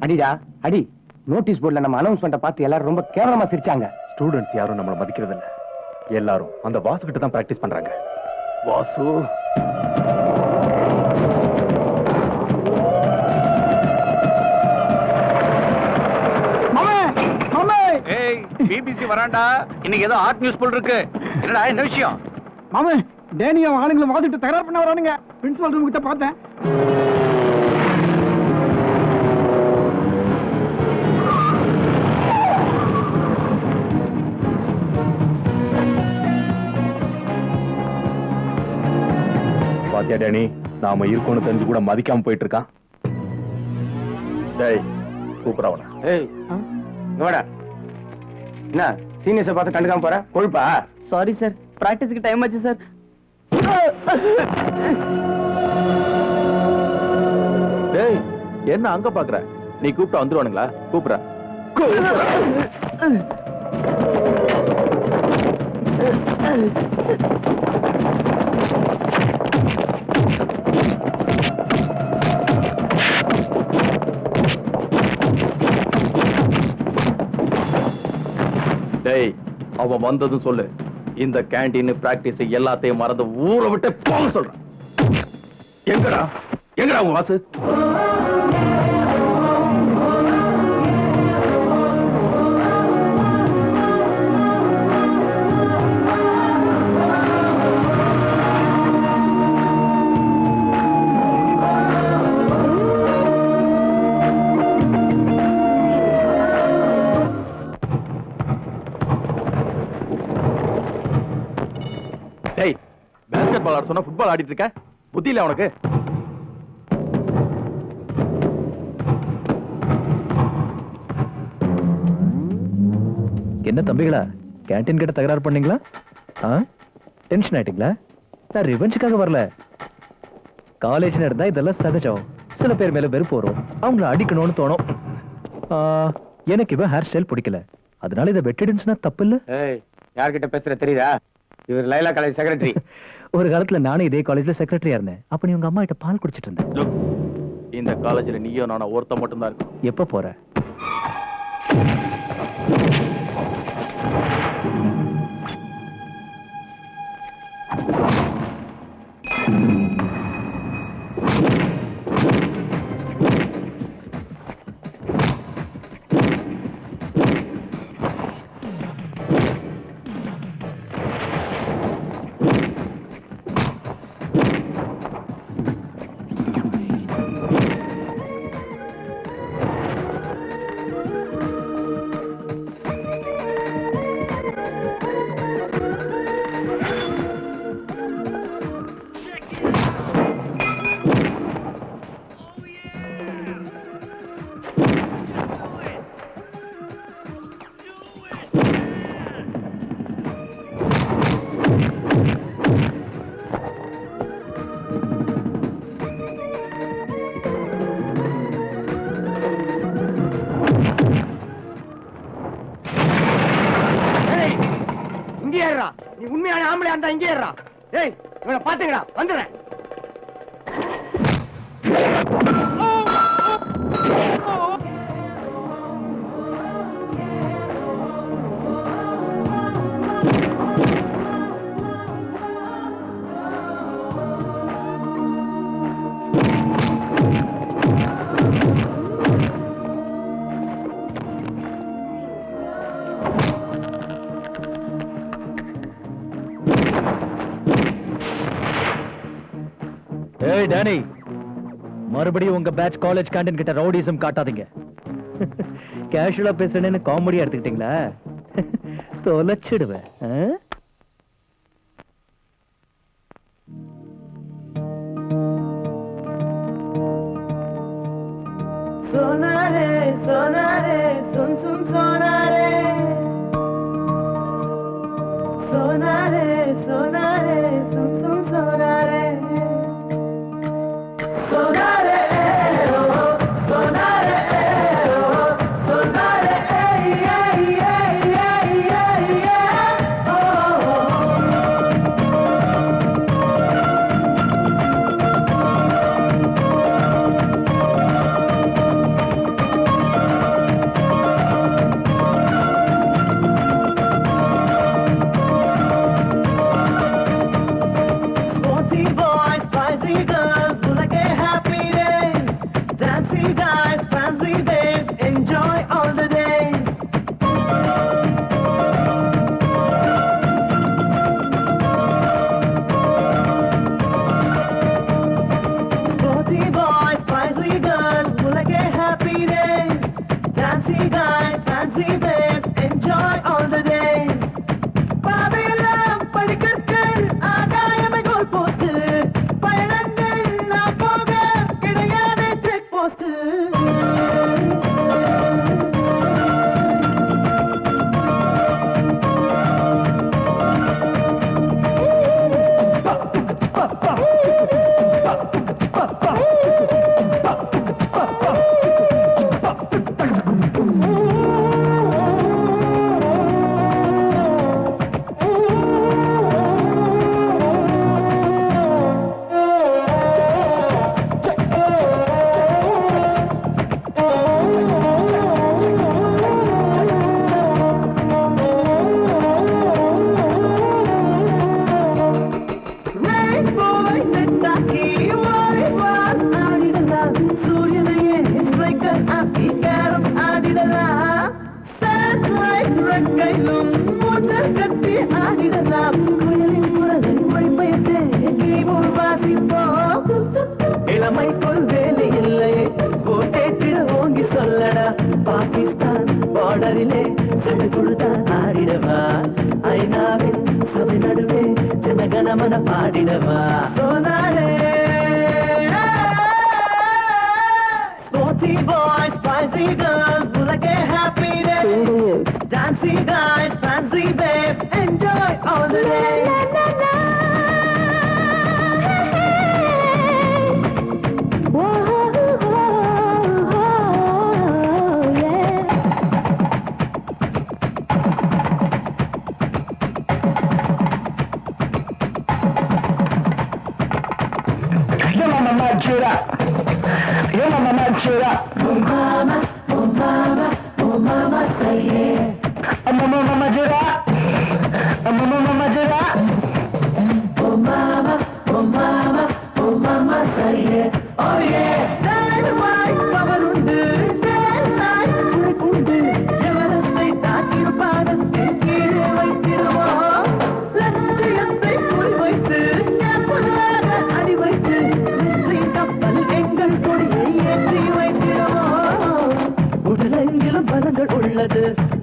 அடிடா அடி. நோட்டீஸ் போர்டுல நம்ம அனௌன்ஸ்மெண்ட்டை பார்த்து எல்லாரும் ரொம்ப கேவலமா சிரிச்சாங்க. ஸ்டூடெண்ட்ஸ் யாரும் நம்மள மதிக்கிறது இல்ல. எல்லாரும் அந்த வாசு கிட்ட தான் பிராக்டிஸ் பண்றாங்க. வாசு பிபிசி வராண்டா. இன்னைக்கு ஏதோ ஹாட் நியூஸ் போல் இருக்கு. என்னடா என்ன விஷயம்? மாமே டேனியா ஆளுங்களை வாதிட்டு தகராறு பண்ண வரானுங்க. பிரின்சிபல் ரூம் கிட்ட பார்த்தேன். பாத்தியா டேனி, நாம இருக்கோன்னு தெரிஞ்சு கூட மதிக்காம போயிட்டு இருக்கான். டேய் கூப்பிடவன. ஏய் நோடா, என்ன சீனியர்ஸை பார்த்து கண்டுக்காம போற? கொழுப்பா? சாரி சார், பிராக்டிஸ்க்கு டைம் ஆச்சு சார். டேய் என்ன அங்க பாக்குற? நீ கூப்பிட்டா வந்துருவானுங்களா? கூப்பிடுற. டேய் அவன் வந்ததும் சொல்லு, இந்த கேண்டீன் பிராக்டிஸ் எல்லாத்தையும் மறந்து ஊரை விட்டு போக சொல்றான். எங்கடா எங்கடா உங்க வாசு? டேய் பேஸ்கெட் பால் ஆட சொன்னா ஃபுட்பால் ஆடிட்டு இருக்க? புத்தி இல்ல உனக்கு? என்ன தம்பிகளா, கேண்டீன் கிட்ட தகராறு பண்ணீங்களா? டென்ஷன் ஆயிட்டீங்களா? நான் ரிவெஞ்சுக்காக வரல. காலேஜ்ல இருந்தா இதெல்லாம் சகஜம். சில பேர் மேல வெறுப்பு வரும், அவங்கள அடிக்கணும்னு தோணும். எனக்கு இவன் ஹேர் ஸ்டைல் பிடிக்கல, அதனால இதை வெட்டிடுச்சுன்னா தப்பு இல்ல. யார்கிட்ட பேசுற தெரியுதா? இவர் லைலா காலேஜ் செக்ரட்டரி. ஒரு காலத்துல நானும் இதே காலேஜ்ல செக்ரட்டரியா இருந்தேன். அப்ப நீ உங்க அம்மா கிட்ட பால் குடிச்சிட்டு இருந்தேன். இந்த காலேஜ்ல நீயோ நானும் ஒருத்த மட்டும் தான் இருக்கும். எப்ப போற? நீ உண்மையான ஆம்பளை அந்த இங்கே ஏறா. ஏய் இவனை பாத்துங்கடா, வந்துடுறேன். ஏய் டேனி, மறுபடியும் உங்க பேட்ச் காலேஜ் கேண்டீன் கிட்ட ரவுடிசம் காட்டாதீங்க. கேஷுவலா பேசுறேன்னு காமெடியா எடுத்துக்கிட்டீங்களா? தொலைச்சிடுவேன். सोनारे सोनारे सुन सुन सोनारे सोनारे सोनारे सुन सुन सोनारे सोनारे सोनारे सोनारे ஆக்கி வாலிபால் ஆடிடலாம் சூரியனையே ஸ்ட்ரைக்கர் ஆக்கி கேரம் ஆடிடலாம் சேட்டலைட் ரெக்கையிலும் மூட்டல் கட்டி ஆடிடலாம் குயிலின் குரலை மொழிபெயர்த்து கீபோர்ட் வாசிப்போம் இளமைக்குள் வேலை இல்லையே கோட்டேற்றிட ஓங்கி சொல்லடா பாகிஸ்தான் பார்டரிலே சடுகுடுதான் ஆடிடவா ஐநாவின் சபை நடுவே ஜனகணமன பாடிடவா சோனாரே ஸ்போர்ட்ஸி பாய்ஸ் ஸ்பைசி கேர்ள்ஸ் உலகே happy day dancy guys fancy babes enjoy all the day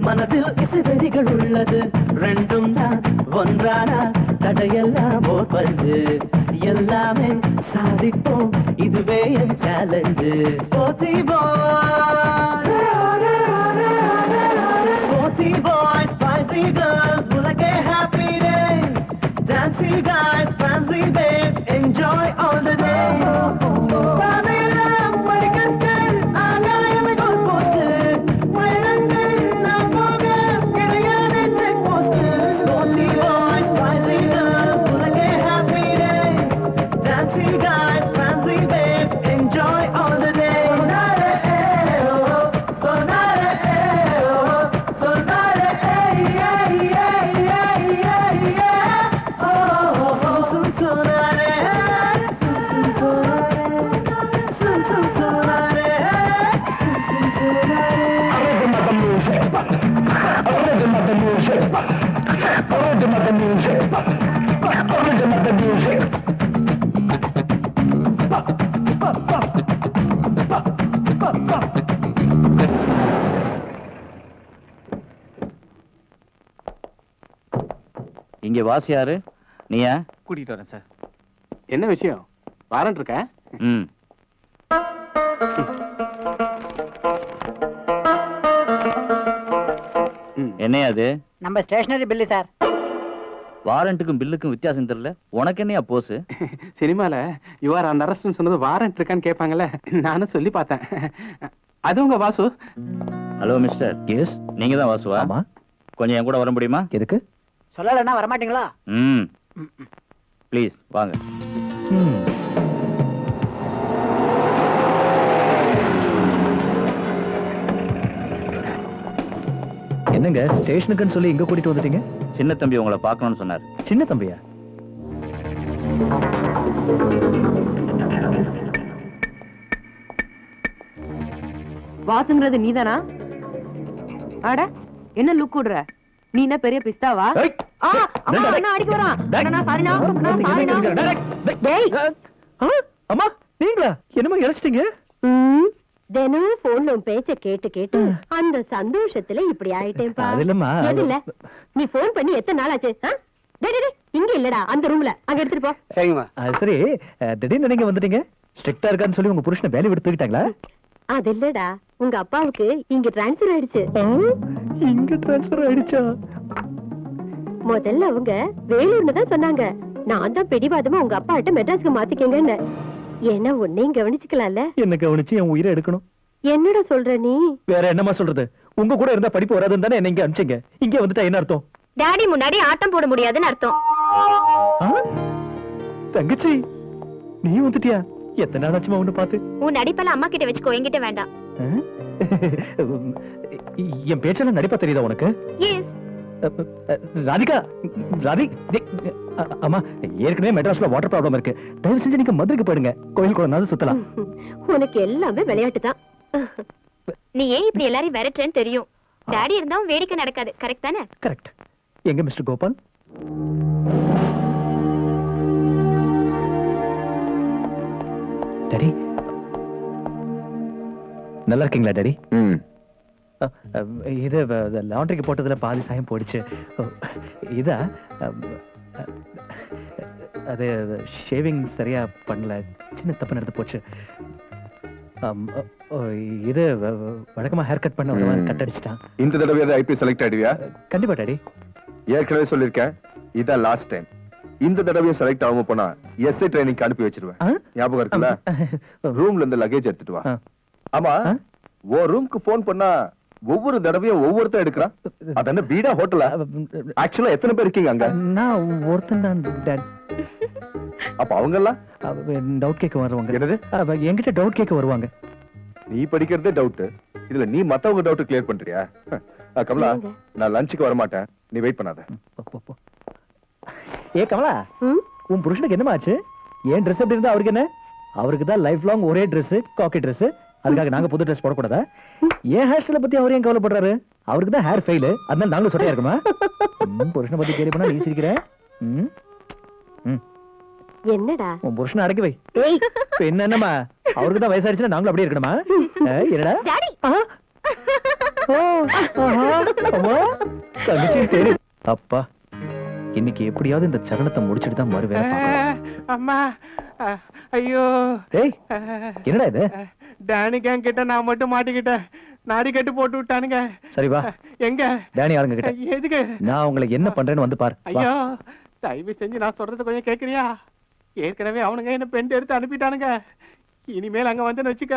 மனதில் இசைவெறிகள் உள்ளது ரெண்டும் தான் ஒன்றானா தடையெல்லாம் ஓர் பஞ்சு எல்லாமே சாதிப்போம் இதுவே என் challenge sportsy boys spicy girls உலகே happy days dancy guys fancy babes enjoy all the days பாதையெல்லாம் படிக்கற்கள் ஆகாயமே கோல் போஸ்ட் மரணங்கள் நாம் போக கிடையாது check post sportsy boys spicy girls உலகே happy days dancy guys fancy babes enjoy all the days இங்க வாசி யாரு நீயா? கூட்டிட்டு வரேன் சார். என்ன விஷயம்? வாரண்ட் இருக்க? ம். என்னையா அது? நம்ம ஸ்டேஷனரி பில்லு சார். வாரண்ட்டுக்கும் பில்லுக்கும் வித்தியாசம் தெரியல. உனக்கு என்னையா போஸ்? சினிமால யுவர் அந்த அரசு சொன்னது வாரண்ட் இருக்கான்னு கேட்பாங்கல்ல, நானும் சொல்லி பார்த்தேன். அது உங்க வாசு? Hello mister. எஸ். நீங்க தான் வாசுவா? ஆமா. கொஞ்சம் என் கூட வர முடியுமா? எதுக்கு? சொல்லலன்னா வரமாட்டீங்களா? ம். ப்ளீஸ் வாங்க. என்னங்க ஸ்டேஷனுக்குன்னு சொல்லி இங்க கூட்டிட்டு வந்துட்டீங்க? சின்ன தம்பி உங்களை பார்க்கணும்னு சொன்னார். சின்ன தம்பியா? வாசுங்கிறது நீதானா? அட என்ன லுக் விடுற? நீ என்ன பெரிய பிஸ்தாவா? அண்ணா அடிக்க வரான். அண்ணா சாரிண்ணா. டேய். அம்மா நீங்களா? என்னமா இறச்சிட்டீங்க? தினம் போன்ல உன் பேச்ச கேட்டு கேட்டு அந்த சந்தோஷத்துல இப்படி ஆயிட்டேன்ப்பா. அது இல்லம்மா. எது இல்ல? நீ போன் பண்ணி எத்தனை நாள் ஆச்சு? இங்க இல்லடா, அந்த ரூம்ல. அங்க எடுத்துட்டு போ. சரிங்கம்மா. சரி, திடீர்னு நீங்க வந்துட்டீங்க. ஸ்ட்ரிக்ட்டா இருக்கான்னு சொல்லி உங்க புருஷனை வேலைய விட்டு தூக்கிட்டாங்களா? அது இல்லடா, உங்க அப்பாவுக்கு இங்க டிரான்ஸ்ஃபர் ஆயிடுச்சு. இங்க டிரான்ஸ்ஃபர் ஆயிடுச்சா? முதல்ல அவங்க வேலூர்னு தான் சொன்னாங்க. நான் தான் பிடிவாதமா உங்க அப்பா கிட்ட மெட்ராஸ்க்கு மாத்திக்கங்கன்னு. ஏன்னா உன்னையும் கவனிச்சுக்கலாம்ல. என்ன கவனிச்சு என் உயிரை எடுக்கணும். என்னடா சொல்ற நீ? வேற என்னமா சொல்றது? உங்க கூட இருந்தா படிப்பு வராதுன்னு தானே என்ன இங்க அனுப்பிச்சீங்க. இங்க வந்துட்டா என்ன அர்த்தம்? டாடி முன்னாடி ஆட்டம் போட முடியாதுன்னு அர்த்தம். தங்கச்சி நீ வந்துட்டியா? எத்தனை நாள் ஆச்சுமா ஒண்ணு பாத்து? உன் நடிப்பெல்லாம் அம்மா கிட்ட வச்சுக்கோ, என்கிட்ட வேண்டாம். என் பேச்செல்லாம் நடிப்பா தெரியுதா உனக்கு? எஸ். ராதிகா அம்மா ஏற்கனவே மெட்ராஸ்ல வாட்டர் ப்ராப்ளம் இருக்கு. தயவு செஞ்சு நீங்க மதுரைக்கு போயிடுங்க. கோயில் கூட சுத்தலாம். உனக்கு எல்லாமே விளையாட்டு தான். நீ ஏன் இப்படி எல்லாரையும் விரட்டுறேன்னு தெரியும். டாடி இருந்தாவும் வேடிக்கை நடக்காது. கரெக்ட் தானே? கரெக்ட். எங்க மிஸ்டர் கோபால்? டாடி நல்லா இருக்கீங்களா டாடி? இது லாண்ட்ரிக்கு போட்டதுல பாதி சாயம் போயிடுச்சு. இதா அது ஷேவிங் சரியா பண்ணல, சின்ன தப்பு நடந்து போச்சு. இது வழக்கமா ஹேர் கட் பண்ண கட் அடிச்சிட்டான். இந்த தடவை ஐபி செலக்ட் ஆயிடுவியா? கண்டிப்பா டாடி. ஏற்கனவே சொல்லிருக்கேன், இதான் லாஸ்ட் டைம். இந்த தடவையும் செலக்ட் ஆகாம போனா எஸ்ஐ ட்ரைனிங் அனுப்பி வச்சிருவேன். ஞாபகம் இருக்குல்ல? ரூம்ல இருந்து லக்கேஜ் எடுத்துட்டு வா. ஆமா, ஓ ரூம்க்கு போன் பண்ணா ஒவ்வொரு தடவையும் ஒவ்வொருத்தர் எடுக்கிறான். அது என்ன வீடா ஹோட்டலா? ஆக்சுவலா எத்தனை பேர் இருக்கீங்க அங்க? நான் ஒருத்தன் தான் டாட். அப்ப அவங்க எல்லாம் டவுட் கேட்க வருவாங்க. என்னது? என்கிட்ட டவுட் கேட்க வருவாங்க. நீ படிக்கிறதே டவுட், இதுல நீ மத்தவங்க டவுட் கிளியர் பண்றியா? கமலா, நான் லஞ்சுக்கு வர மாட்டேன், நீ வெயிட் பண்ணாத. ஏ கமலா, உன் புருஷனுக்கு என்னமா ஆச்சு? ஏன் ட்ரெஸ் எப்படி இருந்தா அவருக்கு என்ன? அவருக்கு தான் லைஃப் லாங் ஒரே ட்ரெஸ், காக்கி ட்ரெஸ். அதுக்காக நாங்க புது ட்ரெஸ் போடக்கூடாதா? ஏன் ஹேர் ஸ்டைல பத்தி அவர் ஏன் கவலைப்படுறாரு? அவருக்கு தான் ஹேர் ஃபெயில், அதனால நாங்களும் சொட்டையா இருக்குமா? புருஷனை பத்தி கேள்வி பண்ணா நீ சிரிக்கிற. என்னடா உன் புருஷனை அடக்கி வை. என்னமா அவருக்கு தான் வயசாயிருச்சுன்னா நாங்களும் அப்படியே இருக்கணுமா? என்னடா அப்பா, இன்னைக்கு எப்படியாவது இந்த சரணத்தை முடிச்சிட்டு தான் வருவேன். அம்மா, ஐயோ. ஏய், என்னடா இது? டேனி கேங் கிட்ட நான் மட்டும் மாட்டிக்கிட்டேன். நாடி கட்டு போட்டு விட்டானுங்க. சரி வா. எங்க டேனி ஆளுங்க கிட்ட. எதுக்கு? நான் உங்களுக்கு என்ன பண்றேன்னு வந்து பாரு. ஐயோ, தயவு செஞ்சு நான் சொல்றது கொஞ்சம் கேக்குறியா? ஏற்கனவே அவனுங்க என்ன பெண்ட் எடுத்து அனுப்பிட்டானுங்க. இனிமேல் அங்க வந்து வச்சுக்க,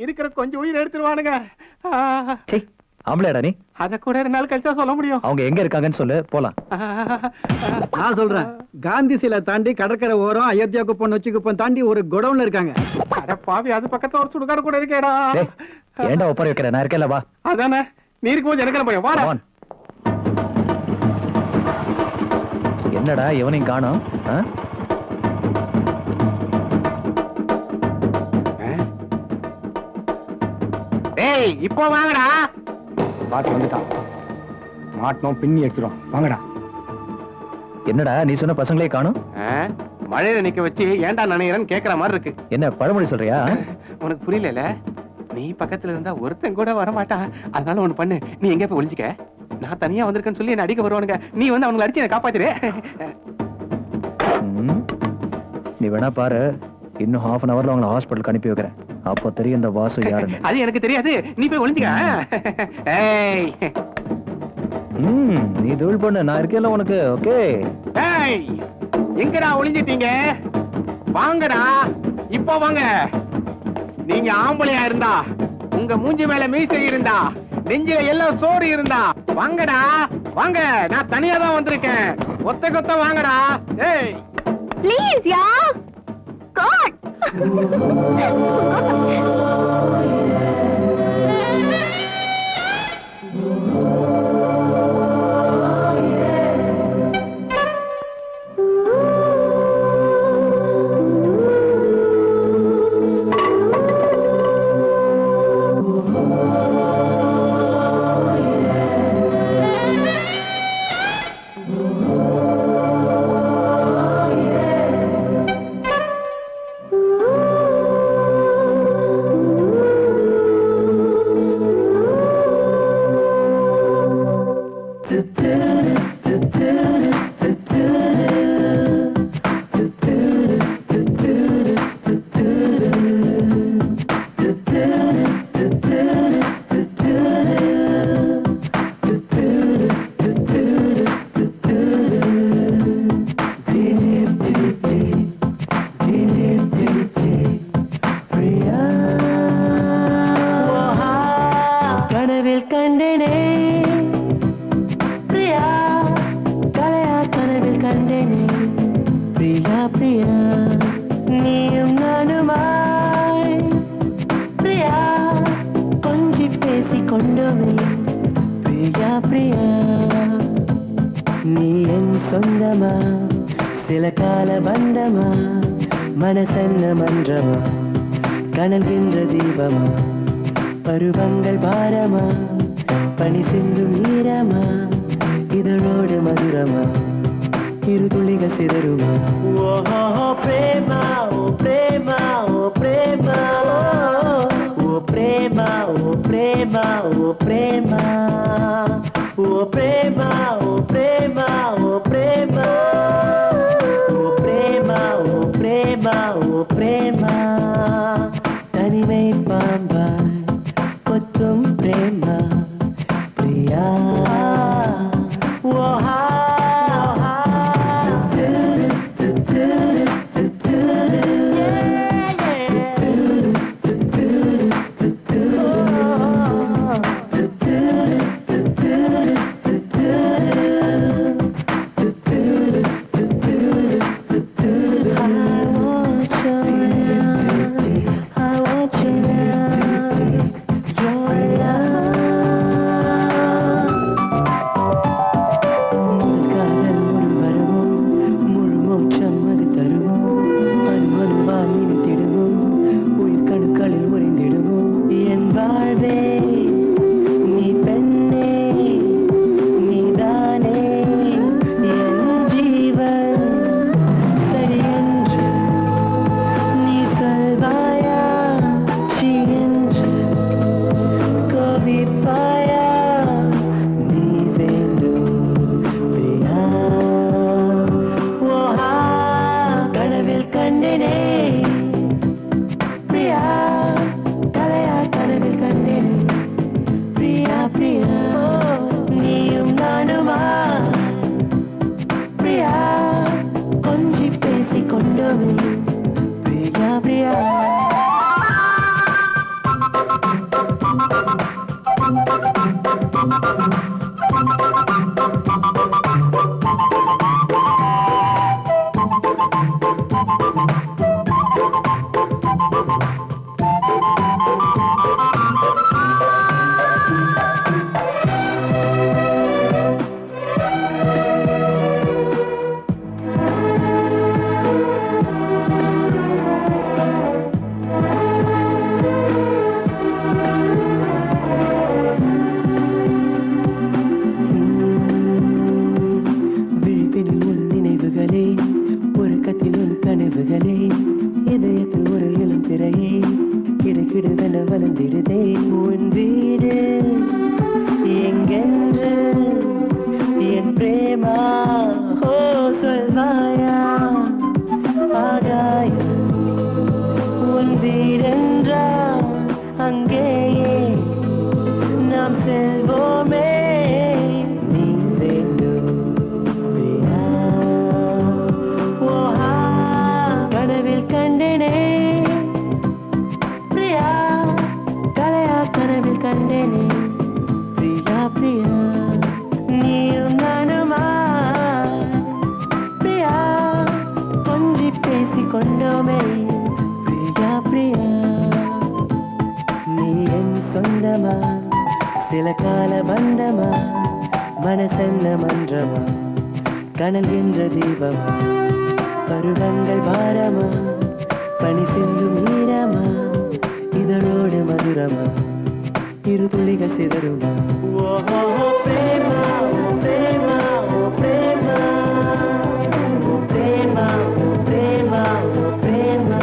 இருக்கிற கொஞ்சம் உயிர் எடுத்துருவானுங்க. ஆம்பளையாடா நீ? அத கூட 2 நாள் கழிச்சா சொல்ல முடியும். அவங்க எங்க இருக்காங்கன்னு சொல்லு, போலாம். நான் சொல்றேன், காந்தி சிலை தாண்டி கடற்கரை ஓரம் அயோத்தியா குப்பம் நொச்சி குப்பம் தாண்டி ஒரு குடவுன்ல இருக்காங்க. அட பாவி, அது பக்கத்துல ஒரு சுடுகாடு கூட இருக்கேடா. ஏண்டா ஒப்பர வைக்கிற? நான் இருக்கேன்ல, வா. அதானே, நீ இருக்கும்போது எனக்கு போய் வாடா. என்னடா இவனையும் காணோம்? டேய், இப்போ வாங்கடா. பாத்து வந்துட்டான். மாட்டோம், பின்னி எடுத்துறோம். வாங்கடா. என்னடா நீ சொன்ன பசங்களே காணோம்? மழையில நிக்க வச்சு ஏன்டா நனையறன்னு கேக்குற மாதிரி இருக்கு. என்ன பழமொழி சொல்றியா? உனக்கு புரியல? நீ பக்கத்துல இருந்தா ஒருத்தன் கூட வர மாட்டான். அதனால ஒண்ணு பண்ணு, நீ எங்க போய் ஒளிஞ்சுக்க. நான் தனியா வந்திருக்கேன்னு சொல்லி என்ன அடிக்க வருவானுங்க. நீ வந்து அவங்களை அடிச்சு என்ன காப்பாத்திரு. நீ வேணா பாரு, இன்னும் 1/2 hourல அவங்களை ஹாஸ்பிட்டலுக்கு அனுப்பி வைக்கிறேன். அப்போ தெரியும் இந்த வாசு யாருன்னு. அது எனக்கு தெரியாது, நீ போய் ஒளிஞ்சுக்க. ஏய், நீ தூள் பண்ணு, நான் இருக்கேன்ல உனக்கு. ஓகே. ஏய், எங்கடா ஒளிஞ்சிட்டீங்க? வாங்கடா, இப்போ வாங்க. நீங்க ஆம்பளையா இருந்தா, உங்க மூஞ்சி மேல மீசை இருந்தா, நெஞ்சில எல்லாம் சோறு இருந்தா வாங்கடா, வாங்க. நான் தனியா தான் வந்திருக்கேன். ஒத்த கொத்த வாங்கடா. ஏய் ப்ளீஸ் யா காட். பேசிக்கொண்டோமே பிரியா பிரியா சொந்தமா சில கால பந்தமா மனசென்ன மன்றமா கனல்கின்ற தீபமா பருவங்கள் பாரமா பனி சிந்தும் ஈரமா இதழோடு மதுரமா இரு துளிகள் சிதறுமா ஓ பிரேமா ஓ பிரேமா ஓ பிரேமா ஓ பிரேமா ஓ பிரேமா ஓ பிரேமா ஓ பிரேமா ஓ பிரேமா ஓ பிரேமா ஓ பிரேமா ஓ பிரேமா ஓ பிரேமா தனிமை பாம்பாய் கொத்தும் பிரேமா பிரியா ஓஹா சில கால பந்தமா மனசென்ன மன்றமா கனல் என்ற தீபமா பருவங்கள் பாரமா பனி சிந்தும் ஈரமா இதழோடு மதுரமா இரு துளிகள் சிதறுமா ஓஹோ பிரேமா ஓ பிரேமா ஓ பிரேமா ஓ பிரேமா ஓ பிரேமா ஓ பிரேமா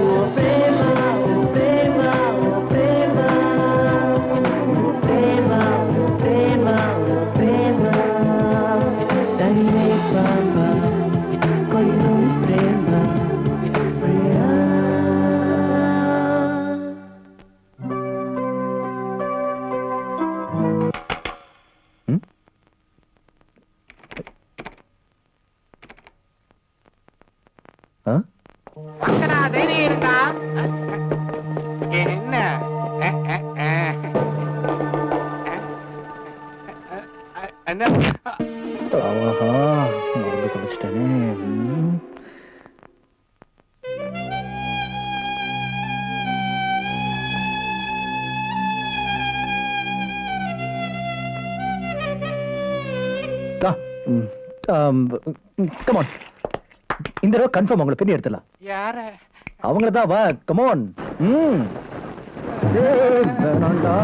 ஓ பிரேமா ஓ பிரேமா ஓ பிரேமா ஓ பிரேமா ஓ பிரேமா ஓ பிரேமா தனிமை பாம்பா கொல்லும் பிரேமா பிரியா வாங்கடா, தைரியம் இருக்கா? என்ன என்ன ஆஹா மறந்து தொலைச்சிட்டேனே. கமான், இந்த தடவை கன்ஃபார்ம் அவங்களை பின்னி எடுத்துலாம். யார? அவங்கள தான், வா கமான். வேணாண்டா.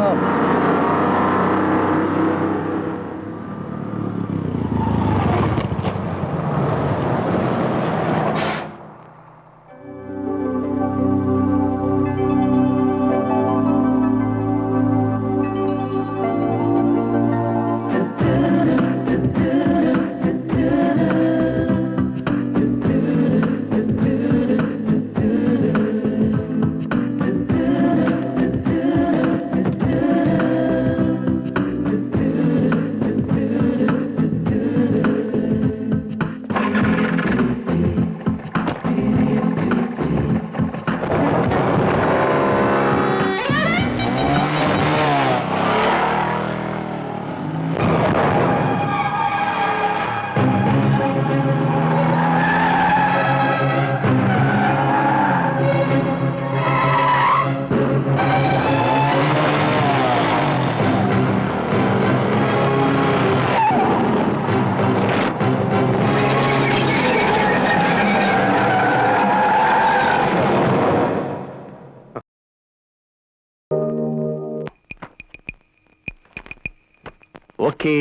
Okay,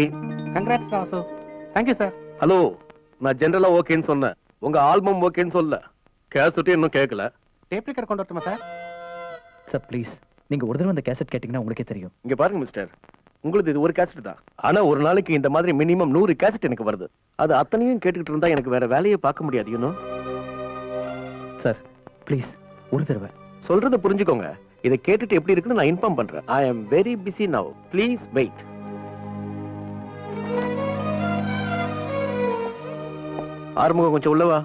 congrats Vasu. Thank you sir. Hello, நான் ஜெனரலா ஓகேன்னு சொன்னேன், உங்க ஆல்பம் ஓகேன்னு சொல்ல. கேசட் இன்னும் கேட்கல. டேப் ரெக்கார்ட் கொண்டு வரட்டுமா சார்? சார் ப்ளீஸ், நீங்க ஒரு தடவை அந்த கேசட் கேட்டீங்கன்னா உங்களுக்கே தெரியும். இங்க பாருங்க மிஸ்டர், உங்களுக்கு இது ஒரு கேசட் தான். ஆனா ஒரு நாளைக்கு இந்த மாதிரி மினிமம் 100 கேசட் எனக்கு வருது. அது அத்தனையும் கேட்டுக்கிட்டு இருந்தா எனக்கு வேற வேலையை பார்க்க முடியாது. யூனோ சார் ப்ளீஸ், ஒரு தடவை சொல்றத புரிஞ்சுக்கோங்க. இதை கேட்டுட்டு எப்படி இருக்குன்னு நான் இன்ஃபார்ம் பண்றேன். I am very busy now, please wait. Arumugam கொஞ்சம் உள்ளவா.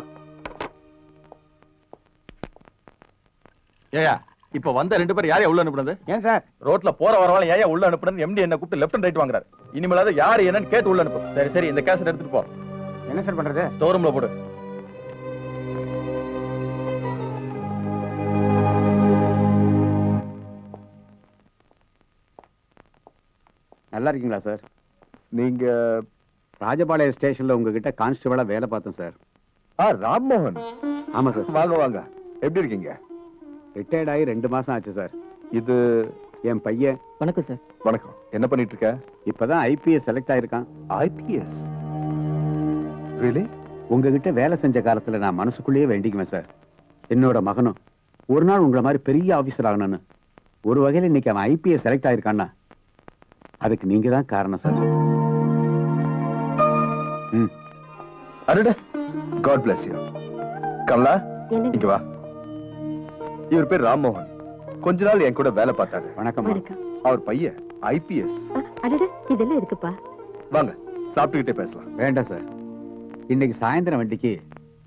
ஏயா இப்ப வந்த 2 பேர் யாரையா உள்ள அனுப்புனது? ஏன் சார்? ரோட்ல போற வரவால ஏயா உள்ள அனுப்புனது? எம்டி என்ன கூப்பிட்டு லெஃப்ட் அண்ட் ரைட் வாங்குறாரு. இனிமேலாவது யாரு என்னன்னு கேட்டு உள்ள அனுப்பு. சரி சரி, இந்த கேசட் எடுத்துட்டு போ. என்ன சார் பண்றது? ஸ்டோர் ரூம்ல போடு. நல்லா இருக்கீங்களா சார்? நீங்க ராஜபாளையம் ஸ்டேஷன்ல உங்ககிட்ட கான்ஸ்டபிளா வேலை பார்த்தேன் சார். ராம்மோகன். ஆமா சார். வாங்க வாங்க, எப்படி இருக்கீங்க? ரிட்டையர்ட் ஆகி 2 மாசம் ஆச்சு சார். இது என் பையன். வணக்கம் சார். வணக்கம். என்ன பண்ணிட்டு இருக்க? இப்பதான் IPS செலக்ட் ஆயிருக்கான். IPS? ரியலி? உங்ககிட்ட வேலை செஞ்ச காலத்துல நான் மனசுக்குள்ளேயே வேண்டிக்குவேன் சார், என்னோட மகனும் ஒரு நாள் உங்களை மாதிரி பெரிய ஆபீசர் ஆகணும்னு. ஒரு வகையில இன்னைக்கு அவன் IPS செலக்ட் ஆயிருக்கான்னா அதுக்கு நீங்க தான் காரணம் சார். அடடே, God bless you. கமலா, இங்க வா. இவர் பேர் ராம்மோகன். கொஞ்ச நாள் என் கூட வேலை பார்த்தாரு. வணக்கம். அவர் பையன் IPS. இதெல்லாம் இருக்குப்பா. வாங்க, சாப்பிட்டுக்கிட்டே பேசலாம். வேண்டாம் சார், இன்னைக்கு சாயந்தரம் வண்டிக்கு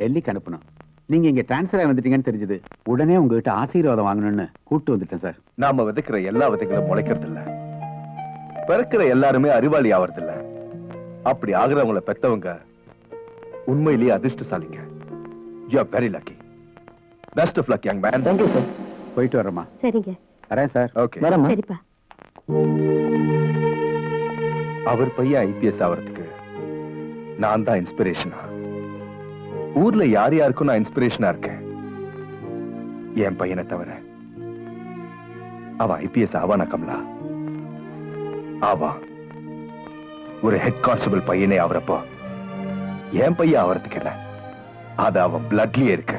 டெல்லிக்கு அனுப்பணும். நீங்க இங்க டிரான்ஸ்ஃபர் ஆகி வந்துட்டீங்கன்னு தெரிஞ்சது. உடனே உங்ககிட்ட ஆசீர்வாதம் வாங்கணும்னு கூப்பிட்டு வந்துட்டேன் சார். நாம விதைக்கிற எல்லா விதைகளும் முளைக்கிறது இல்ல, பிறக்கிற எல்லாருமே அறிவாளி ஆவறது இல்ல. அப்படி ஆகுறவங்களை பெத்தவங்க உண்மையிலேயே அதிர்ஷ்டசாலிங்க. You are very lucky. Best of luck, young man. Thank you sir. போயிட்டு வரேம்மா. சரிங்க. வரேன் சார். Okay. சரிப்பா. அவர் பையன் IPS ஆவறதுக்கு நான் தான் இன்ஸ்பிரேஷனா? ஊர்ல யார் யாருக்கும் நான் இன்ஸ்பிரேஷனா இருக்கேன். என் பையனை தவிர. அவன் IPS ஆவானா கமலா? ஆவா. ஒரு ஹெட் கான்ஸ்டபிள் பையனே ஆவறப்போ என் பையன் ஆவறதுக்கு இல்ல, அது அவன் பிளட்லயே இருக்கு.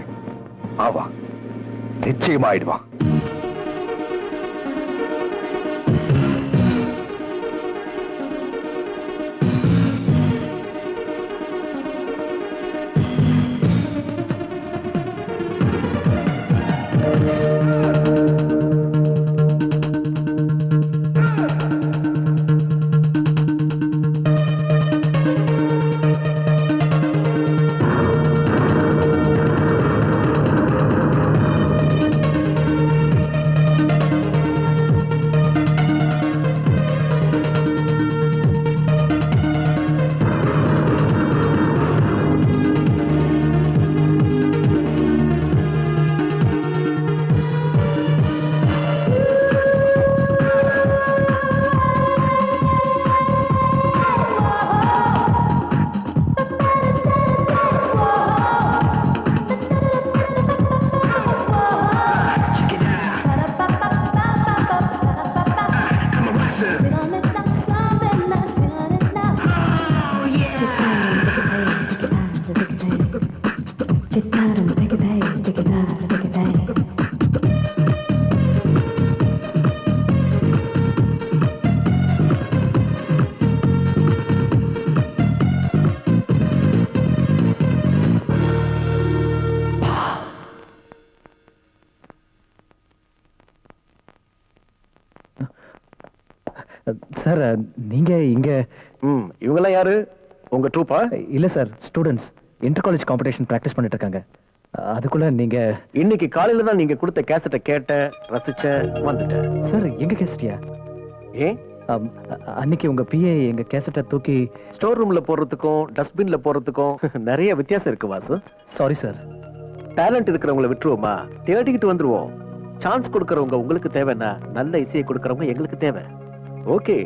ஆவா, நிச்சயமா ஆயிடுவான். சார் நீங்க இங்க இவங்கெல்லாம் யாரு? உங்க ட்ரூப்பா? இல்ல sir, students inter college competition practice பண்ணிட்டு இருக்காங்க. அதுக்குள்ள நீங்க இன்னைக்கு காலையில தான் நீங்க கொடுத்த கேசட்டை கேட்டேன், ரசிச்சேன், வந்துட்டேன். சார் எங்க கேசட்டியா? ஏன்? அன்னைக்கு உங்க பிஏ எங்க கேசட்டை தூக்கி ஸ்டோர் ரூம்ல போடுறதுக்கும் டஸ்ட்பின்ல போடுறதுக்கும் நிறைய வித்தியாசம் இருக்கு வாசு. Sorry sir. டேலண்ட் இருக்கிறவங்கள விட்டுருவோமா, தேடிக்கிட்டு வந்துருவோம். சான்ஸ் கொடுக்கறவங்க உங்களுக்கு தேவைன்னா நல்ல இசையை கொடுக்கறவங்க எங்களுக்கு தேவை. ஓகே,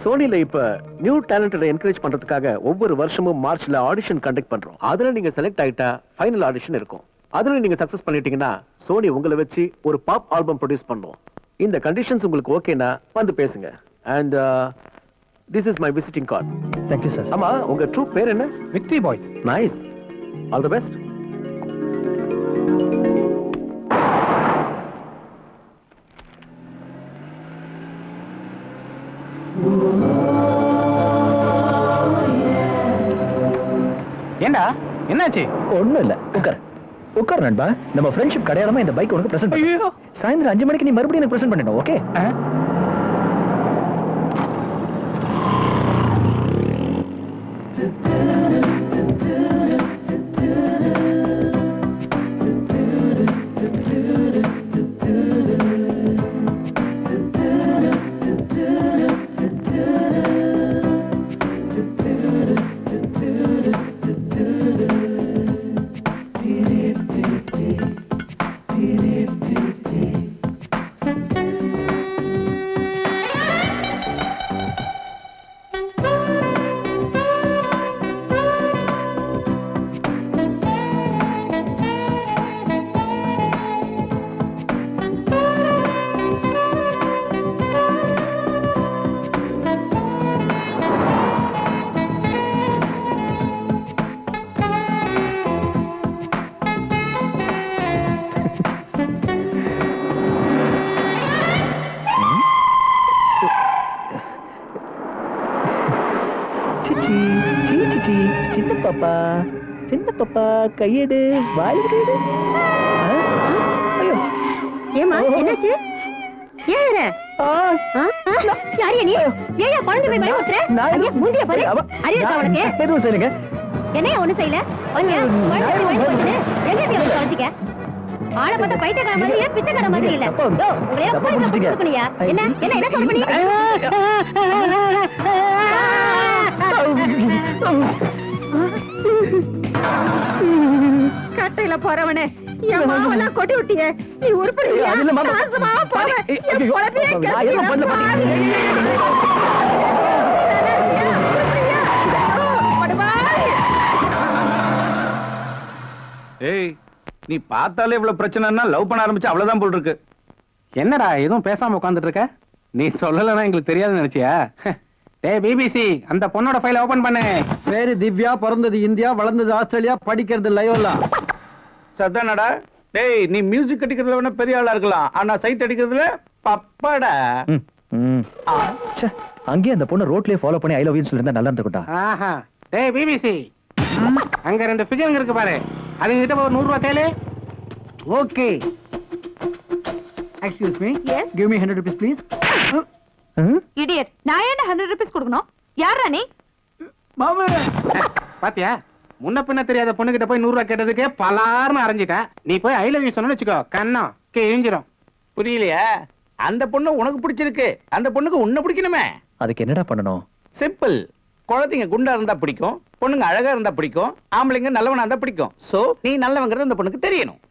சோனில இப்ப நியூ டேலண்டை என்கரேஜ் பண்றதுக்காக ஒவ்வொரு வருஷமும் மார்ச்ல ஆடிஷன் கண்டக்ட் பண்றோம். அதுல நீங்க செலக்ட் ஆயிட்டா ஃபைனல் ஆடிஷன் இருக்கும். அதுல நீங்க சக்சஸ் பண்ணிட்டீங்கன்னா சோனி உங்களை வச்சு ஒரு பாப் ஆல்பம் ப்ரொடியூஸ் பண்ணுவோம். இந்த கண்டிஷன்ஸ் உங்களுக்கு ஓகேனா வந்து பேசுங்க. And this is my visiting card. Thank you, sir. ஆமா, உங்க ட்ரூப் பேர் என்ன? Victory boys. Nice. All the best. ஏண்டா என்னாச்சு? ஒண்ணும் இல்ல, உட்கார் உட்கார் நண்பா. நம்ம ஃப்ரெண்ட்ஷிப் கடையாளமா இந்த பைக் உனக்கு பிரசன்ட் பண்ணி சாயந்தரம் 5 மணிக்கு நீ மறுபடியும் எனக்கு பிரசன்ட் பண்ணிடணும். ஓகே? சின்ன பாப்பா கையெடு, வாய் கையெடு. ஐயோ, ஏமா என்னாச்சு? ஏற யாரியா நீ? ஏயா குழந்தை போய் பயமுறுத்துற? ஐயா மூஞ்சிய பாரு. அறியறா உனக்கு? எதுவும் செய்யுங்க. என்னையா ஒண்ணு செய்யல? வாங்க குழந்தை பயமுறுத்துது. எங்கடி அவளை வச்சிக்க? ஆளை பார்த்தா பைத்தியக்கார மாதிரி இல்ல, பிச்சைக்கார மாதிரி இல்ல. டோ ஒரே போய் கொடுக்கணும்யா. என்ன என்ன என்ன சொல்ற பண்ணி? கட்டையில போறவனே என் மாவெல்லாம் கொட்டி விட்டியே, நீ உருப்படியா? நாசமா போற. என் குழந்தைய ஏய், நீ பார்த்தாலே இவ்வளவு பிரச்சனைன்னா லவ் பண்ண ஆரம்பிச்சு அவ்வளவுதான் போல் இருக்கு. என்னடா எதுவும் பேசாம உட்கார்ந்துட்டு இருக்க? நீ சொல்லலன்னா எங்களுக்கு தெரியாதுன்னு நினைச்சியா? டேய் பிபிசி, அந்த பொண்ணோட ஃபைலை ஓபன் பண்ணு. பேரு திவ்யா, பிறந்தது இந்தியா, வளர்ந்தது ஆஸ்திரேலியா, படிக்கிறது லயோலா. சத்தானடா. டேய், நீ மியூசிக் அடிக்கிறதுல வேணா பெரிய ஆளா இருக்கலாம், ஆனா சைட் அடிக்கிறதுல பப்படா. அங்கேயே அந்த பொண்ணு ரோட்லயே ஃபாலோ பண்ணி ஐ லவ் யூ சொல்லிருந்தா நல்லா இருந்துட்டா. ஆஹா. டேய் பிபிசி, அங்க 2 ஃபிகருங்க இருக்கு பாரு, அது கிட்ட ஒரு 100 ரூபாய் கேளு. Okay. Excuse me, give me 100 rupees please. Idiot, நான் என்ன 100 rupees கொடுக்கணும்? யாரா நீ? மாமா பாத்தியா, முன்ன பின்ன தெரியாத பொண்ணுகிட்ட போய் 100 ரூபாய் கேட்டதுக்கே பலார்னு அரைஞ்சிட்ட. நீ போய் ஐ லவ் யூ சொன்னு வச்சுக்கோ, கண்ணம் கிழிஞ்சிரும். புரியலையா? அந்த பொண்ணு உனக்கு பிடிச்சிருக்கு, அந்த பொண்ணுக்கு உன்னை பிடிக்கணுமே. அதுக்கு என்னடா பண்ணணும்? சிம்பிள். குழந்தைங்க குண்டா இருந்தா பிடிக்கும், பொண்ணுங்க அழகா இருந்தா பிடிக்கும், ஆம்பளைங்க நல்லவனா இருந்தா பிடிக்கும். சோ நீ நல்லவங்கிறது அந்த பொண்ணுக்கு தெரியணும்.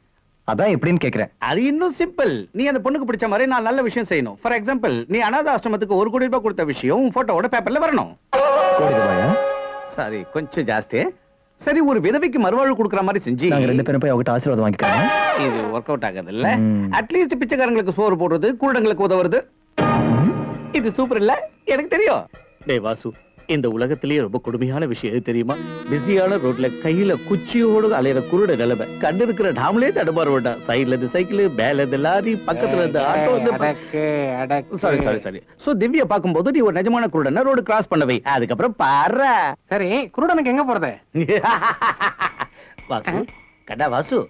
அதான் எப்படின்னு கேக்குறேன். அது இன்னும் சிம்பிள். நீ அந்த பொண்ணுக்கு பிடிச்ச மாதிரி நான் நல்ல விஷயம் செய்யணும். ஃபார் எக்ஸாம்பிள், நீ அனாதை ஆசிரமத்துக்கு 1 கோடி ரூபாய் கொடுத்த விஷயம் உன் போட்டோவோட பேப்பர்ல வரணும். சாரி, கொஞ்சம் ஜாஸ்தி. சரி, ஒரு விதவைக்கு மறுவாழ்வு கொடுக்கற மாதிரி செஞ்சு நாங்க 2 பேரும் போய் அவகிட்ட ஆசீர்வாதம் வாங்கிக்கலாம். இது ஒர்க் அவுட் ஆகாது இல்ல? அட்லீஸ்ட் பிச்சைக்காரங்களுக்கு சோறு போடுறது, குருடங்களுக்கு உதவுறது, இது சூப்பர் இல்ல? எனக்கு தெரியும். டேய் வாசு, இந்த உலகத்திலேயே ரொம்ப கொடுமையான விஷயம் எது தெரியுமா? பிஸியான ரோட்ல கையில குச்சியோடு அலையிற குருட நிலைமை. கண்டு இருக்கிற நாமளே தடுமாற வேண்டாம். சைட்ல இருந்து சைக்கிள், மேல இருந்து லாரி, பக்கத்துல இருந்து ஆட்டோ. சாரி. சோ திவ்யா பாக்கும்போது நீ ஒரு நிஜமான குருடனை ரோடு கிராஸ் பண்ணவை. அதுக்கப்புறம் பாரு. சரி, குருடனுக்கு எங்க போறது? வாசு, கடா வாசு,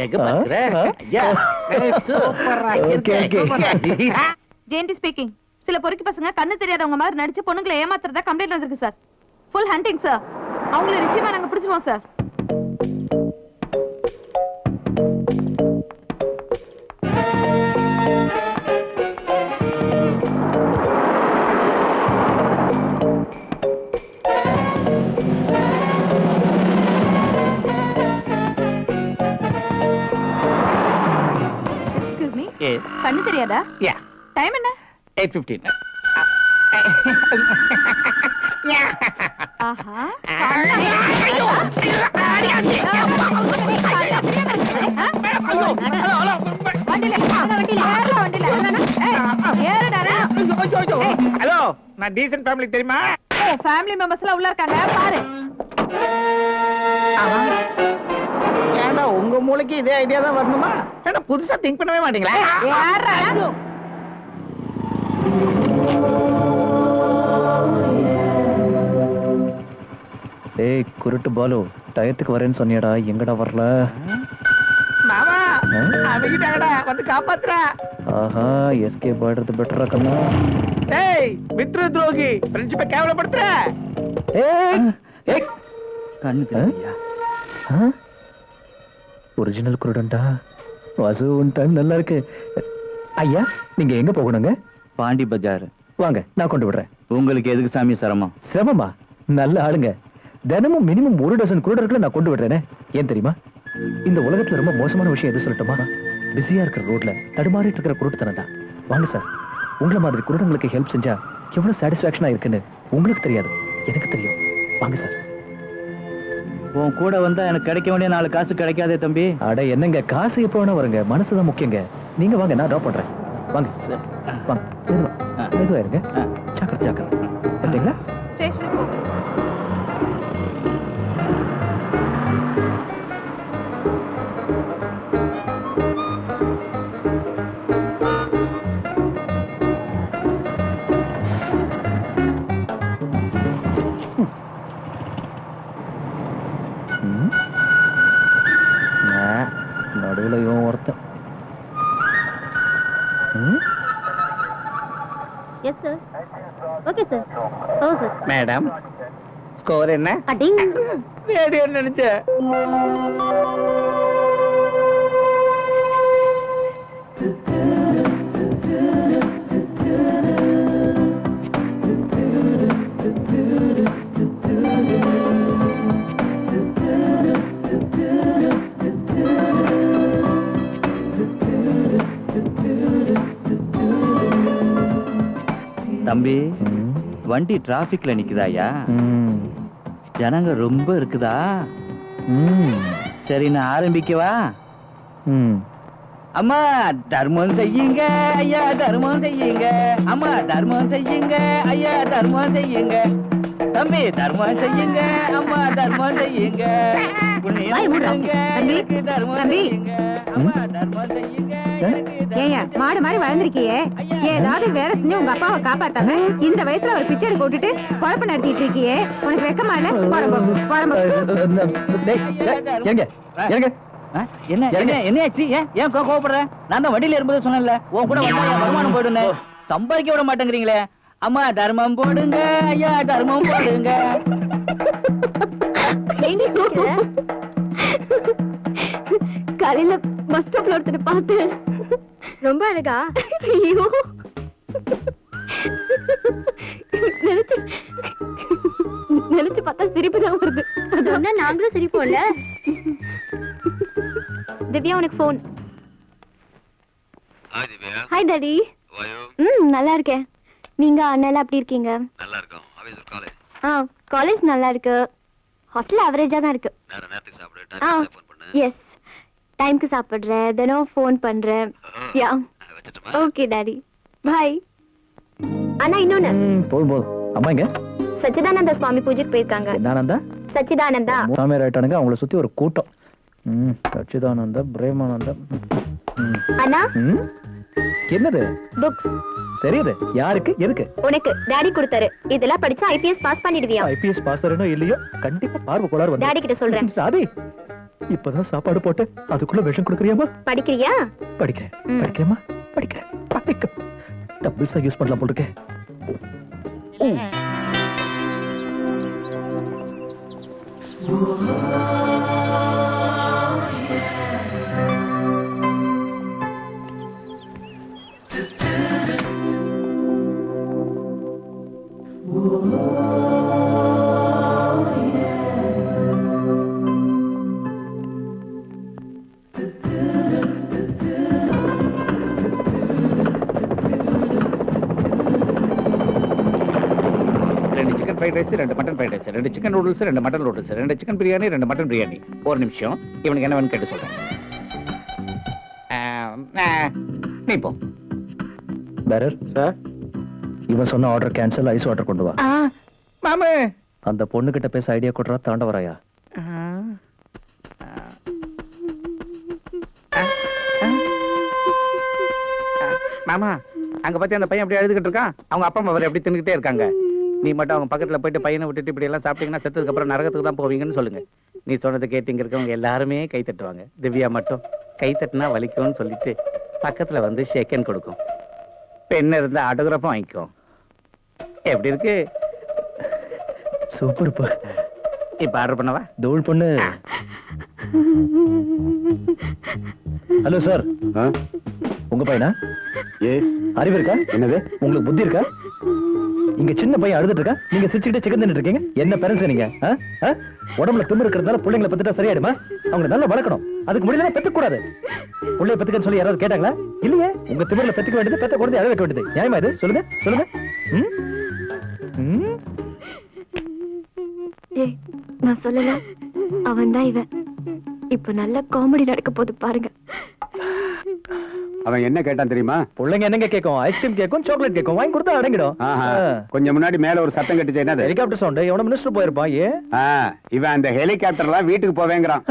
எங்க பாக்குற? ஜெயந்தி ஸ்பீக்கிங். சில பொறுக்கி பசங்க கண்ணு தெரியாதவங்க மாதிரி நடிச்சு பொண்ணுங்களை ஏமாத்துறதா கம்ப்ளைண்ட் வந்திருக்கு சார். Full hunting sir. அவங்கள நிச்சயமா நாங்க பிடிச்சிருவோம் சார். எக்ஸ்கியூஸ் மீ, கண்ணு தெரியாதா? டைம் என்ன? 8:15. ஆஹா. ஹலோ, நான் டீசன்ட் ஃபேமிலி தெரியுமா? ஃபேமிலி மெம்பர்ஸ் எல்லாம் உள்ள இருக்காங்க, பாரு. ஏண்டா உங்க மூளைக்கு இதே ஐடியா தான் வரணுமா? ஏண்டா புதுசா திங்க் பண்ணவே மாட்டீங்களா? யாரா? ஏய் குருட்டு பாலு, டயத்துக்கு வரேன்னு சொன்னியடா, எங்கடா வரல? மாமா, அவங்கிட்டாங்கடா, வந்து காப்பாத்துறா. ஆஹா, எஸ்கேப் ஆயிடுறது பெட்டரா கண்ணா. டேய், மித்ரு துரோகி, ஃப்ரெண்ட்ஷிப்பை கேவலப்படுத்துற. ஏய் கண்ணு தெரியா? ஒரிஜினல் குருடன்டா. வாசு, உன் டைம் நல்லா இருக்கு. ஐயா, நீங்க எங்க போகணுங்க? பாண்டி பஜார். வாங்க, நான் கொண்டு விடுறேன். உங்களுக்கு எதுக்கு சாமி சிரமம்? சிரமமா? நல்ல ஆளுங்க. தினமும் மினிமம் 1 டஜன் குருடர்களை நான் கொண்டு விடுறேனே. ஏன் தெரியுமா? இந்த உலகத்துல ரொம்ப மோசமான விஷயம் எது சொல்லட்டுமா? பிஸியா இருக்கிற ரோட்ல தடுமாறிட்டு இருக்கிற குருட்டுத்தனம் தான். வாங்க சார், உங்களை மாதிரி குருடங்களுக்கு ஹெல்ப் செஞ்சா எவ்வளவு சாட்டிஸ்பாக்சனா இருக்குன்னு உங்களுக்கு தெரியாது, எனக்கு தெரியும். வாங்க சார். உன் கூட வந்தா எனக்கு கிடைக்க வேண்டிய 4 காசு கிடைக்காதே தம்பி. அட என்னங்க, காசு எப்போ வேணா வருங்க, மனசுதான் முக்கியங்க. நீங்க வாங்க, நான் ட்ராப் பண்றேன். வாங்க சார், வாங்க. மெதுவா இருங்க. ஜாக்கிரதை ஜாக்கிரதை. இல்லைங்களா? ஸ்டேஷனுக்கு போ. நடுவில் இவன் ஒருத்தன். Yes sir. Okay sir. Oh sir. Madam, score என்ன? அடிங். ரேடியோ நினைச்சேன். தம்பி, வண்டி டிராபிக்ல நிக்குதாயா? ஜனங்க ரொம்ப இருக்குதா? சரி, நான் ஆரம்பிக்கவா? அம்மா தர்மம் செய்யுங்க ஐயா, தர்மம் செய்யுங்க. அம்மா தர்மம் செய்யுங்க ஐயா, தர்மம் செய்யுங்க. தம்பி தர்மம் செய்யுங்க, அம்மா தர்மம் செய்யுங்க. ஏயா மாடு மாதிரி வளர்ந்துருக்கியே, ஏதாவது வேலை செஞ்சு உங்க அப்பாவை காப்பாத்தாம இந்த வயசுல ஒரு பிச்சை போட்டுட்டு குழப்ப நடத்திட்டு இருக்கியே, உனக்கு வெக்கமா இல்ல? என்னாச்சு? ஏன் கோவப்படுற? நான் தான் வண்டியில இருக்கும்போது சொன்னேன்ல, உன் கூட வருமானம் போயிடுன்னு. சம்பாதிக்க விட மாட்டேங்கிறீங்களே. அம்மா தர்மம் போடுங்க ஐயா, தர்மம் போடுங்க. காலையில பஸ் ஸ்டாப்ல ஒருத்தர் பார்த்து ரொம்ப அழகா. ஐயோ, நினைச்சு பார்த்தா சிரிப்பு தான் வருது. அது நாங்களும் சிரிப்போம்ல. திவ்யா, உனக்கு போன். Hi daddy. நல்லா இருக்கேன். நீங்க அண்ணா எப்படி இருக்கீங்க? நல்லா இருக்கும். காலேஜ் நல்லா இருக்கு. ஹாஸ்டல் ஆவரேஜா தான் இருக்கு. நேரத்துக்கு சாப்பிடு, டைம்க்கு ஃபோன் பண்ணு. எஸ், டைம்க்கு சாப்பிடுறேன், தினம் ஃபோன் பண்றேன். யா, ஓகே டாடி, பை. அண்ணா இன்னொன்னு. போதும் போதும். அம்மா எங்க? சச்சிதானந்த சுவாமி பூஜைக்கு போயிருக்காங்க. என்னானந்தா? சச்சிதானந்தா சாமியார் ஆயிட்டானுங்க, அவங்கள சுத்தி ஒரு கூட்டம். சச்சிதானந்தா, பிரேமானந்தா. அண்ணா, என்னது? புக்ஸ். தெரியுது. யாருக்கு எதுக்கு? உனக்கு டாடி கொடுத்தாரு. இதெல்லாம் படிச்சா ஐபிஎஸ் பாஸ் பண்ணிடுவியா? ஐபிஎஸ் பாஸ் ஆறனோ இல்லையோ கண்டிப்பா பார்வை கோளாறு வந்து. டாடி கிட்ட சொல்றேன். சாதி, இப்பதான் சாப்பாடு போட்டு அதுக்குள்ள விஷம் கொடுக்கறியாமா? படிக்கிறியா? படிக்கிறேன். படிக்கிறேமா? படிக்கிறேன். படிக்க டபுள்ஸா யூஸ் பண்ணலாம் போல இருக்கே. Fried rice, 2 mutton fried rice, 2 chicken noodles, 2 mutton noodles, 2 chicken biryani, 2 mutton biryani. ஒரு நிமிஷம், இவனுக்கு என்ன வேணும் கேட்டு சொல்றேன். நீ போ. பேரர் சார், இவன் சொன்ன ஆர்டர் கேன்சல், ஐஸ் வாட்டர் கொண்டு வா. மாமே, அந்த பொண்ணு கிட்ட பேச ஐடியா கொடுறா, தாண்டவராயா. மாமா, அங்க பத்தி அந்த பையன் எப்படி எழுதிக்கிட்டு இருக்கான், அவங்க அப்பா அம்மா எப்படி தின்னுக்கிட்டே இருக்காங்க. நீ மட்டும் அவங்க பக்கத்துல போயிட்டு பையனை விட்டுட்டு இப்படி எல்லாம் சாப்பிட்டீங்கன்னா செத்ததுக்கு அப்புறம் நரகத்துக்கு தான் போவீங்கன்னு சொல்லுங்க. நீ சொன்னது கேட்டீங்க இருக்கவங்க எல்லாருமே கை தட்டுவாங்க. திவ்யா மட்டும் கை தட்டுனா வலிக்கும்னு சொல்லிட்டு பக்கத்துல வந்து ஷேக்கன் கொடுக்கும். பெண் இருந்தா ஆட்டோகிராஃபும் வாங்கிக்கும். எப்படி இருக்கு? சூப்பர். இப்ப ஆர்டர் பண்ணவா? தோல் பொண்ணு. ஹலோ சார், உங்க பையனா? அறிவு இருக்கா? என்னது? உங்களுக்கு புத்தி இருக்கா? இங்க சின்ன பையன் அழுதுட்டு இருக்கா, நீங்க சிரிச்சுக்கிட்டே சிக்கன் தின்னுட்டு இருக்கீங்க. என்ன பேரண்ட்ஸ் நீங்க? உடம்புல திமிரு இருக்கிறதால பிள்ளைங்களை பத்திட்டா சரியாயிடுமா? அவங்க நல்லா வளர்க்கணும். அதுக்கு முடியல பெத்துக்க கூடாது. பிள்ளைய பெத்துக்கன்னு சொல்லி யாராவது கேட்டாங்களா? இல்லையே. உங்க திமிரில பெத்துக்க வேண்டியது, பெத்த குழந்தை அழ வைக்க வேண்டியது. நியாயமா இது? சொல்லுங்க சொல்லுங்க. நான் சொல்லல, அவன் தான் இவன். இப்ப நல்ல காமெடி நடக்க போது பாருங்க. அவன் என்ன கேட்டான் தெரியுமா? பிள்ளைங்க என்னங்க கேட்கும்? ஐஸ்கிரீம் கேட்கும், சாக்லேட் கேட்கும். வாங்கி கொடுத்தா அடங்கிடும். கொஞ்சம் முன்னாடி மேல ஒரு சத்தம் கட்டுச்சு. என்னது? Helicopter sound. எவன மினிஸ்டர் போயிருப்பான். இவன் அந்த ஹெலிகாப்டர்லாம் வீட்டுக்கு போவேங்கிறான்.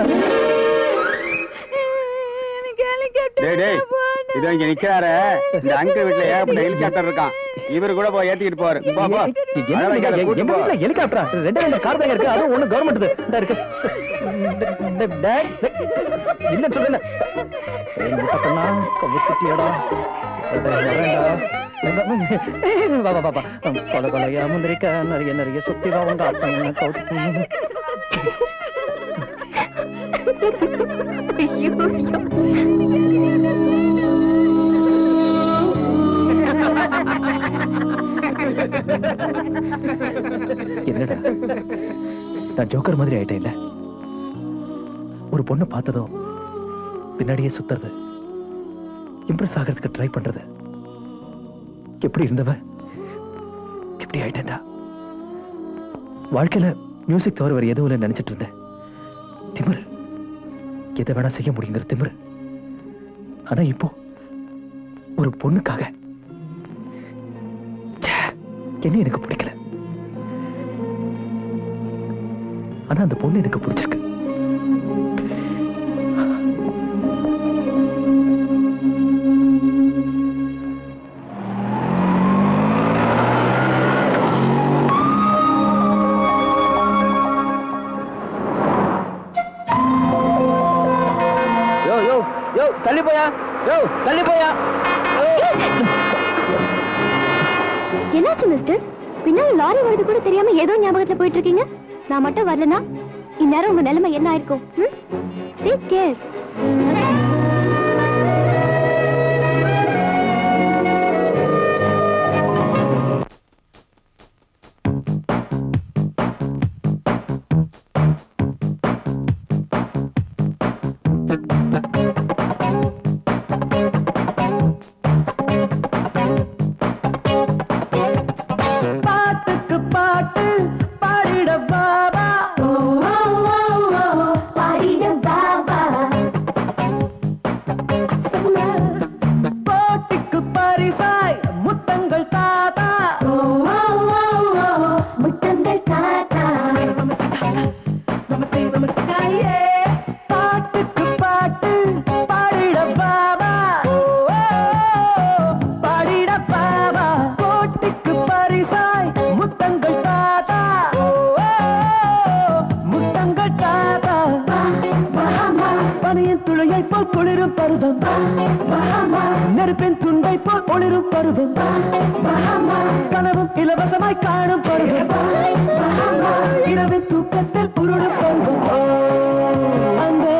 இதோ இங்க நிக்கிறாரு இந்த அங்கிள் வீட்டுல ஏகப்பட்ட ஹெலிகாப்டர் இருக்கான். இவரு கூட போய் ஏத்திக்கிட்டு போவாரு. ஹெலிகாப்டரா? 2 கார் தான் இருக்கு. அதுவும் ஒண்ணு கவர்மெண்ட் இருக்கு. இல்ல சொல்லுங்க. முந்திரிக்க நிறைய நிறைய சுத்தி வாங்க. என்னடா நான் ஜோக்கர் மாதிரி ஆயிட்டேன் இல்ல? ஒரு பொண்ணு பார்த்ததும் பின்னாடியே சுத்துறது, இம்ப்ரெஸ் ஆகிறதுக்கு ட்ரை பண்றது. எப்படி இருந்தவ எப்படி ஆயிட்டேன்டா. வாழ்க்கையில மியூசிக் தவிர வேற எதுவும் இல்லை நினைச்சிட்டு இருந்தேன். திமிரு, எதை வேணா செய்ய முடியுங்கிற திமிரு. ஆனா இப்போ ஒரு பொண்ணுக்காக என்ன எனக்கு பிடிக்கல. ஆனா அந்த பொண்ணு எனக்கு பிடிச்சிருக்கு. தள்ளி போயா, தள்ளி போயா. என்னாச்சு மிஸ்டர்? பின்னாடி லாரி வருது கூட தெரியாம ஏதோ ஞாபகத்துல போயிட்டு இருக்கீங்க. நான் மட்டும் வரலனா இந்நேரம் உங்க நிலைமை என்ன ஆயிருக்கும்? Take care. துளையை போல் குளிர் குளிரும் பருவம் நெருப்பின் துண்டை போல் ஒளிரும் பருவம் கனவும் இலவசமாய் காணும் பருவம் இரவின் தூக்கத்தில் உருளும் பருவம் அன்பே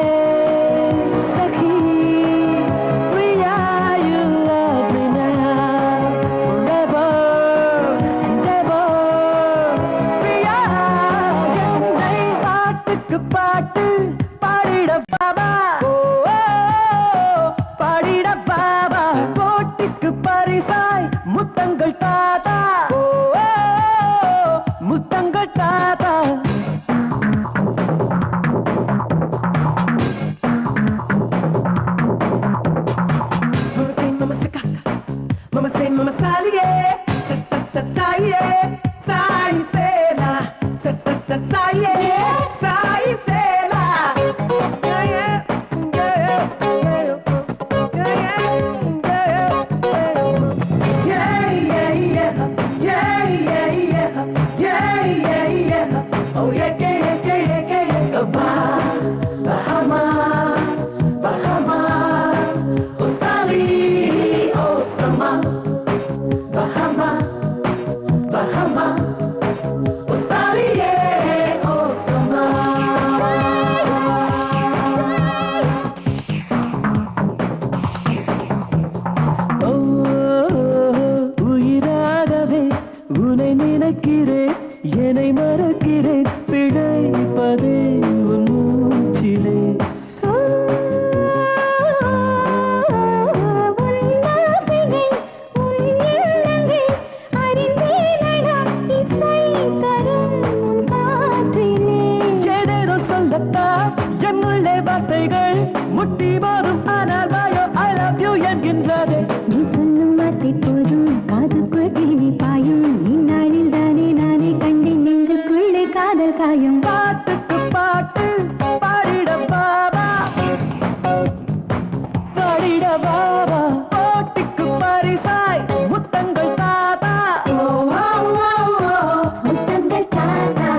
சகி Priya you love me now forever and ever Priya என்னை பாட்டுக்கு பாட்டு பாடிட பாபா பாடிட பாபா போட்டிக்கு பரிசாய் முத்தங்கள் தாத்தா முத்தங்கள் தாத்தா Mama say mama saliye saye sai sela saye sai sela oh yeah Bahama Bahama oh Sally oh Sama Bahama Bahama oh Sally yeah oh Sama உயிராகவே உன்னை நினைக்கிறேன் என்னை மறக்கிறேன் பிழைப்பதே உன் மூச்சிலே ஏதேதோ சொல்லத்தான் என்னுள்ளே வார்த்தைகள் முட்டி போதும் ஆனால் வாயோ ஐ லவ் யூ என்கின்றதே நீ சொல்லும் வார்த்தை போதும் காதுக்குள் கேள்வி பாயும் இந்நாளில் தானே நானே கண்டேன் நெஞ்சுக்குள்ளே காதல் காயும் பாட்டுக்கு பாட்டு பாடிட பாபா பாடிட பாபா போட்டிக்கு பரிசாய் முத்தங்கள் தாத்தா முத்தங்கள் தாத்தா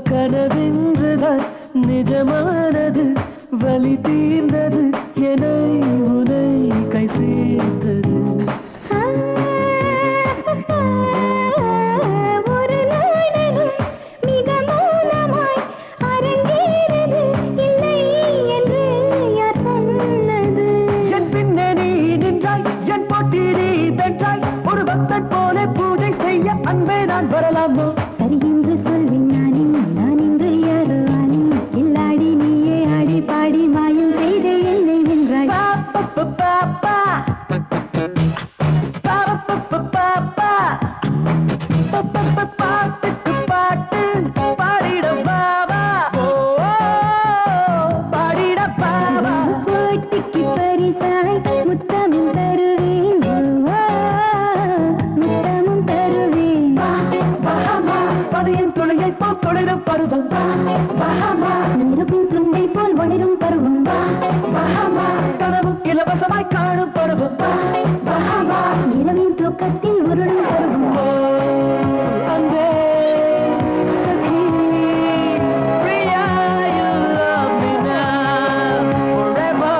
கனவென்றுதான் நிஜமானது வலி தீர்ந்தது என்னை உனை கை சேர்த்தது ஒரு நாடகம் மிக மூலமாய் அரங்கேறது இல்லை என்று யார் சொன்னது என் பின்னே நீ நின்றாய் என் போட்டி நீ வென்றாய் ஒரு பக்தன் போல பூஜை செய்ய அன்பே நான் வரலாமோ சரி என்று சொல்வேன் நான் இன்று யாரோ ஆனி இல்லாடி நீயே ஆடி பாடி மாயம் செய்து என்னை வென்றாய் பாப்பா பாப்பா பாப்பா பாட்டுக்கு பாட்டு பாடிட பாபா பாடிட பாபா போட்டிக்கு பரிசாய் முத்தமும் தருவேன் முத்தமும் தருவேன் பதியின் துளையை போல் தொழிலும் பருவம் நிரப்பும் துண்டை போல் ஒளிரும் பருவம் கனவும் இலவசமாய் காணும் பருவம் இரவின் தூக்கத்தில் உருளும் பருவம் அன்பே சகி Priya you love me now forever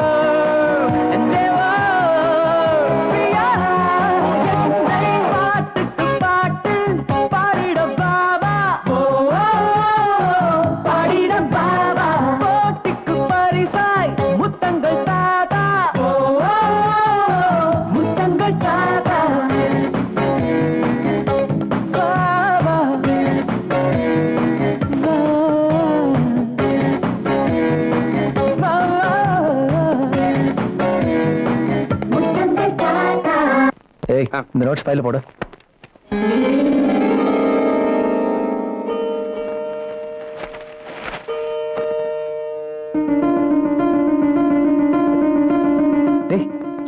and ever Priya என்னை பாட்டுக்கு பாட்டு பாடிட பாபா பாடிட பாபா போட்டிக்கு பரிசாய் முத்தங்கள் தாத்தா முத்தங்கள் தாத்தா பாபா முத்தங்கள் தாத்தா ஏய் இந்த நோட்ஸ் ஃபைல போடு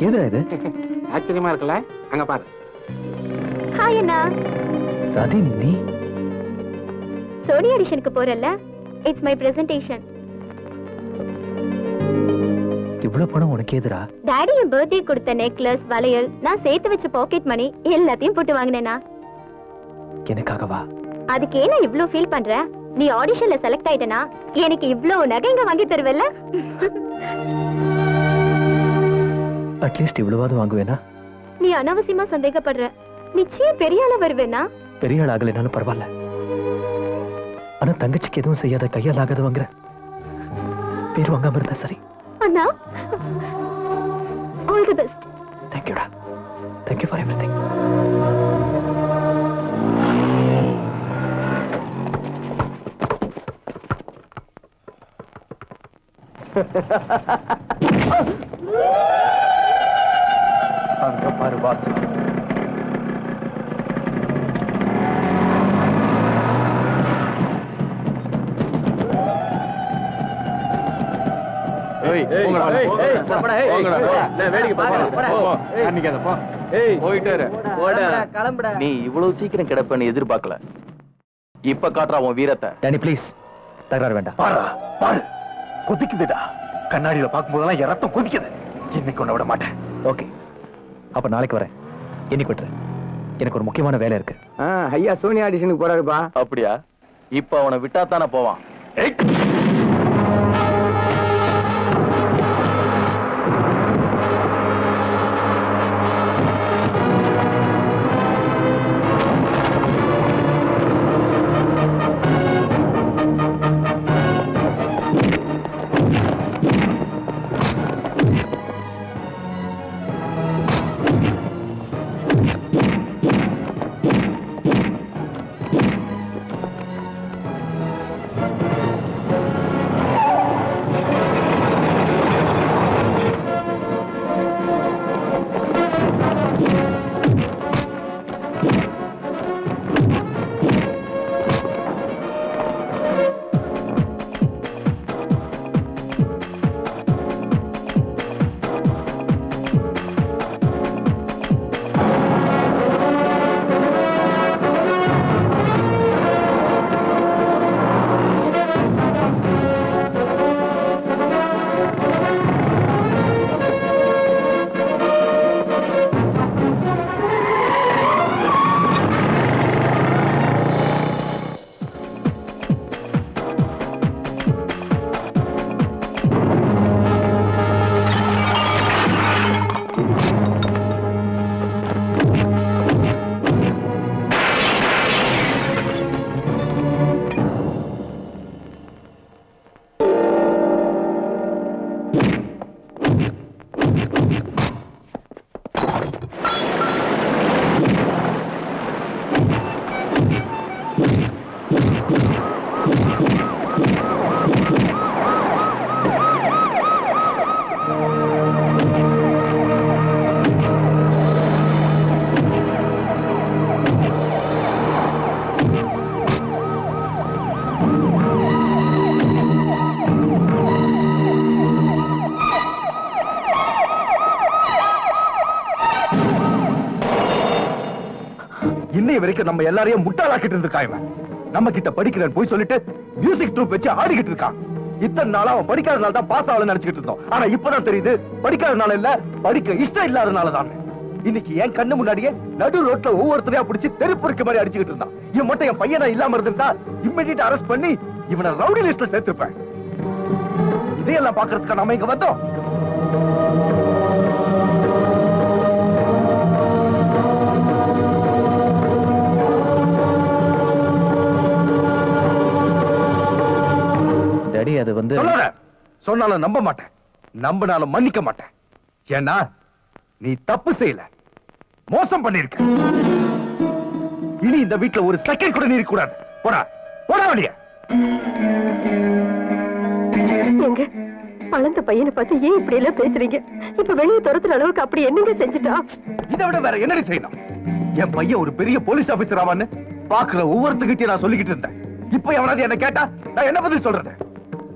எதுடா இது? ஆச்சரியமா இருக்குல்ல? அங்க பாரு. ஹாய் அண்ணா. ராதி, நீ சோனி ஆடிஷனுக்கு போறல்ல? It's my presentation. இவ்வளவு பணம் உனக்கு எதுடா? டாடி என் பர்த்டே கொடுத்த நெக்லஸ், வளையல், நான் சேர்த்து வச்ச பாக்கெட் மணி எல்லாத்தையும் போட்டு வாங்கினேனா. எனக்காகவா? அதுக்கு ஏன் இவ்ளோ ஃபீல் பண்ற? நீ ஆடிஷன்ல செலக்ட் ஆயிட்டனா எனக்கு இவ்ளோ நகைங்க வாங்கி தருவல்ல? அட்லீஸ்ட் இவ்வளவாவது வாங்குவேனா? நீ அனாவசியமா சந்தேகப்படுற. நிச்சயம் பெரிய ஆளா வருவேனா? பெரிய ஆள் ஆகலைனாலும் பரவாயில்ல. ஆனா தங்கச்சிக்கு எதுவும் செய்யாத கையால் ஆகாத வாங்குற. பேர் வாங்காம இருந்தா சரி. அண்ணா, ஆல் தி பெஸ்ட். தேங்க்யூடா. Thank you for everything. அங்க பாரு வாசு. நீ இவ்வளவு சீக்கிரம் கிடப்பன்னு எதிர்பார்க்கல. இப்ப காட்டுறா உன் வீரத்தை. டேனி ப்ளீஸ், தகராறு வேண்டாம். பாரு பாரு, கொதிக்குதுடா. கண்ணாடியில பார்க்கும்போதெல்லாம் என் ரத்தம் கொதிக்குது. இன்னைக்கு உன்னை விட மாட்டேன். ஓகே, அப்ப நாளைக்கு வரேன். இன்னைக்கு விட்டுரு. எனக்கு ஒரு முக்கியமான வேலை இருக்கு. ஐயா சோனி ஆடிஷனுக்கு போறாருப்பா. அப்படியா? இப்ப அவனை விட்டா தானே போவான். இன்னைய வரைக்கும் நம்ம எல்லாரையும் முட்டாளாக்கிட்டு இருந்திருக்கான் இவன். நம்ம கிட்ட படிக்கிறேன் போய் சொல்லிட்டு மியூசிக் ட்ரூப் வச்சு ஆடிக்கிட்டு இருக்கான். இத்தனை நாளா அவன் படிக்காதனால தான் பாஸ் ஆகலன்னு நினைச்சுக்கிட்டு இருந்தோம். ஆனா இப்பதான் தெரியுது படிக்காதனால இல்ல, படிக்க இஷ்டம் இல்லாதனால தான். இன்னைக்கு என் கண்ணு முன்னாடியே நடு ரோட்ல ஒவ்வொருத்தரையா பிடிச்சி தெருப்புருக்கு மாதிரி அடிச்சுக்கிட்டு இருந்தான். இவன் மட்டும் என் பையனா இல்லாம இருந்திருந்தா இம்மிடியேட் அரெஸ்ட் பண்ணி இவனை ரவுடி லிஸ்ட்ல சேர்த்திருப்பேன். இதையெல்லாம் பாக்குறதுக்கு நாம இங்க வந்தோம். டாடி, அது வந்து சொன்னாலும் நம்ப மாட்டேன், நம்பினாலும் மன்னிக்க மாட்டேன். ஏன்னா நீ தப்பு செய்யல, மோசம் பண்ணிருக்க. இனி இந்த வீட்டுல ஒரு செகண்ட் கூட நீ இருக்க கூடாது. போடா போடா வெளிய. எங்க வளர்ந்த பையனை பார்த்து ஏன் இப்படி எல்லாம் பேசுறீங்க? இப்ப வெளியே துரத்துற அளவுக்கு அப்படி என்னங்க செஞ்சுட்டா? இதை விட வேற என்னடி செய்யணும்? என் பையன் ஒரு பெரிய போலீஸ் ஆபீசர் ஆவான்னு பாக்குற ஒவ்வொருத்துக்கிட்டையும் நான் சொல்லிக்கிட்டு இருந்தேன். இப்ப எவனாவது என்ன கேட்டா நான் என்ன பதில் சொல்றது?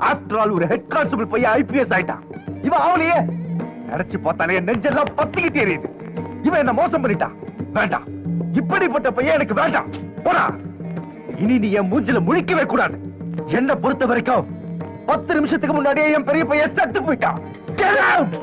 ஆஃப்டர் ஆல் ஒரு ஹெட் கான்ஸ்டபிள் பையன் ஐபிஎஸ் ஆயிட்டான். இவன் அவளையே நினைச்சு பார்த்தாலே என் நெஞ்செல்லாம் பத்திக்கிட்டு எரியுது. இவன் என்ன மோசம் பண்ணிட்டான். வேண்டாம், இப்படிப்பட்ட பையன் எனக்கு வேண்டாம். போடா. இனி நீ என் மூஞ்சில முழிக்கவே கூடாது. என்ன பொறுத்த வரைக்கும் 10 நிமிஷத்துக்கு முன்னாடியே என் பெரிய பையன் செத்து போயிட்டான். Get out!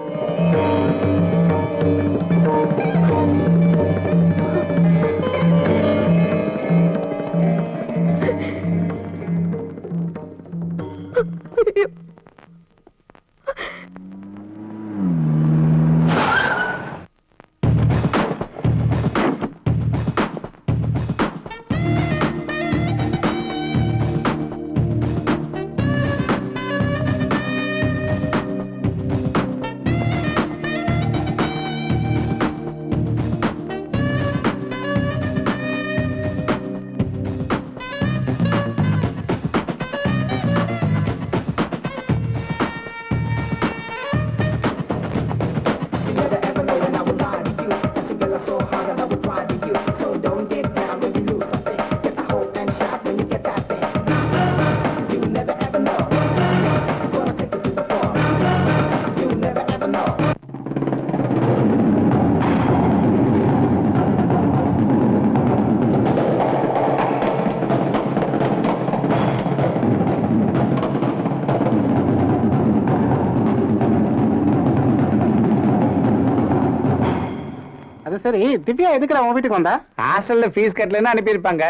சரி, திவ்யா எதுக்கு அவன் வீட்டுக்கு வந்தா? ஹாஸ்டல்ல ஃபீஸ் கட்டலன்னு அனுப்பியிருப்பாங்க.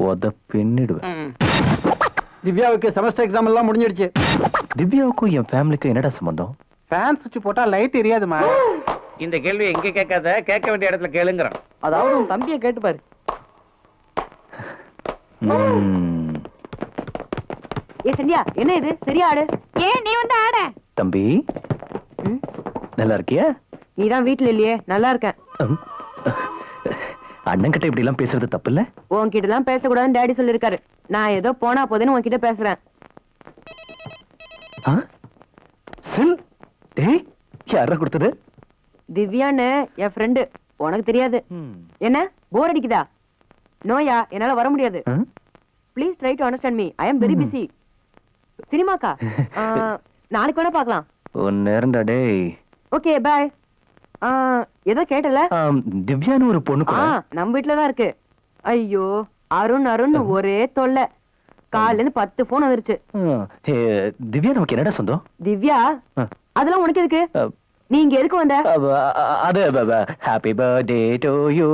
உத பின்னிடுவேன். திவ்யாவுக்கு செமஸ்டர் எக்ஸாம் எல்லாம் முடிஞ்சிடுச்சு. திவ்யாவுக்கும் என் ஃபேமிலிக்கும் என்னடா சம்பந்தம்? ஃபேன் சுவிட்ச் போட்டா லைட் எரியாதுமா. இந்த கேள்வி எங்க கேட்காத, கேட்க வேண்டிய இடத்துல கேளுங்கறான். அதாவது உன் தம்பியை கேட்டு பாரு. ஏ சந்தியா, என்ன இது? சரியா ஆடு. ஏன் நீ வந்து ஆட? தம்பி நல்லா இருக்கியா? நீதான் வீட்டுல இல்லையே. நல்லா இருக்கேன். அண்ணன் கிட்ட இப்படி எல்லாம் பேசுறது தப்பு இல்ல? உன்கிட்ட எல்லாம் பேசக்கூடாதுன்னு டாடி சொல்லிருக்காரு. நான் ஏதோ போனா போதுன்னு உன்கிட்ட பேசுறேன். யார கொடுத்தது? திவ்யான்னு என் ஃப்ரெண்டு. உனக்கு தெரியாது. என்ன போர் அடிக்குதா? நோயா, என்னால வர முடியாது. Please try to understand me. I am very busy. சினிமாக்கா நாளைக்கு வேணா பார்க்கலாம். ஒரு நேரம்டா டேய். Okay bye. ஏதோ கேட்டல? திவ்யான்னு ஒரு பொண்ணு கூட நம்ம வீட்டுலதான் இருக்கு. ஐயோ அருண் அருண் ஒரே தொல்லை. காலையில இருந்து 10 போன் வந்துருச்சு. திவ்யா நமக்கு என்னடா சொந்தம்? திவ்யா அதெல்லாம் உனக்கு எதுக்கு? நீங்க எதுக்கு வந்த? அது happy birthday to you,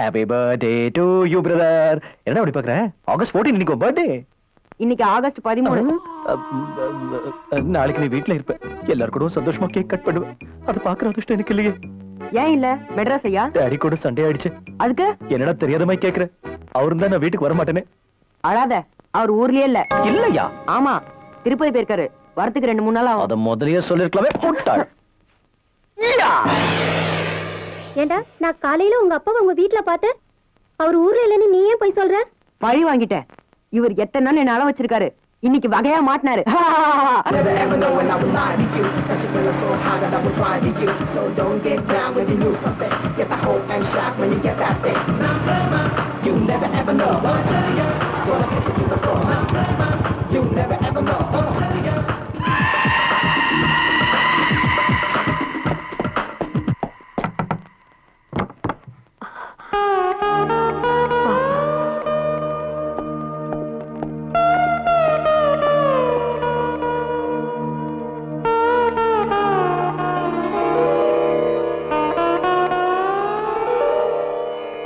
happy birthday to you brother. என்ன அப்படி பாக்குற? ஆகஸ்ட் 14 இன்னைக்கு பர்த்டே. இன்னைக்கு ஆகஸ்ட் 13. நாளைக்கு நீ வீட்டுல இருப்ப. எல்லாரும் கூட சந்தோஷமா கேக் கட் பண்ணுவேன். அது பாக்குற அதிர்ஷ்டம் எனக்கு இல்லையே. ஏன் இல்ல? மெட்ராஸ் ஐயா டாடி கூட சண்டே ஆயிடுச்சு. அதுக்கு என்னடா தெரியாத மாதிரி கேக்குற? அவரு தான் நான் வீட்டுக்கு வர மாட்டேனே. அழாத, அவர் ஊர்லயே இல்ல. இல்லையா? ஆமா, திருப்பதி போயிருக்காரு. வரத்துக்கு 2-3 நாள் ஆகும். அத முதல்லயே சொல்லிருக்கலாமே. போட்டாள். ஏண்டா, நான் காலையில உங்க அப்பாவை உங்க வீட்டுல பார்த்தேன். அவர் ஊர்ல இல்லன்னு நீ ஏன் போய் சொல்ற? பழி வாங்கிட்டேன். இவர் எத்தனை நாள் என்ன அள வச்சிருக்காரு. இன்னைக்கு வகையா மாட்டினாரு.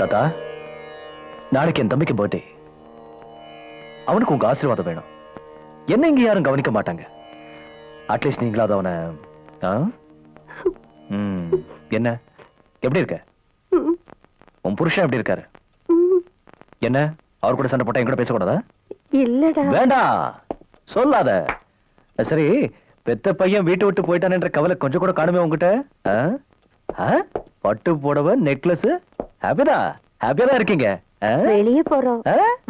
தாத்தா, நாளைக்கு என் தம்பிக்கு பர்த்டே. அவனுக்கு உங்க ஆசீர்வாதம் வேணும். என்ன இங்க யாரும் கவனிக்க மாட்டாங்க. அட்லீஸ்ட் நீங்களாவது அவனை. என்ன எப்படி இருக்க? உன் புருஷன் எப்படி இருக்காரு? என்ன அவர் கூட சண்டை போட்டா என் கூட பேசக்கூடாதா? இல்லடா. வேண்டாம் சொல்லாத. சரி, பெத்த பையன் வீட்டை விட்டு போயிட்டானேன்ற கவலை கொஞ்சம் கூட காணுமே உங்ககிட்ட? பட்டு புடவை, நெக்லஸ். ஹாப்பியா தான் இருக்கீங்க. வெளியே போறோம்.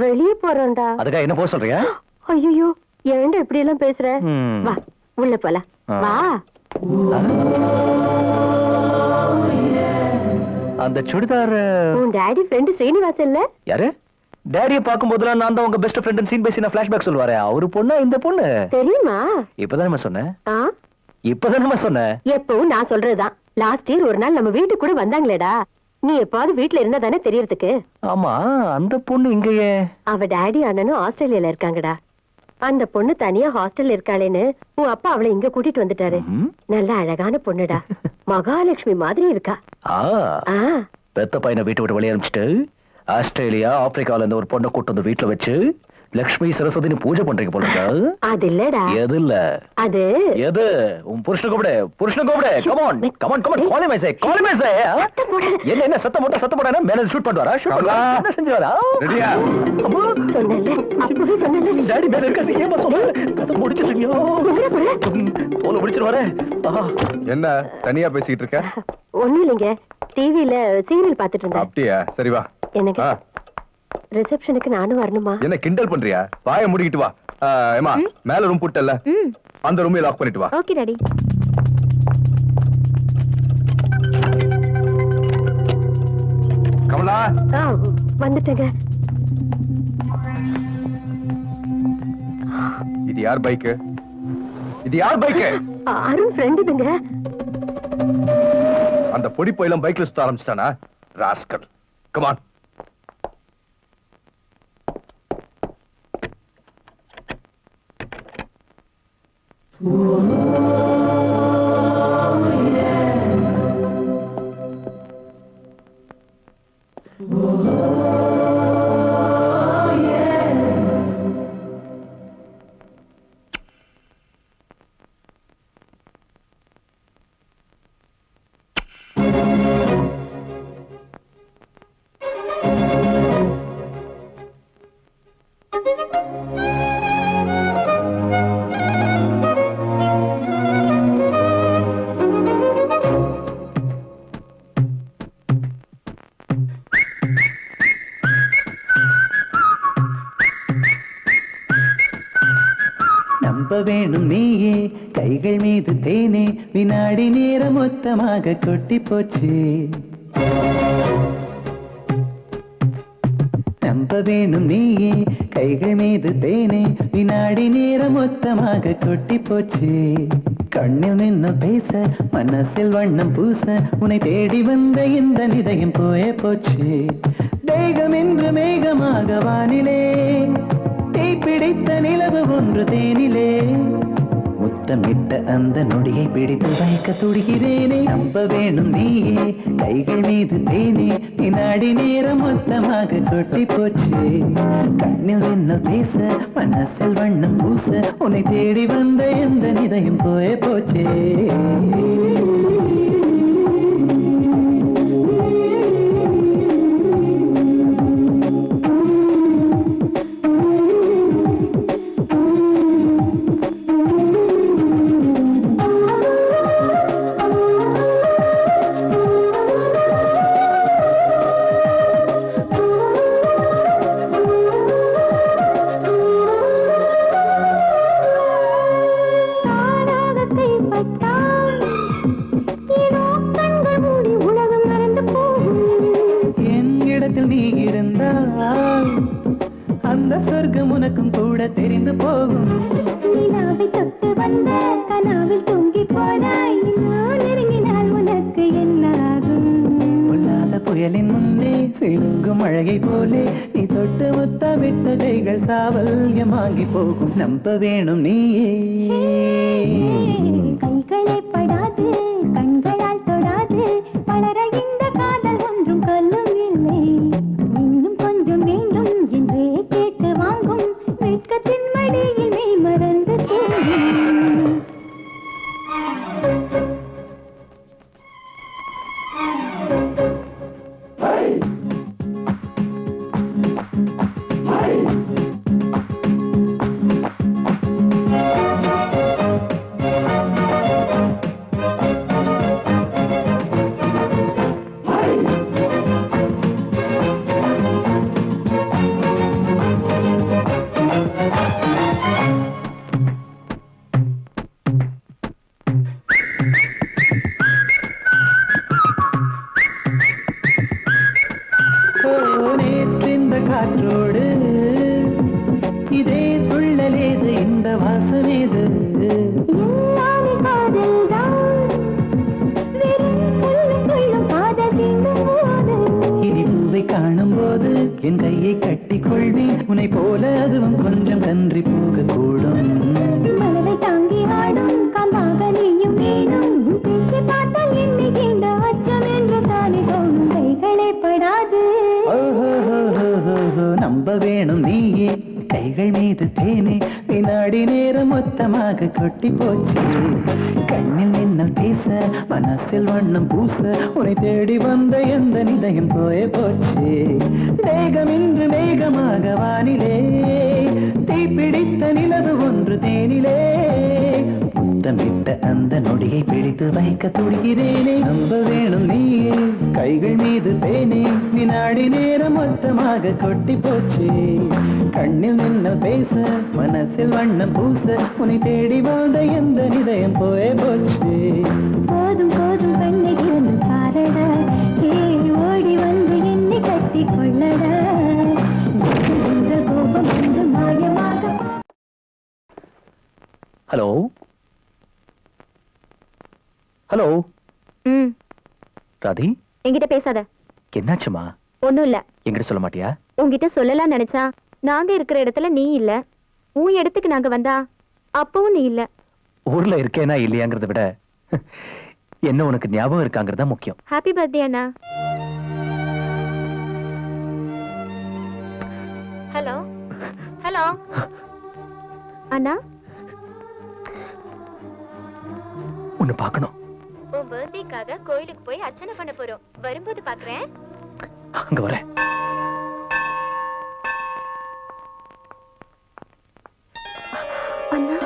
வெளியே போறோம்டா. அதுக்காக என்ன போக சொல்றியா? ஐயோ, ஏன்டா இப்படி எல்லாம் பேசுற? வா உள்ள போலாம். வா. அந்த சுடிதார் உன் டாடி ஃப்ரெண்ட் ஸ்ரீனிவாசன் இல்ல? யாரு? டாடியை பார்க்கும் போதெல்லாம் நான் தான் உங்க பெஸ்ட் ஃப்ரெண்ட் சீன் பை சீனா ஃபிளாஷ்பேக் சொல்லுவாரே. அவரு பொண்ணா இந்த பொண்ணு? தெரியுமா? இப்பதான் சொன்னேன். இப்பதானமா சொன்ன. எப்பவும் நான் சொல்றதுதான். லாஸ்ட் இயர் ஒரு நாள் நம்ம வீட்டுக்கு கூட வந்தாங்களேடா. நீ எப்பாவது வீட்டுல இருந்தா தானே தெரியறதுக்கு. ஆமா, அந்த பொண்ணு இங்கயே. அவ டாடி அண்ணனும் ஆஸ்திரேலியால இருக்காங்கடா. அந்த பொண்ணு தனியா ஹாஸ்டல்ல இருக்காளேன்னு உன் அப்பா அவளை இங்க கூட்டிட்டு வந்துட்டாரு. நல்ல அழகான பொண்ணுடா. மகாலட்சுமி மாதிரி இருக்கா. பெத்த பையனை வீட்டு விட்டு வெளியே அனுப்பிச்சிட்டு ஆஸ்திரேலியா ஆப்பிரிக்கால இருந்து ஒரு பொண்ணை கூட்டு வந்து வீட்டுல வச்சு லட்சுமி சரஸ்வதி பூஜை பண்றீங்க போல. அது இல்லடா. எது இல்ல அது எது? உன் புருஷனை கூப்பிடு, புருஷனை கூப்பிடு. Come on come on come on, call me சே, கால் மீ சே. என்ன என்ன சத்தம் போட்டா மேல ஷூட் பண்ணுவாரா? ஷூட் பண்ணுவா. என்ன செஞ்சுவாரா? ரெடியா? அம்மா சொன்னல, அப்பவே சொன்னல. டாடி மேல இருக்காது. ஏமா சொன்ன? கதை முடிச்சிட்டீங்க. தோல முடிச்சிருவாரே. என்ன தனியா பேசிட்டு இருக்க? ஒண்ணும் இல்லைங்க, டிவில சீரியல் பாத்துட்டு இருந்தேன். அப்படியா? சரி வா. எனக்கு ரிசப்ஷனுக்கு நானும் வரணுமா? என்ன கிண்டல் பண்றியா? வாயை மூடிக்கிட்டு வா. ஏமா மேல ரூம் போட்டல, அந்த ரூமை லாக் பண்ணிட்டு வா. Okay daddy. கமலா வந்துட்டேங்க. இது யார் பைக்? இது யார் பைக்? அருண் ஃப்ரெண்டுங்க. அந்த பொடி போயெல்லாம் பைக்ல சுத்த ஆரம்பிச்சிட்டானா? ராஸ்கல். கமான். நம்ப வேணும் நீயே, கைகள் மீது தேனே, வினாடி நேரம் மொத்தமாக கொட்டி போச்சு. நம்ப வேணும் நீயே, கைகள் மீது தேனே, வினாடி நேரம் மொத்தமாக கொட்டி போச்சு. கண்ணில் நின்னு பேச, மனசில் வண்ணம் பூச, உன்னை தேடி வந்த இந்த நிதயம் போயே போச்சு. தேகம் என்று மேகமாக வானிலே, பிடித்த நிலவு ஒன்று தேனிலே, முத்தமிட்ட அந்த நொடியை பிடித்து வைக்க துடிகிறேனே. நம்ப வேணும் நீயே, கைகள் மீது தேனே, வினாடி நேரம் மொத்தமாக கொட்டி போச்சு. கண்ணில் என்ன பேச, மனசில் வண்ணம் பூச, உன்னை தேடி வந்த எந்த நிதயம் போயே போச்சே. நீ இருந்தால் அந்த சொர்க்கம் உனக்கும் கூட தெரிந்து போகும். தொட்டு வந்த கனாவில் தூங்கி போனாய், நெருங்கினால் உனக்கு என்னாகும்? பொல்லாத புயலின் முன்னே சிழுங்கும் அழகை போலே, நீ தொட்டு முத்தமிட்ட கைகள் சாவல்யமாகி போகும். நம்ப வேணும் நீயே, கைகளை படாது, கண்களால் தொடாது, வளர இந்த காதல் ஒன்றும் கொல்லும் இல்லை. இன்னும் கொஞ்சம் வேண்டும் என்றே கேட்டு வாங்கும், வெட்கத்தின் மடியில் மெய் மறந்து தூங்கும். உன்னை போல அதுவும் கொஞ்சம் கன்றி போக கூடும். மனதை தாங்கி ஆடும் காம்பாக நீயும் வேணும். பேச்சு பார்த்தால் என்னை கேண்ட அச்சம் என்று தானே தோணும். கைகளே படாது. நம்ப வேணும் நீயே கைகள் மீது தேனே. வினாடி நேரம் மொத்தமாக கொட்டி போச்சு. கண்ணில் மின்னல் பேச மனசில் வண்ணம் பூச உன்னை தேடி வந்த எந்த நிலையம் போய போச்சு. மேகம் இன்று மேகமாக வானிலே தீப்பிடித்த நிலவு ஒன்று தேனிலே. முத்தமிட்ட அந்த நொடியை பிடித்து வைக்க துடிக்கிறேனே. நம்ப வேணும் நீயே கைகள் மீது தேனே. வினாடி நேரம் மொத்தமாக கொட்டி போச்சு. கண்ணில் மின்னல் பேச மனசில் வண்ணம் பூச உன்னை தேடி வாழ்ந்த எந்த நிதயம் போய போச்சு. போதும் போதும் கண்ணை இருந்து பாரடா. ஓடி வந்து என்னை கட்டி கொள்ளடா. கோபம் வந்து மாயமாக. Hello hello. ராதி, என்கிட்ட பேசாத. என்னாச்சுமா? ஒண்ணும் இல்ல. என்கிட்ட சொல்ல மாட்டியா? உன்கிட்ட சொல்லலாம் நினைச்சா நாங்க இருக்கிற இடத்துல நீ இல்ல. உன் இடத்துக்கு நாங்க வந்தா அப்பவும் நீ இல்ல. ஊர்ல இருக்கேனா இல்லையாங்கிறத விட என்ன உனக்கு ஞாபகம் இருக்காங்கிறதா முக்கியம். ஹாப்பி பர்த்டே அண்ணா. ஹலோ ஹலோ அண்ணா, உன்னை பார்க்கணும். உன் பர்த்டேக்காக கோயிலுக்கு போய் அர்ச்சனை பண்ண போறோம். வரும்போது பாக்குறேன். அங்க வரேன். அண்ணா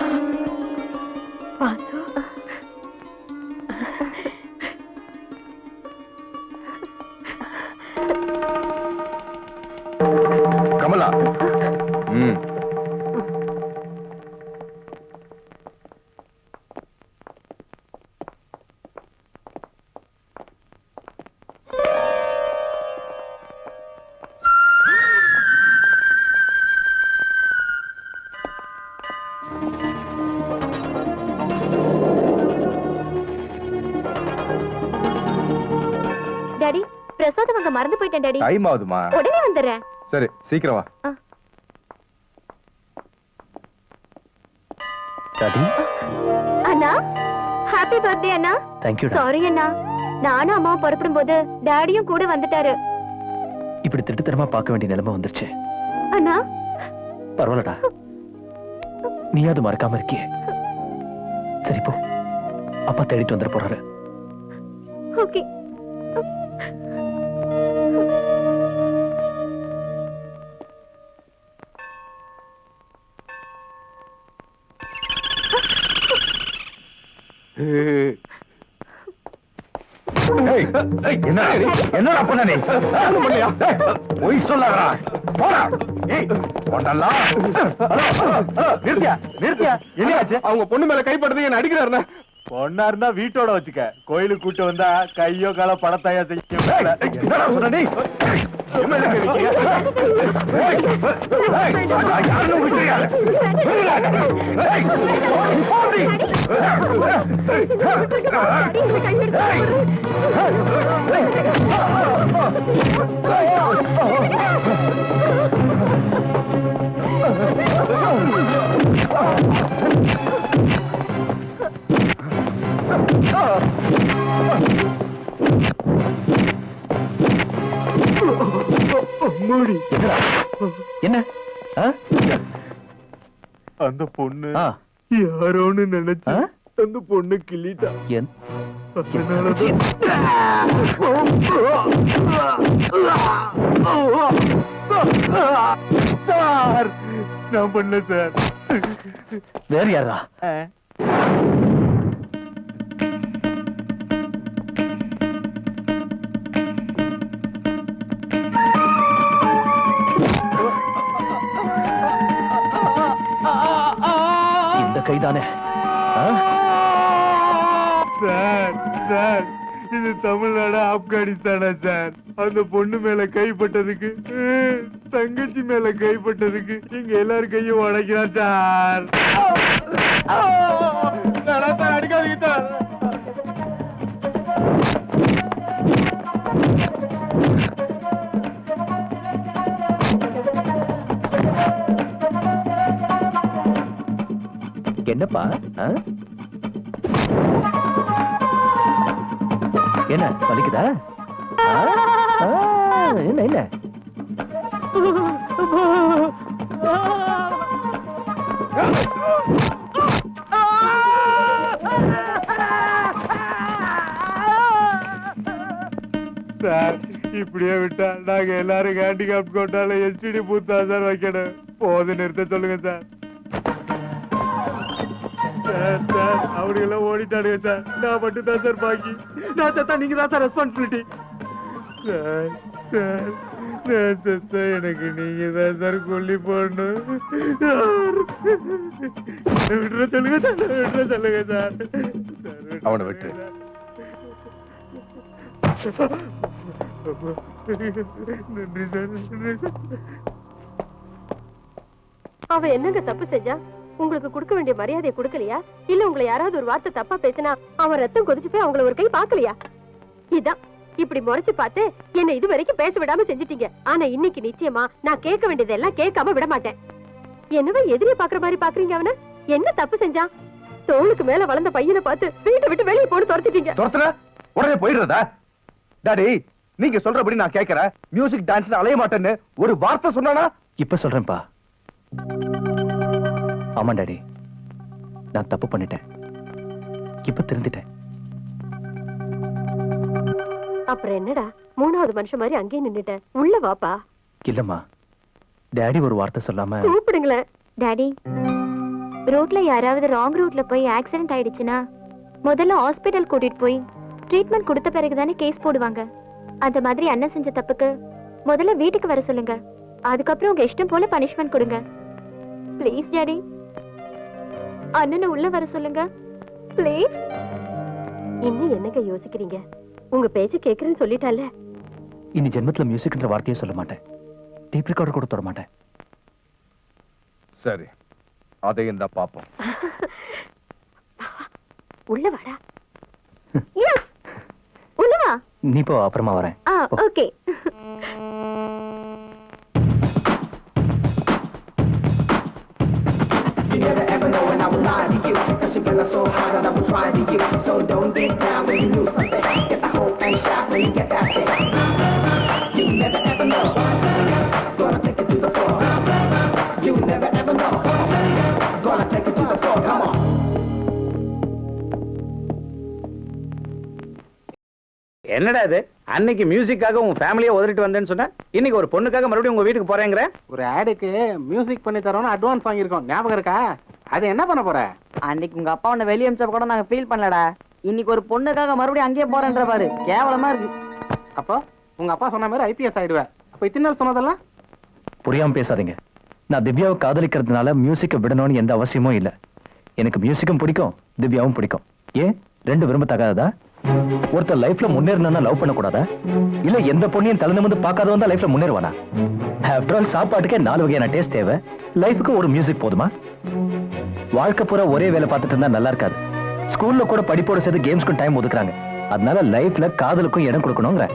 கமலா. டாடி, பிரசாதம் வாங்க மறந்து போயிட்டேன் டாடி. டைம் ஆகுதுமா. உடனே வந்துடுறேன். சரி, சீக்கிரம் வா. ராதி. அண்ணா, ஹாப்பி பர்த்டே அண்ணா. தேங்க்யூ. சாரி அண்ணா, நானும் அம்மாவும் புறப்படும் போது டாடியும் கூட வந்துட்டாரு. இப்படி திட்டுத்தனமா பார்க்க வேண்டிய நிலைமை வந்துருச்சு. அண்ணா பரவாயில்லடா, நீயாவது மறக்காம இருக்கியே. சரி போ, அப்பா தேடிட்டு வந்துட போறாரு. ஓகே. என்னடா பண்ண நீ? பொய் சொல்லாதடா. போடா. நிறுத்தியா நிறுத்தியா. என்னாச்சு? அவங்க பொண்ணு மேல கைப்பட்டது என்ன அடிக்கிறாருன்னா? பொண்ணா இருந்தா வீட்டோட வச்சுக்க. கோயிலுக்கு கூட்டு வந்தா கையோ கால படத்தாயா செய்ய. என்னடா சொன்ன நீ? என்ன? அந்த பொண்ணு யாரோன்னு நினைச்சு அந்த பொண்ணு கிள்ளிட்டா. சார், நான் பண்ணல சார். வேற யாரா? இந்த கைதானே? சார் சார், இது தமிழ்நாடு ஆப்கானிஸ்தானா சார்? அந்த பொண்ணு மேல கைப்பட்டதுக்கு, தங்கச்சி மேல கைப்பட்டதுக்கு இங்க எல்லாரும் கையும் உடைக்கிறான் சார். அடிக்காதீங்க சார். தப்பா? என்ன வலிக்குதா? என்ன என்ன சார், இப்படியே விட்டா நாங்க எல்லாரும் ஹேண்டிகாப் கொண்டாலும் எஸ்டிடி பூத் தான் சார் வைக்கணும். போது நிறுத்த சொல்லுங்க சார். சார் சார் அவனுங்கெல்லாம் ஓடிட்டானுங்க சார். நான் மட்டும் தான் சார் பாக்கி. நான் செத்தா நீங்க தான் சார் ரெஸ்பான்சிபிலிட்டி. சார் சார் நான் செத்தா எனக்கு நீங்க தான் சார் கொல்லி போடணும். விட்டுற சொல்லுங்க சார், விட்டுற சொல்லுங்க சார். அவனை விட்டு. நன்றி சார், நன்றி சார். அவ என்னங்க தப்பு செஞ்சா? உங்களுக்கு கொடுக்க வேண்டிய மரியாதையை கொடுக்கலையா? இல்ல உங்களை யாராவது ஒரு வார்த்தை தப்பா பேசினா அவன் ரத்தம் கொதிச்சு போய் அவங்கள ஒரு கை பாக்கலையா? இதான் இப்படி முறைச்சு பார்த்து என்ன இது வரைக்கும் பேச விடாம செஞ்சிட்டீங்க. ஆனா இன்னைக்கு நிச்சயமா நான் கேட்க வேண்டியதெல்லாம் கேட்காம விட மாட்டேன். என்னவோ எதிரியை பாக்குற மாதிரி பாக்குறீங்க. அவன என்ன தப்பு செஞ்சான்? தோளுக்கு மேல வளர்ந்த பையனை பார்த்து வீட்டை விட்டு வெளியே போட்டு துரத்திட்டீங்க. துரத்துற உடனே போயிடுறதா? டாடி, நீங்க சொல்றபடி நான் கேட்கறேன். மியூசிக் டான்ஸ் அலைய மாட்டேன்னு ஒரு வார்த்தை சொன்னானா? இப்ப சொல்றேன்ப்பா. ஆமா டாடி, நான் தப்பு பண்ணிட்டேன். இப்ப திருந்திட்டேன். அப்புறம் என்னடா மூணாவது மனுஷன் மாதிரி அங்கேயே நின்னுட்டேன். உள்ள வாப்பா. இல்லம்மா, டாடி ஒரு வார்த்தை சொல்லாம. கூப்பிடுங்களேன். டாடி, ரோட்ல யாராவது ராங் ரூட்ல போய் ஆக்சிடென்ட் ஆயிடுச்சுன்னா முதல்ல ஹாஸ்பிடல் கூட்டிட்டு போய் ட்ரீட்மெண்ட் கொடுத்த பிறகுதானே கேஸ் போடுவாங்க. அந்த மாதிரி அண்ணன் செஞ்ச தப்புக்கு முதல்ல வீட்டுக்கு வர சொல்லுங்க. அதுக்கப்புறம் உங்க இஷ்டம் போல பனிஷ்மெண்ட் கொடுங்க. ப்ளீஸ் டாடி, அண்ணனை உள்ள வர சொல்லுங்க ப்ளீஸ். இன்னும் என்னங்க யோசிக்கிறீங்க? உங்க பேச்சு கேக்குறேன்னு சொல்லிட்டால. இனி ஜென்மத்துல மியூசிக்ன்ற வார்த்தையே சொல்ல மாட்டேன். டேப் ரெக்கார்டர் கூட தொட மாட்டேன். சரி, அதையும் தான் பாப்போம். உள்ள வாடா. எஸ், உள்ள வா. நீ போ, அப்புறமா வரேன். Okay. You never ever know when I will lie to you. Cause your girl is so hot that I will try to you. So don't get down when you lose something. Get the hope and shout when you get that thing. You never ever know. Gonna take it to the floor. You never ever know. Gonna take it to the floor. Come on. என்னடா இது? அன்னைக்கு மியூசிக்காக உன் ஃபேமிலியை உதறிட்டு வந்தேன்னு சொன்ன, இன்னைக்கு ஒரு பொண்ணுக்காக மறுபடியும் உங்க வீட்டுக்கு போறேங்கிற? ஒரு ஆடுக்கு மியூசிக் பண்ணி தரோம்னு அட்வான்ஸ் வாங்கியிருக்கோம். ஞாபகம் இருக்கா? அது என்ன பண்ண போற? அன்னைக்கு உங்க அப்பா உன்னை வெளியே அமிச்சப்ப கூட நாங்க ஃபீல் பண்ணலடா. இன்னைக்கு ஒரு பொண்ணுக்காக மறுபடியும் அங்கேயே போறேன்ற பாரு. கேவலமா இருக்கு. அப்போ உங்க அப்பா சொன்ன மாதிரி ஐபிஎஸ் ஆயிடுவேன். அப்ப இத்தனை நாள் சொன்னதெல்லாம் புரியாம பேசாதீங்க. நான் திவ்யாவை காதலிக்கிறதுனால மியூசிக்கை விடணும்னு எந்த அவசியமும் இல்ல. எனக்கு மியூசிக்கும் பிடிக்கும், திவ்யாவும் பிடிக்கும். ஏன் ரெண்டு விரும்ப தகாததா? ஒருத்தர் லைஃப்ல முன்னேறணும்னா லவ் பண்ண கூடாதா? இல்ல எந்த பொண்ணையும் தலை நிமிர்ந்து பார்க்காதவன் தான் லைஃப்ல முன்னேறுவானா? ஆஃப்டர் ஆல் சாப்பாட்டுக்கே 4 வகையான டேஸ்ட் தேவை. லைஃபுக்கு ஒரு மியூசிக் போதுமா? வாழ்க்கை பூரா ஒரே வேலை பார்த்துட்டு இருந்தா நல்லா இருக்காது. ஸ்கூல்ல கூட படிப்போட சேர்த்து கேம்ஸ்க்கும் டைம் ஒதுக்குறாங்க. அதனால லைஃப்ல காதலுக்கும் இடம் கொடுக்கணுங்கிற.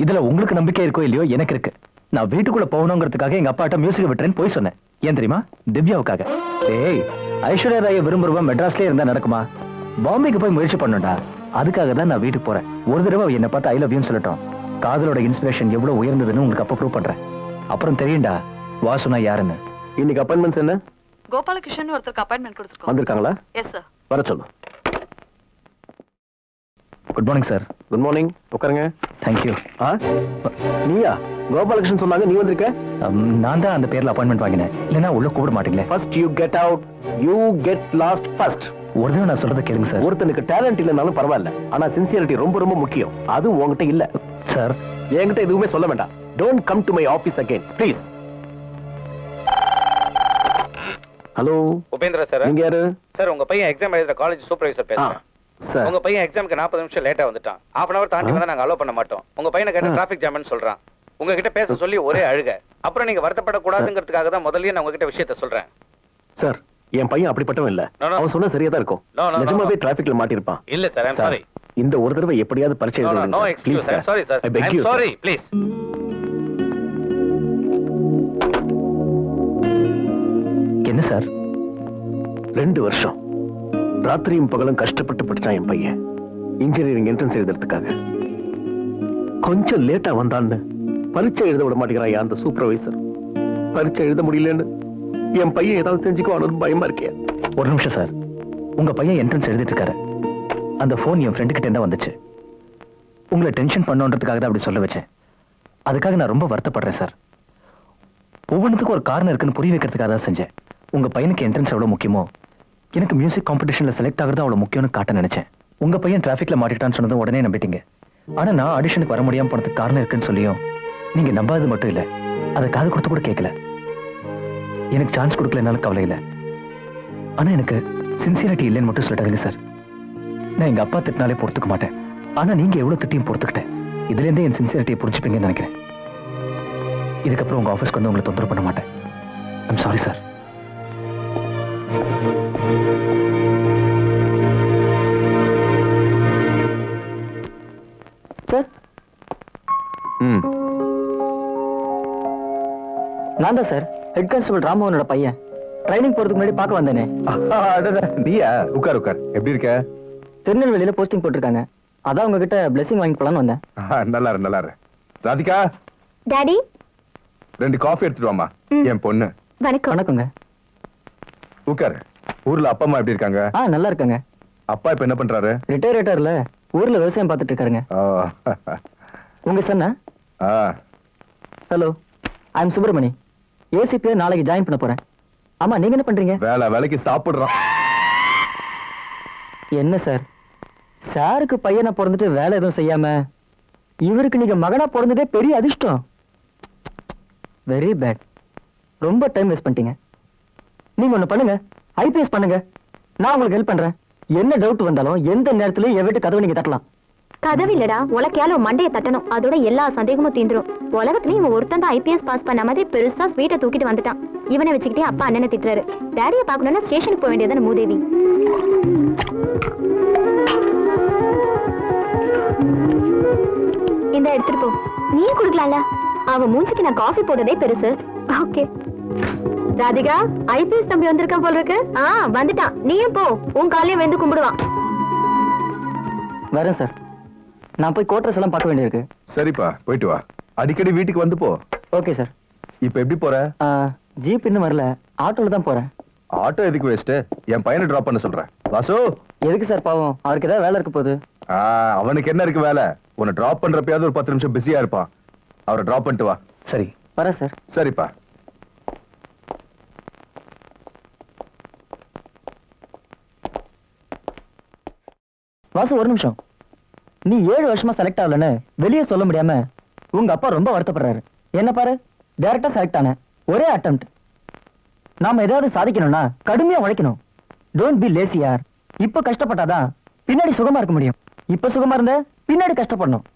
இதுல உங்களுக்கு நம்பிக்கை இருக்கோ இல்லையோ, எனக்கு இருக்கு. நான் வீட்டுக்குள்ள போகணுங்கிறதுக்காக எங்க அப்பாட்ட மியூசிக் விட்டுறேன்னு போய் சொன்னேன். ஏன் தெரியுமா? திவ்யாவுக்காக. ஏய், ஐஸ்வர்யா ராயை விரும்புறவன் மெட்ராஸ்லயே இருந்தா நடக்குமா? பாம்பேக்கு போய் முயற்சி பண்ணுடா. அதுக்காக தான் நான் வீட்டுக்கு போறேன். ஒரு தடவை என்ன பார்த்து ஐ லவ் யூன்னு சொல்லட்டும். காதலோட இன்ஸ்பிரேஷன் எவ்வளவு உயர்ந்ததுன்னு உங்களுக்கு அப்ப ப்ரூவ் பண்றேன். அப்புறம் தெரியும்டா வாசுனா யாருன்னு. இன்னைக்கு அப்பாயின்மெண்ட்ஸ் என்ன? கோபாலகிருஷ்ணன் ஒருத்தருக்கு அப்பாயின்மெண்ட் கொடுத்துருக்கோம். வந்திருக்காங்களா? Yes sir. வர சொல்லு. Good morning sir. Good morning. உட்காருங்க. தேங்க்யூ. நீயா? கோபாலகிருஷ்ணன் சொன்னாங்க, நீ வந்திருக்க? நான் தான் அந்த பேர்ல அப்பாயின்மெண்ட் வாங்கினேன். இல்லைன்னா உள்ள கூப்பிட மாட்டீங்களே. First you get out. You get lost first. ஒரு தடவை நான் சொல்றதை கேளுங்க சார். ஒருத்தனுக்கு டேலண்ட் இல்லைனாலும் பரவாயில்ல, ஆனா சின்சியரிட்டி ரொம்ப ரொம்ப முக்கியம். அது உங்ககிட்ட இல்ல சார். என்கிட்ட எதுவுமே சொல்ல வேண்டாம். Don't come to my office again please. Hello Upendra sir. நீங்க யாரு? சார், உங்க பையன் எக்ஸாம் எழுதுற காலேஜ் சூப்பர்வைசர் பேசுறேன். சார், உங்க பையன் எக்ஸாமுக்கு 40 நிமிஷம் லேட்டா வந்துட்டான். 1/2 hour தாண்டி வந்தா நாங்க அலோ பண்ண மாட்டோம். உங்க பையனை கேட்ட டிராபிக் ஜாம்னு சொல்றான். உங்ககிட்ட பேச சொல்லி ஒரே அழுக. அப்புறம் நீங்க வருத்தப்படக்கூடாதுங்கிறதுக்காக தான் முதல்லயே நான் உங்ககிட்ட விஷயத்த சொல்றேன். சார், என் பையன் அப்படிப்பட்டவன் இல்ல. அவன் சொன்னா சரியா தான் இருக்கும். நிஜமாவே டிராபிக்ல மாட்டிருப்பான். இல்ல சார், ஐம் சாரி. இந்த ஒரு தடவை எப்படியாவது பரிச்சை எழுதுங்க. No excuse. I'm sorry sir. I'm sorry please. என்ன சார்? 2 வருஷம் ராத்திரியும் பகலும் கஷ்டப்பட்டு படிச்சான் என் பையன் இன்ஜினியரிங் என்ட்ரன்ஸ் எழுதுறதுக்காக. கொஞ்சம் லேட்டா வந்தான்னு பரீட்சை எழுத விட மாட்டேங்கிறான் அந்த சூப்பர்வைசர். பரீட்சை எழுத முடியலன்னு என் பையன் ஏதாவது செஞ்சுக்குவானு பயமா இருக்கேன். ஒரு நிமிஷம் சார், உங்க பையன் என்ட்ரன்ஸ் எழுதிட்டு இருக்காரு. அந்த போன் என் ஃப்ரெண்டு கிட்ட இருந்தா வந்துச்சு. உங்களை டென்ஷன் பண்ணோன்றதுக்காக தான் அப்படி சொல்ல வச்சேன். அதுக்காக நான் ரொம்ப வருத்தப்படுறேன் சார். ஒவ்வொன்றுத்துக்கும் ஒரு காரணம் இருக்குன்னு புரிய வைக்கிறதுக்காக தான் செஞ்சேன். உங்க பையனுக்கு என்ட்ரன்ஸ் எவ்வளவு முக்கியமோ எனக்கு மியூசிக் காம்படிஷன்ல செலக்ட் ஆகிறது அவ்வளவு முக்கியம்னு காட்ட நினைச்சேன். உங்க பையன் டிராபிக்ல மாட்டிட்டான்னு சொன்னதும் உடனே நம்பிட்டீங்க. ஆனா நான் ஆடிஷனுக்கு வர முடியாம போனதுக்கு காரணம் இருக்குன்னு சொல்லியும் நீங்க நம்பாதது மட்டும் இல்ல, அதை காது கொடுத்து கூட கேட்கல. எனக்கு சான்ஸ் கொடுக்கலனாலும் கவலை இல்லை. ஆனா எனக்கு சின்சியரிட்டி இல்லைன்னு மட்டும் சொல்லிட்டாங்க சார். நான் எங்க அப்பா திட்டினாலே பொறுத்துக்க மாட்டேன். ஆனா நீங்க எவ்வளவு திட்டியும் பொறுத்துக்கிட்டேன். இதுல இருந்தே என் சின்சியரிட்டியை புரிஞ்சுப்பீங்கன்னு நினைக்கிறேன். இதுக்கப்புறம் உங்க ஆபீஸ்க்கு வந்து உங்களை தொந்தரவு பண்ண மாட்டேன். I'm sorry sir. சார், நான் தான் சார், ஹெட் கான்ஸ்டபிள் ராமோகனோட பையன். ட்ரைனிங் போறதுக்கு முன்னாடி பார்க்க வந்தேனே. நீயா? உட்கார் உட்கார். எப்படி இருக்க? திருநெல்வேலியில போஸ்டிங் போட்டிருக்காங்க. அதான் உங்ககிட்ட பிளெஸிங் வாங்கி போலான்னு வந்தேன். நல்லா இரு நல்லா இரு. ராதிகா, டாடி 2 காஃபி எடுத்துட்டு வாமா. என் பொண்ணு. வணக்கம். வணக்கங்க. உட்கார். ஊர்ல அப்பா அம்மா எப்படி இருக்காங்க? நல்லா இருக்காங்க. அப்பா இப்ப என்ன பண்றாரு? ரிட்டையர்ல ஊர்ல விவசாயம் பார்த்துட்டு இருக்காருங்க. உங்க சன்னா? Hello, I am Subramani. ACP நாளைக்கு ஜாயின் பண்ண போறேன். ஆமா, நீங்க என்ன பண்றீங்க? வேலைக்கு சாப்பிடுறான். என்ன சார், சாருக்கு பையனை பிறந்துட்டு வேலை எதுவும் செய்யாம இவருக்கு நீங்க மகனா பிறந்ததே பெரிய அதிர்ஷ்டம். Very bad. ரொம்ப டைம் வேஸ்ட் பண்ணிட்டீங்க. நீங்க ஒண்ணு பண்ணுங்க, ஐபிஎஸ் பண்ணுங்க. நான் உங்களுக்கு ஹெல்ப் பண்றேன். என்ன டவுட் வந்தாலும் எந்த நேரத்திலயும் என் வீட்டு கதவை நீங்க தட்டலாம். கதவு இல்லடா, உலக்கையால மண்டையை தட்டணும். அதோட எல்லா சந்தேகமும் தீந்துரும். உலகத்துலயும் இவன் ஒருத்தன் தான் ஐபிஎஸ் பாஸ் பண்ண மாதிரி பெருசா ஸ்வீட்டை தூக்கிட்டு வந்துட்டான். இவனை வச்சுக்கிட்டே அப்பா அண்ணனை திட்டுறாரு. டாடியை பாக்கணும்னா ஸ்டேஷனுக்கு போக வேண்டியதான மூதேவி. இந்த எடுத்துட்டு போ. நீ குடுக்கலாம்ல. அவன் மூஞ்சிக்கு நான் காஃபி போடுறதே பெருசு. ஓகே. ராதிகா, ஐபிஎஸ் தம்பி வந்திருக்கான் போல இருக்கு. வந்துட்டான். நீயும் போ, உன் காலையும் வந்து கும்பிடுவான். வரேன் சார். நான் போய் கோட்ரஸ் எல்லாம் பார்க்க வேண்டியிருக்கு. சரிப்பா, போயிட்டு வா. அடிக்கடி வீட்டுக்கு வந்து போ. Okay sir. இப்ப எப்படி போற? ஜீப் இன்னும் வரல, ஆட்டோல தான் போறேன். ஆட்டோ எதுக்கு வேஸ்ட்? என் பையனை டிராப் பண்ண சொல்றேன். வாசு, எதுக்கு சார்? பாவம், அவருக்கு ஏதாவது வேலை இருக்க போகுது. அவனுக்கு என்ன இருக்கு வேலை? உன்னை டிராப் பண்றப்பயாவது ஒரு 10 நிமிஷம் பிஸியா இருப்பான். அவரை டிராப் பண்ணிட்டு வா. சரி, வரேன் சார். சரிப்பா. வாசு, ஒரு நிமிஷம். நீ 7 வருஷமா செலக்ட் ஆகலன்னு வெளியே சொல்ல முடியாம உங்க அப்பா ரொம்ப வருத்தப்படுறாரு. என்ன பாரு, டைரக்டா செலக்ட் ஆன ஒரே அட்டெம்ப்ட். நாம ஏதாவது சாதிக்கணும்னா கடுமையா உழைக்கணும். டோன்ட் பி லேசி யார். இப்ப கஷ்டப்பட்டாதான் பின்னாடி சுகமா இருக்க முடியும். இப்ப சுகமா இருந்த பின்னாடி கஷ்டப்படணும்.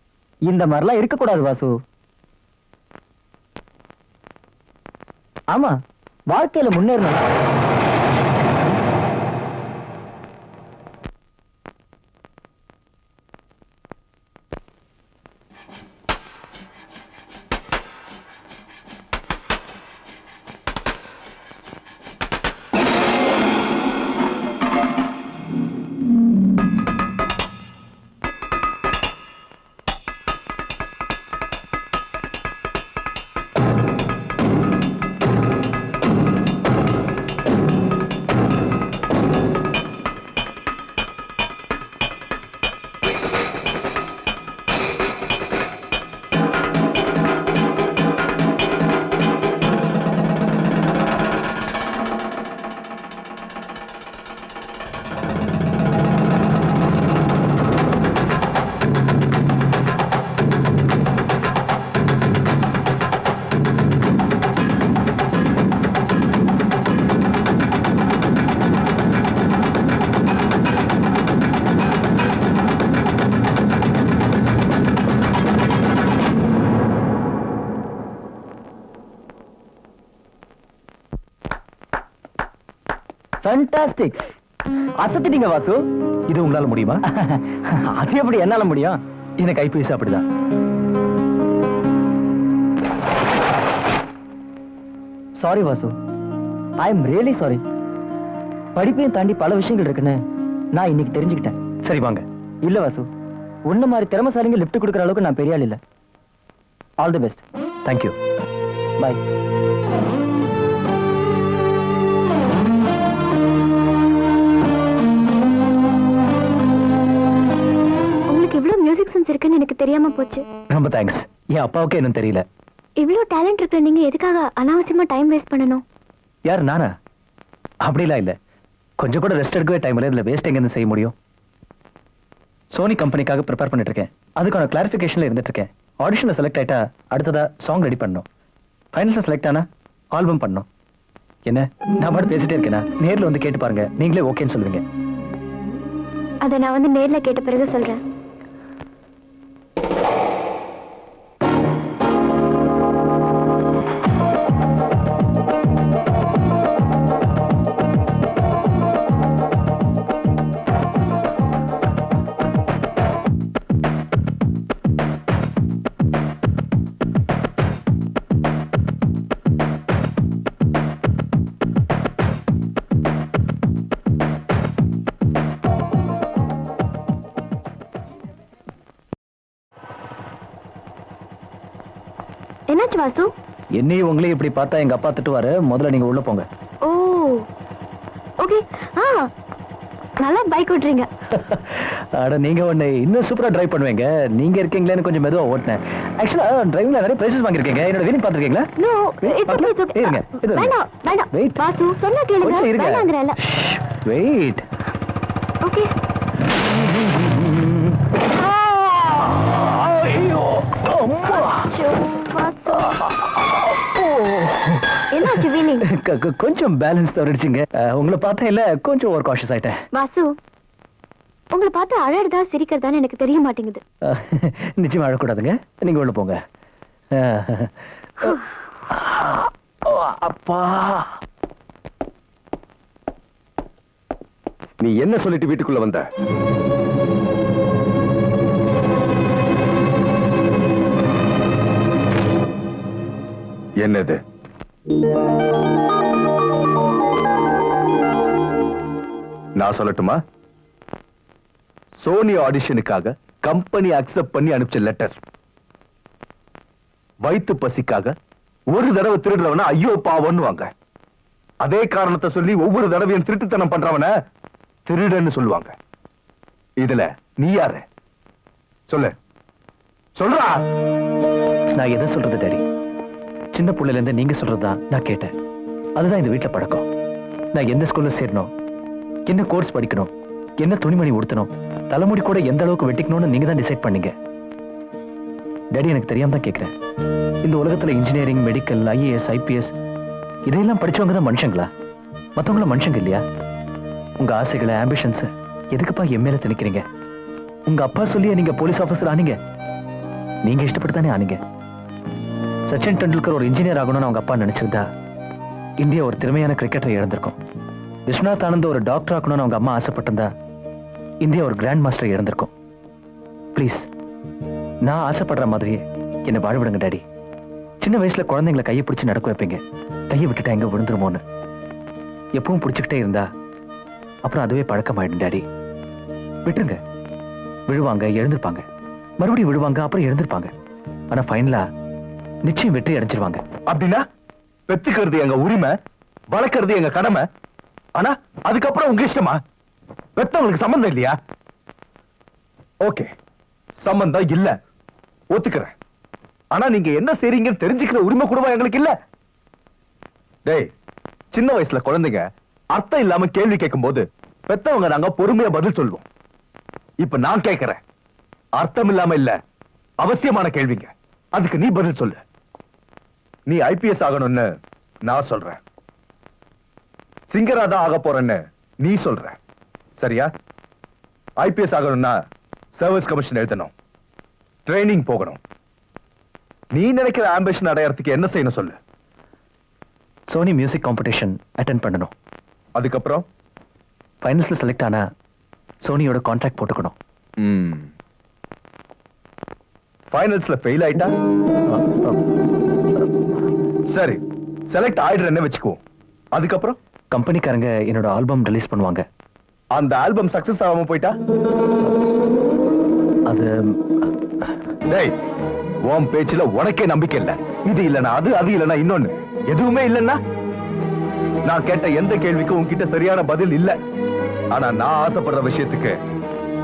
இந்த மாதிரிலாம் இருக்கக்கூடாது வாசு. ஆமா, வாழ்க்கையில முன்னேறணும். ஃபேண்டாஸ்டிக். அசத்திட்டீங்க வாசு. இது உங்களால முடியுமா? அது எப்படி என்னால முடியும்? எனக்கு ஐபிஎஸ் அப்படிதான். Sorry Vasu, I am really sorry. படிப்பையும் தாண்டி பல விஷயங்கள் இருக்குன்னு நான் இன்னைக்கு தெரிஞ்சுக்கிட்டேன். சரி வாங்க. இல்ல வாசு, உன்ன மாதிரி திறமைசாலிங்க லிஃப்ட் கொடுக்குற அளவுக்கு நான் பெரிய ஆள் இல்ல. All the best. Thank you. Bye. உங்களுக்கு இவ்வளவு மியூசிக் சென்ஸ் இருக்குன்னு எனக்கு தெரியாம போச்சு. ரொம்ப தேங்க்ஸ். என் அப்பாவுக்கு என்ன தெரியல. இவ்வளவு டேலண்ட் இருக்கிற நீங்க எதுக்காக அனாவசியமா டைம் வேஸ்ட் பண்ணணும்? யார், நானா? அப்படிலாம் இல்ல. கொஞ்சம் கூட ரெஸ்ட் எடுக்கவே டைம் இல்லை. இதுல வேஸ்ட் எங்க செய்ய முடியும்? சோனி கம்பெனிக்காக ப்ரிப்பேர் பண்ணிட்டு இருக்கேன். அதுக்கான கிளாரிஃபிகேஷன்ல இருந்துட்டு இருக்கேன். ஆடிஷன்ல செலக்ட் ஆயிட்டா அடுத்ததா சாங் ரெடி பண்ணணும். ஃபைனல்ல செலக்ட் ஆனா ஆல்பம் பண்ணணும். என்ன நான் பாட்டு பேசிட்டே இருக்கேனா? நேர்ல வந்து கேட்டு பாருங்க, நீங்களே ஓகேன்னு சொல்லுவீங்க. அத நான் வந்து நேர்ல கேட்ட பிறகு சொல்றேன். என்னாச்சு வாசு? என்னையும் உங்களையும் இப்படி பார்த்தா எங்க அப்பா திட்டுவாரு. முதல்ல நீங்க உள்ள போங்க. ஓ ஓகே. நல்லா பைக் ஓட்டுறீங்க. அட நீங்க ஒண்ணு இன்னும் சூப்பரா டிரைவ் பண்ணுவீங்க. நீங்க இருக்கீங்களேன்னு கொஞ்சம் மெதுவா ஓட்டினேன். ஆக்சுவலா டிரைவிங்ல நிறைய பிரைசஸ் வாங்கிருக்கீங்க. என்னோட வீடியோ பாத்துருக்கீங்களா? No it's okay it's okay. இருங்க. வேண்டாம் வேண்டாம். வெயிட். வாசு சொன்னா கேளுங்க. வேண்டாங்கறல. வெயிட். ஓகே. ஐயோ அம்மா. என்னாச்சு வீலிங்? கொஞ்சம் பேலன்ஸ் தவறிடுச்சுங்க. உங்களை பார்த்தா இல்ல கொஞ்சம் ஓவர் காஷியஸ் ஆயிட்டேன். வாசு, உங்களை பார்த்து அழறதா சிரிக்கிறதான்னு எனக்கு தெரிய மாட்டேங்குது. நிச்சயமா அழக்கூடாதுங்க. நீங்க உள்ள போங்க. அப்பா, நீ என்ன சொல்லிட்டு வீட்டுக்குள்ள வந்த? என்னது? நான் சொல்லட்டுமா? சோனி ஆடிஷனுக்காக கம்பெனி அக்செப்ட் பண்ணி அனுப்பிச்ச லெட்டர். வயிற்று பசிக்காக ஒரு தடவை திருடுறவன ஐயோ பாவம்னு வாங்க. அதே காரணத்தை சொல்லி ஒவ்வொரு தடவையும் திருட்டுத்தனம் பண்றவன திருடன்னு சொல்லுவாங்க. இதுல நீ யாரு? சொல்லு, சொல்றா. நான் எதை சொல்றது டாடி? சின்ன புள்ளையில இருந்து நீங்க சொல்றதுதான் நான் கேட்டேன். அதுதான் இந்த வீட்டுல பழக்கம். நான் எந்த ஸ்கூல்ல சேரணும், என்ன கோர்ஸ் படிக்கணும், என்ன துணிமணி உடுத்தணும், தலைமுடி கூட எந்த அளவுக்கு வெட்டிக்கணும்னு நீங்க தான் டிசைட் பண்ணீங்க. டாடி எனக்கு தெரியாம தான் கேட்கிறேன். இந்த உலகத்துல இன்ஜினியரிங், மெடிக்கல், IAS, IPS இதையெல்லாம் படிச்சவங்க தான் மனுஷங்களா? மத்தவங்கள மனுஷங்க இல்லையா? உங்க ஆசைகளை, ஆம்பிஷன்ஸ் எதுக்குப்பா என் மேல திணிக்கிறீங்க? உங்க அப்பா சொல்லியே நீங்க போலீஸ் ஆபீசர் ஆனீங்க. நீங்க இஷ்டப்பட்டு தானே ஆனீங்க. சச்சின் டெண்டுல்கர் ஒரு இன்ஜினியர் ஆகணும்னு அவங்க அப்பா நினைச்சிருந்தா இந்தியா ஒரு திறமையான கிரிக்கெட்டரை இழந்திருக்கும். விஸ்வநாத் ஆனந்த் ஒரு டாக்டர் ஆகணும்னு அவங்க அம்மா ஆசைப்பட்டிருந்தா இந்தியா ஒரு கிராண்ட் மாஸ்டர் இழந்திருக்கும். ப்ளீஸ், நான் ஆசைப்படுற மாதிரியே என்னை வாழ விடுங்க டாடி. சின்ன வயசுல குழந்தைங்களை கையை பிடிச்சி நடக்க வைப்பீங்க. கையை விட்டுட்டா எங்க விழுந்துருமோன்னு எப்பவும் பிடிச்சுக்கிட்டே இருந்தா அப்புறம் அதுவே பழக்கமாயிடும் டாடி. விட்டுருங்க. விழுவாங்க, எழுந்திருப்பாங்க, மறுபடியும் விழுவாங்க, அப்புறம் எழுந்திருப்பாங்க. ஆனா ஃபைனலா நிச்சயம் வெற்றி அடைஞ்சிருவாங்க. அப்படின்னா பெத்துக்கிறது எங்க உரிமை, வளர்க்கறது எங்க கடமை. ஆனா அதுக்கப்புறம் உங்க இஷ்டமா? பெத்தவங்களுக்கு சம்பந்தம் இல்லையா? ஓகே, சம்பந்தம் இல்ல, ஒத்துக்கிறேன். ஆனா நீங்க என்ன செய்றீங்கன்னு தெரிஞ்சுக்கிற உரிமை கூடவா எங்களுக்கு இல்ல? டேய், சின்ன வயசுல குழந்தைங்க அர்த்தம் இல்லாம கேள்வி கேட்கும் போது பெத்தவங்க நாங்க பொறுமையா பதில் சொல்லுவோம். இப்ப நான் கேட்கிறேன், அர்த்தம் இல்லாம இல்ல, அவசியமான கேள்விங்க. அதுக்கு நீ பதில் சொல்லு. நீ IPS ஆகணும்னு நான் சொல்றேன். சிங்கரா தான் ஆக போறேன்னு நீ சொல்ற. சரியா? IPS ஆகணும்னா சர்வீஸ் கமிஷன் எழுதணும், ட்ரைனிங் போகணும். நீ நினைக்கிற ஆம்பிஷன் அடையறதுக்கு என்ன செய்யணும் சொல்லு. சோனி மியூசிக் காம்படிஷன் அட்டெண்ட் பண்ணணும். அதுக்கப்புறம் ஃபைனல்ஸ்ல செலக்ட் ஆனா சோனியோட கான்ட்ராக்ட் போட்டுக்கணும். ஃபைனல்ஸ்ல ஃபெயில் ஆயிட்டா? சரி, செலக்ட் ஆயிடுறேன்னு வெச்சுக்குவோம். அதுக்கப்புறம் கம்பெனிக்காரங்க என்னோட ஆல்பம் ரிலீஸ் பண்ணுவாங்க. அந்த ஆல்பம் சக்சஸ் ஆகாம போயிட்டா? அது டேய், உன் பேச்சுல உனக்கே நம்பிக்கை இல்ல. இது இல்லனா அது, அது இல்லனா இன்னொன்னு, எதுவுமே இல்லன்னா? நான் கேட்ட எந்த கேள்விக்கும் உன்கிட்ட சரியான பதில் இல்ல. ஆனா நான் ஆசைப்படுற விஷயத்துக்கு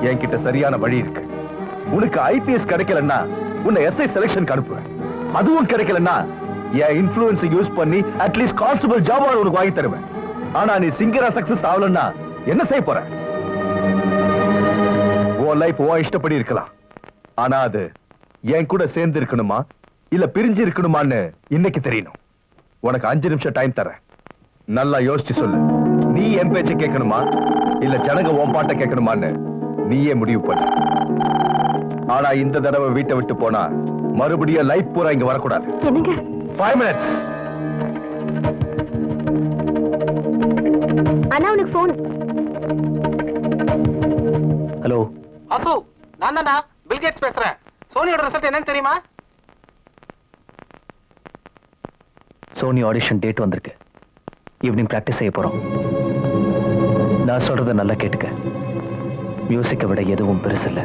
என்கிட்ட சரியான வழி இருக்கு. உனக்கு ஐபிஎஸ் கிடைக்கலன்னா உன்னை எஸ்ஐ செலக்ஷன் அனுப்புவேன். அதுவும் கிடைக்கலன்னா என் இன்ஃப்ளூயன்ஸ் யூஸ் பண்ணி அட்லீஸ்ட் கான்ஸ்டபிள் ஜாப் உனக்கு வாங்கி தருவேன். ஆனா நீ சிங்கரா சக்சஸ் ஆகலன்னா என்ன செய்ய போற? உன் லைஃப் உன் இஷ்டப்படி இருக்கலாம். ஆனா அது என் கூட சேர்ந்து இருக்கணுமா இல்ல பிரிஞ்சு இருக்கணுமான்னு இன்னைக்கு தெரியணும். உனக்கு 5 நிமிஷம் டைம் தரேன். நல்லா யோசிச்சு சொல்லு. நீ என் பேச்ச கேட்கணுமா இல்ல ஜனங்க உன் பாட்ட கேட்கணுமான்னு நீயே முடிவு பண்ணு. ஆனா இந்த தடவை வீட்டை விட்டு போனா மறுபடியும் லைஃப் பூரா இங்க வரக்கூடாது. 5 minutes. அண்ணா உனக்கு போன். ஹலோ அசு, நான் தான்டா பில் கேட்ஸ் பேசுறேன். சோனியோட ரிசல்ட் என்னன்னு தெரியுமா? சோனி ஆடிஷன் டேட் வந்திருக்கு. ஈவினிங் பிராக்டிஸ் செய்ய போறோம். நான் சொல்றத நல்லா கேட்டுக்க. மியூசிக்கை விட எதுவும் பெருசில்ல.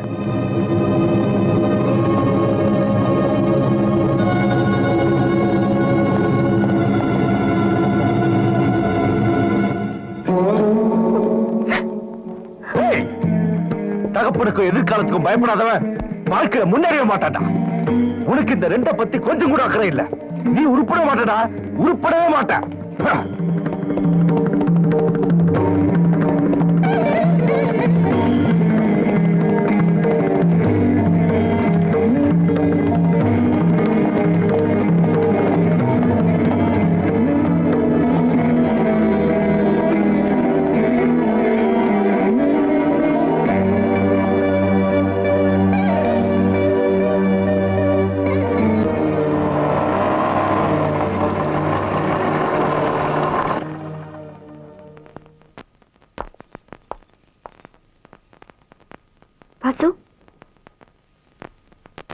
தகப்பனுக்கும் எதிர்காலத்துக்கும் பயப்படாதவன் வாழ்க்கையில முன்னேற மாட்டான்டா. உனக்கு இந்த 2 பத்தி கொஞ்சம் கூட அக்கறை இல்ல. நீ உருப்பட மாட்டடா, உருப்படவே மாட்ட.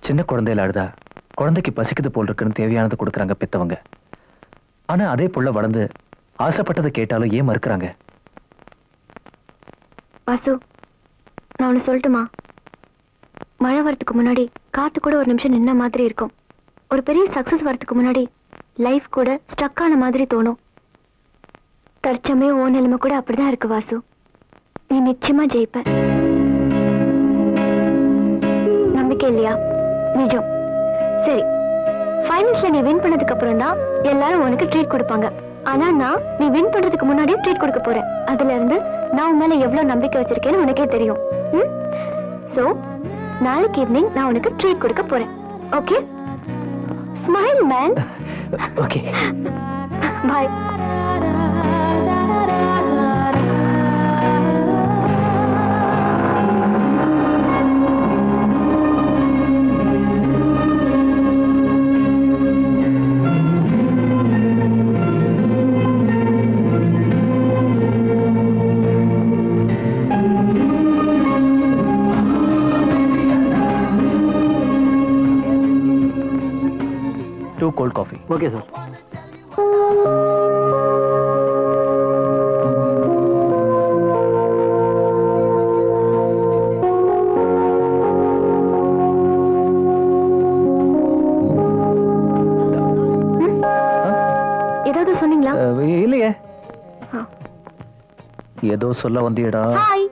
சின்ன குழந்தையில அழுதா குழந்தைக்கு பசிக்குது போல் இருக்குன்னு தேவையானது கொடுக்கறாங்க பெத்தவங்க. ஆனா அதே புள்ள வளர்ந்து ஆசைப்பட்டதை கேட்டாலும் ஏன் மறுக்கிறாங்க? வாசு, நான் ஒண்ணு சொல்லட்டுமா? மழை வரதுக்கு முன்னாடி காத்து கூட ஒரு நிமிஷம் நின்ன மாதிரி இருக்கும். ஒரு பெரிய சக்சஸ் வரதுக்கு முன்னாடி லைஃப் கூட ஸ்டக் ஆன மாதிரி தோணும். தற்சமயம் ஓ நிலைமை கூட அப்படிதான் இருக்கு வாசு. நீ நிச்சயமா ஜெயிப்ப. நம்பிக்கை இல்லையா? நிஜம். சரி, ஃபைனல்ஸ்ல நீ வின் பண்ணதுக்கு அப்புறம் தான் எல்லாரும் உனக்கு ட்ரீட் கொடுப்பாங்க. ஆனா நான் நீ வின் பண்றதுக்கு முன்னாடியே ட்ரீட் கொடுக்க போறேன். அதுல இருந்து நான் உன் மேல எவ்வளவு நம்பிக்கை வச்சிருக்கேன்னு உனக்கே தெரியும். சோ நாளைக்கு ஈவினிங் நான் உனக்கு ட்ரீட் கொடுக்க போறேன். Okay? Smile man. Okay. Bye. Cold coffee. Okay, sir. ஏதாவது சொன்னீங்களா? இல்லையே. ஏதோ சொல்ல வந்தியடா. Hi,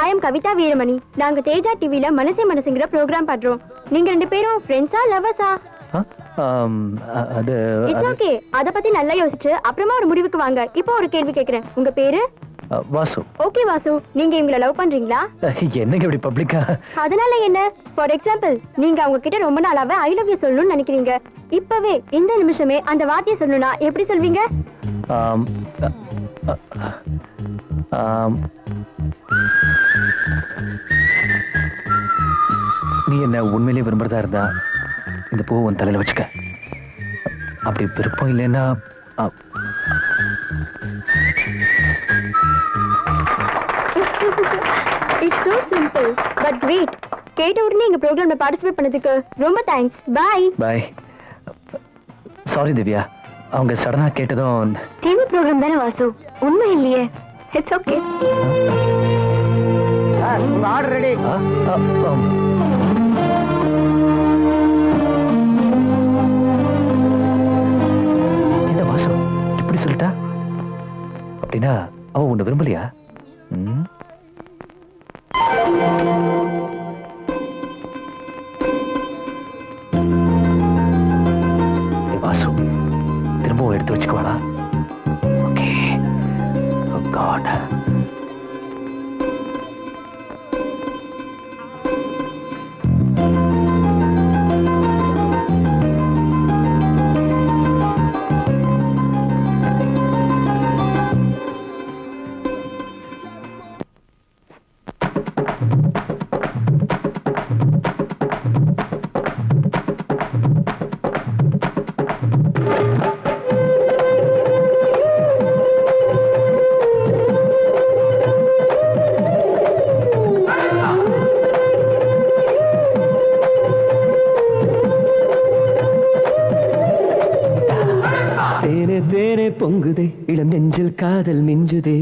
I am Kavitha Veeramani. நாங்க தேஜா டிவில மனசே மனசுங்கிற ப்ரோக்ராம் பண்றோம். நீங்க 2 பேரும் ஃப்ரெண்ட்ஸா லவர்ஸா? அது இட்ஸ் ஓகே. அத பத்தி நல்லா யோசிச்சு அப்புறமா ஒரு முடிவுக்கு வாங்க. இப்போ ஒரு கேள்வி கேக்குறேன். உங்க பேரு? வாசு. ஓகே வாசு, நீங்க இவங்கள லவ் பண்றீங்களா? என்னங்க இப்படி பப்ளிக்கா? அதனால என்ன? ஃபார் எக்ஸாம்பிள், நீங்க அவங்க கிட்ட ரொம்ப நாளாவே ஐ லவ் யூ சொல்லணும்னு நினைக்கிறீங்க. இப்பவே இந்த நிமிஷமே அந்த வார்த்தையை சொல்லணும்னா எப்படி சொல்வீங்க? நீ என்ன உண்மையிலேயே விரும்புறதா இருந்தா இந்த பூ உன் தலையில வச்சுக்க. அப்படி விருப்பம் இல்லைன்னா it's so simple but great. கேட்ட உடனே எங்க ப்ரோக்ராம்ல பார்ட்டிசிபேட் பண்ணதுக்கு ரொம்ப thanks. Bye. Bye. Sorry Divya, அவங்க சடனா கேட்டதும் டிவி ப்ரோக்ராம் தானே வாசு, உண்மை இல்லையே. It's okay. உங்க ஆர்டர் ரெடி. என்ன வாசு இப்படி சொல்லிட்டா? அப்படின்னா அவ உன்னை விரும்பலையா? வாசு திரும்பவும் எடுத்து வச்சுக்குவாளா? ஓகே. ஓ காட். தேனே தேனே பொங்குதே இளம் நெஞ்சில் காதல் மிஞ்சுதே.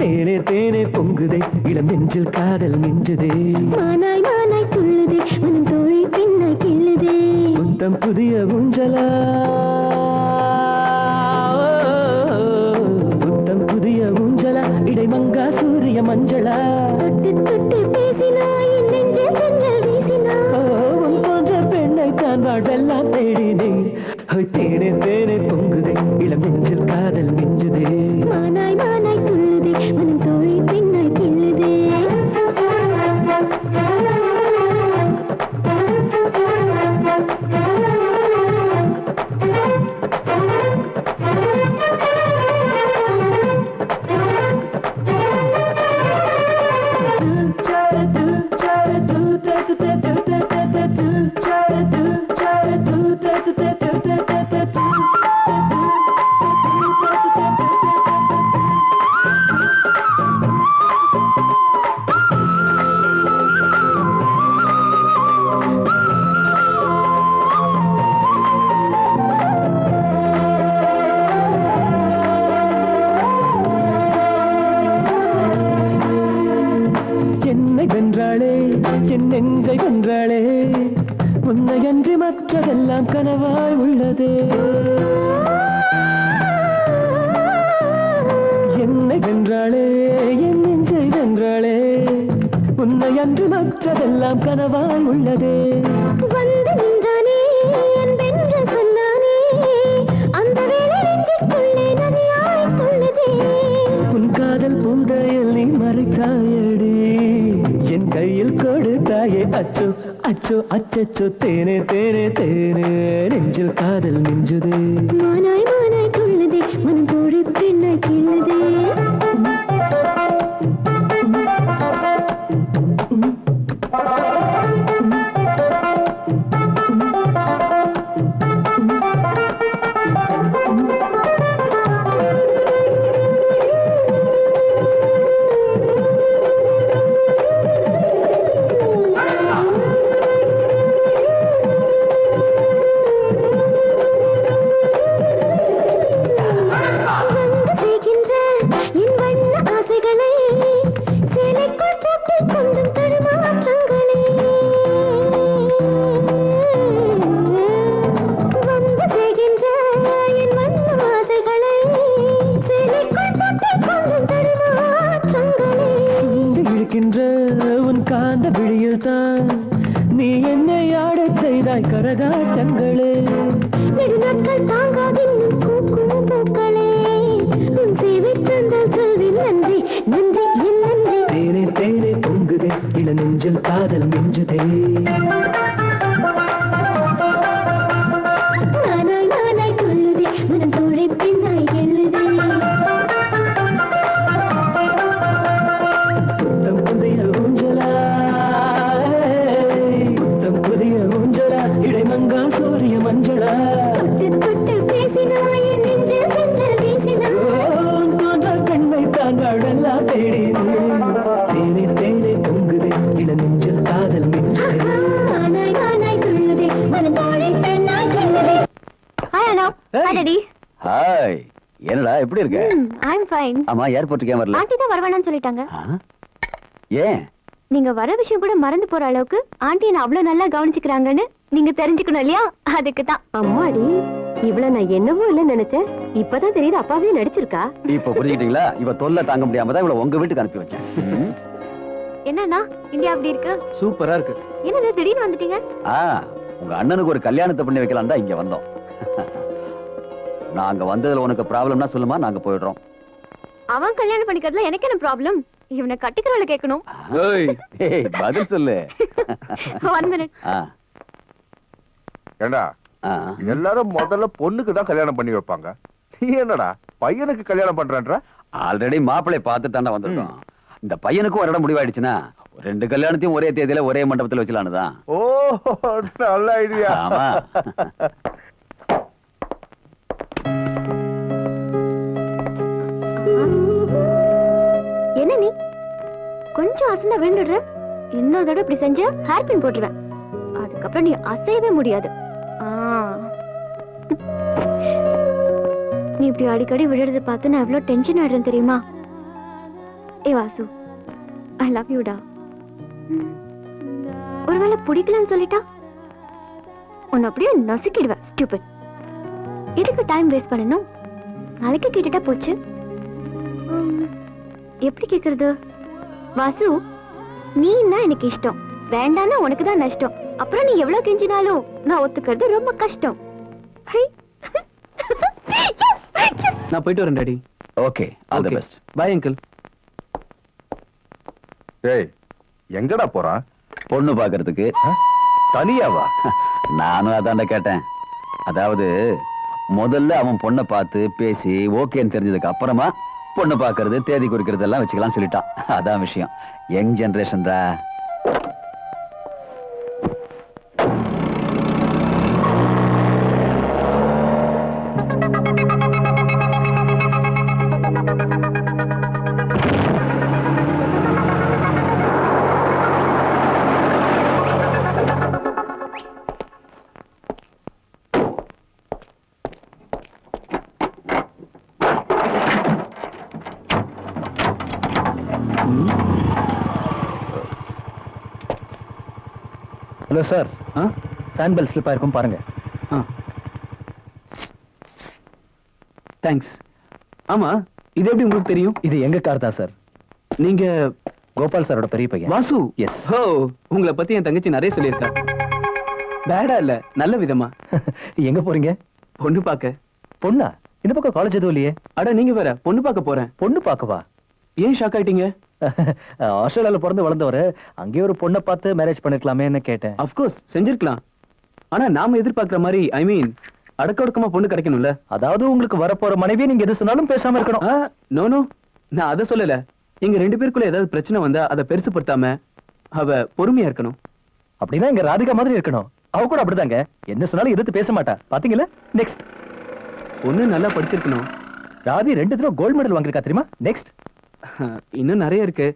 தேனே தேனே பொங்குதே இளம் நெஞ்சில் காதல் மிஞ்சுதே. மானாய் மானாய் துள்ளுதே மனம் தோழி பின்னாய் கிள்ளுதே. புத்தம் புதிய ஊஞ்சலா, புத்தம் புதிய ஊஞ்சலா, இடைமங்கா சூரிய மஞ்சளா. தொட்டு தொட்டு பேசினாய் என் நெஞ்சில் கண்ணல் வீசினாய். உன் போன்ற பெண்ணை தான் வாழெல்லாம் தேடினேன். தேனே தேனே பொங்குதே இளம் நெஞ்சில் காதல் மிஞ்சுதே. மானாய் மானாய் துள்ளுதே மனம் தோழி பின்னாய் கிள்ளுதே. என்னை வென்றாளே என் நெஞ்சை வென்றாளே, உன்னை அன்றி மற்றதெல்லாம் கனவாய் உள்ளதே. என்னை வென்றாளே என் நெஞ்சை வென்றாளே, உன்னை அன்றி மற்றதெல்லாம் கனவாய் உள்ளதே. வந்து நின்றானே அன்பென்று சொன்னானே, அந்த வேளை நெஞ்சுக்குள்ளே நதியாய் துள்ளுதே. உன் காதல் பூதையில் நீ மறைத்தாயடி, என் கையில் கொடுத்தாயே அச்சோ அச்சோ அச்சச்சோ. தேனே தேனே தேனே நெஞ்சில் காதல் மிஞ்சுதே. மானாய் மானாய் துள்ளுதே மனம் தோழி பின்னாய் கிள்ளுதே. உன் காந்த விழியில் தான் நீ என்னை ஆடச் செய்தாய் கரகாட்டங்களே. நெடுநாட்கள் தாங்காதின்னும் பூக்கும் பூக்களே, உன் சேவை தந்தால் சொல்வேன் நன்றி நன்றி என் நன்றி. தேனே தேனே பொங்குதே இள நெஞ்சில் காதல் மிஞ்சுதே. நானாய் நானாய் துள்ளுதே மனம் தோழி பின்னாய் எழுதே. புத்தம் புதிய ஊஞ்சலா, புத்தம் புதிய ஊஞ்சலா, இடைமங்கா சூரிய மஞ்சளா. தொட்டு தொட்டு பேசினாய் என் நெஞ்சில் கண்ணல் வீசினாய். போன்ற பெண்ணை தான் வாழெல்லாம் தேடினேன். தேனே தேனே பொங்குதே இள நெஞ்சில் காதல் மிஞ்சுதே. நானாய் நானாய் துள்ளுதே மனம் டாடி. ஹாய், என்னடா எப்படி இருக்க? ஐ அம் ஃபைன். ஆமா, ஏர்போர்ட்டுக்கு ஏன் வரல? ஆண்டி தான் வரவேணாம்னு சொல்லிட்டாங்க. ஏன்? நீங்க வர விஷயம் கூட மறந்து போற அளவுக்கு ஆண்டி என்ன அவ்வளவு நல்லா கவனிச்சுக்கிறாங்கன்னு நீங்க தெரிஞ்சுக்கணும் இல்லையா? அதுக்கு தான். அம்மாடி, இவ்வளவு நான் என்னவோ இல்ல நினைச்சேன். இப்பதான் தெரியுது அப்பாவே நடிச்சிருக்கா. இப்ப புரிஞ்சுக்கிட்டீங்களா? இவ தொல்லை தாங்க முடியாம தான் இவள உங்க வீட்டுக்கு அனுப்பி வச்சேன். என்னன்னா இந்தியா அப்படி இருக்கு? சூப்பரா இருக்கு. என்னது திடீர்னு வந்துட்டீங்க? உங்க அண்ணனுக்கு ஒரு கல்யாணத்தை பண்ணி வைக்கலாம் தான் இங்க வந்தோம். நாங்க வந்ததுல உனக்கு ப்ராப்ளம்னா சொல்லுமா, நாங்க போயிடுறோம். அவன் கல்யாணம் பண்ணிக்கிறதுல எனக்கு என்ன ப்ராப்ளம்? இவனை கட்டிக்கிறவள கேட்கணும். பதில் சொல்லு. 1 minute. ஏண்டா எல்லாரும் முதல்ல பொண்ணுக்கு தான் கல்யாணம் பண்ணி வைப்பாங்க, நீ என்னடா பையனுக்கு கல்யாணம் பண்றன்ற? ஆல்ரெடி மாப்பிள்ளை பார்த்துட்டாண்டா வந்திருக்கோம். இந்த பையனுக்கும் ஒரு இடம் முடிவாயிடுச்சுன்னா 2 கல்யாணத்தையும் ஒரே தேதியில ஒரே மண்டபத்துல வச்சலான்னு தான். ஓ, நல்ல ஐடியா. ஆமா. என்ன நீ கொஞ்சம் அசந்தா விழுந்துடுற? இன்னொரு தடவை இப்படி செஞ்ச ஹேர் பின் போட்டுருவேன். அதுக்கப்புறம் நீ அசையவே முடியாது. நீ இப்படி அடிக்கடி விழுறத பார்த்து நான் எவ்வளவு டென்ஷன் ஆயிடுறேன் தெரியுமா? ஏ வாசு, ஐ லவ் யூ டா. ஒருவேளை பிடிக்கலன்னு சொல்லிட்டா உன்னை அப்படியே நசுக்கிடுவேன். ஸ்டூபிட். எதுக்கு டைம் வேஸ்ட் பண்ணணும்? நாளைக்கு கேட்டுட்டா போச்சு. எப்படி கேக்குறது? வாசு, நீ தான் எனக்கு இஷ்டம், வேண்டான்னா உனக்கு தான் நஷ்டம். அப்புறம் நீ எவ்வளவு கெஞ்சினாலும் நான் ஒத்துக்கிறது ரொம்ப கஷ்டம். நான் போயிட்டு வரேன் daddy. Okay, all the best. Bye uncle. ஏய், எங்கடா போறான்? பொண்ணு பாக்குறதுக்கு. தனியாவா? நானும் அதான்டா கேட்டேன். அதாவது முதல்ல அவன் பொண்ணை பார்த்து பேசி ஓகேன்னு தெரிஞ்சதுக்கு அப்புறமா பொண்ணு பாக்குறது, தேதி குறிக்கிறது எல்லாம் வச்சுக்கலாம் சொல்லிட்டான். அதான் விஷயம். யங் ஜெனரேஷன்டா. Hello sir, fan belt slip ஆயிருக்கும் பாருங்க. தேங்க்ஸ். ஆமா, இது எப்படி உங்களுக்கு தெரியும்? இது எங்க கார் தான் சார். நீங்க கோபால் சாரோட பெரிய பையன். வாசு? எஸ். ஓ, உங்களை பத்தி என் தங்கச்சி நிறைய சொல்லியிருக்கா. பேடா இல்ல, நல்ல விதமா. எங்க போறீங்க? பொண்ணு பார்க்க. பொண்ணா? இந்த பக்கம் காலேஜ் எதுவும் இல்லையே. அட, நீங்க வேற பொண்ணு பார்க்க போறேன். பொண்ணு பார்க்கவா? ஏன் ஷாக் ஆயிட்டீங்க? ஆஸ்திரேலியால பிறந்து வளர்ந்தவரு, அங்கே ஒரு பொண்ணை பார்த்து மேரேஜ் பண்ணிருக்கலாமேன்னு கேட்டேன். அப்கோர்ஸ் செஞ்சிருக்கலாம். ஆனா நாம எதிர்பார்க்கிற மாதிரி, ஐ மீன் அடக்க ஒடுக்கமா பொண்ணு கிடைக்கணும்ல. அதாவது உங்களுக்கு வரப்போற மனைவி நீங்க எது சொன்னாலும் பேசாம இருக்கணும். நோ நோ, நான் அதை சொல்லல. எங்க 2 பேருக்குள்ள ஏதாவது பிரச்சனை வந்தா அதை பெருசுப்படுத்தாம அவ பொறுமையா இருக்கணும். அப்படின்னா எங்க ராதிகா மாதிரி இருக்கணும். அவ கூட அப்படிதாங்க, என்ன சொன்னாலும் எதிர்த்து பேச மாட்டா. பாத்தீங்களா? நெக்ஸ்ட். பொண்ணு நல்லா படிச்சிருக்கணும். ராதி 2 தடவை கோல்டு மெடல் வாங்கிருக்கா தெரியுமா? நெக்ஸ்ட். இன்னும் நிறைய இருக்கு,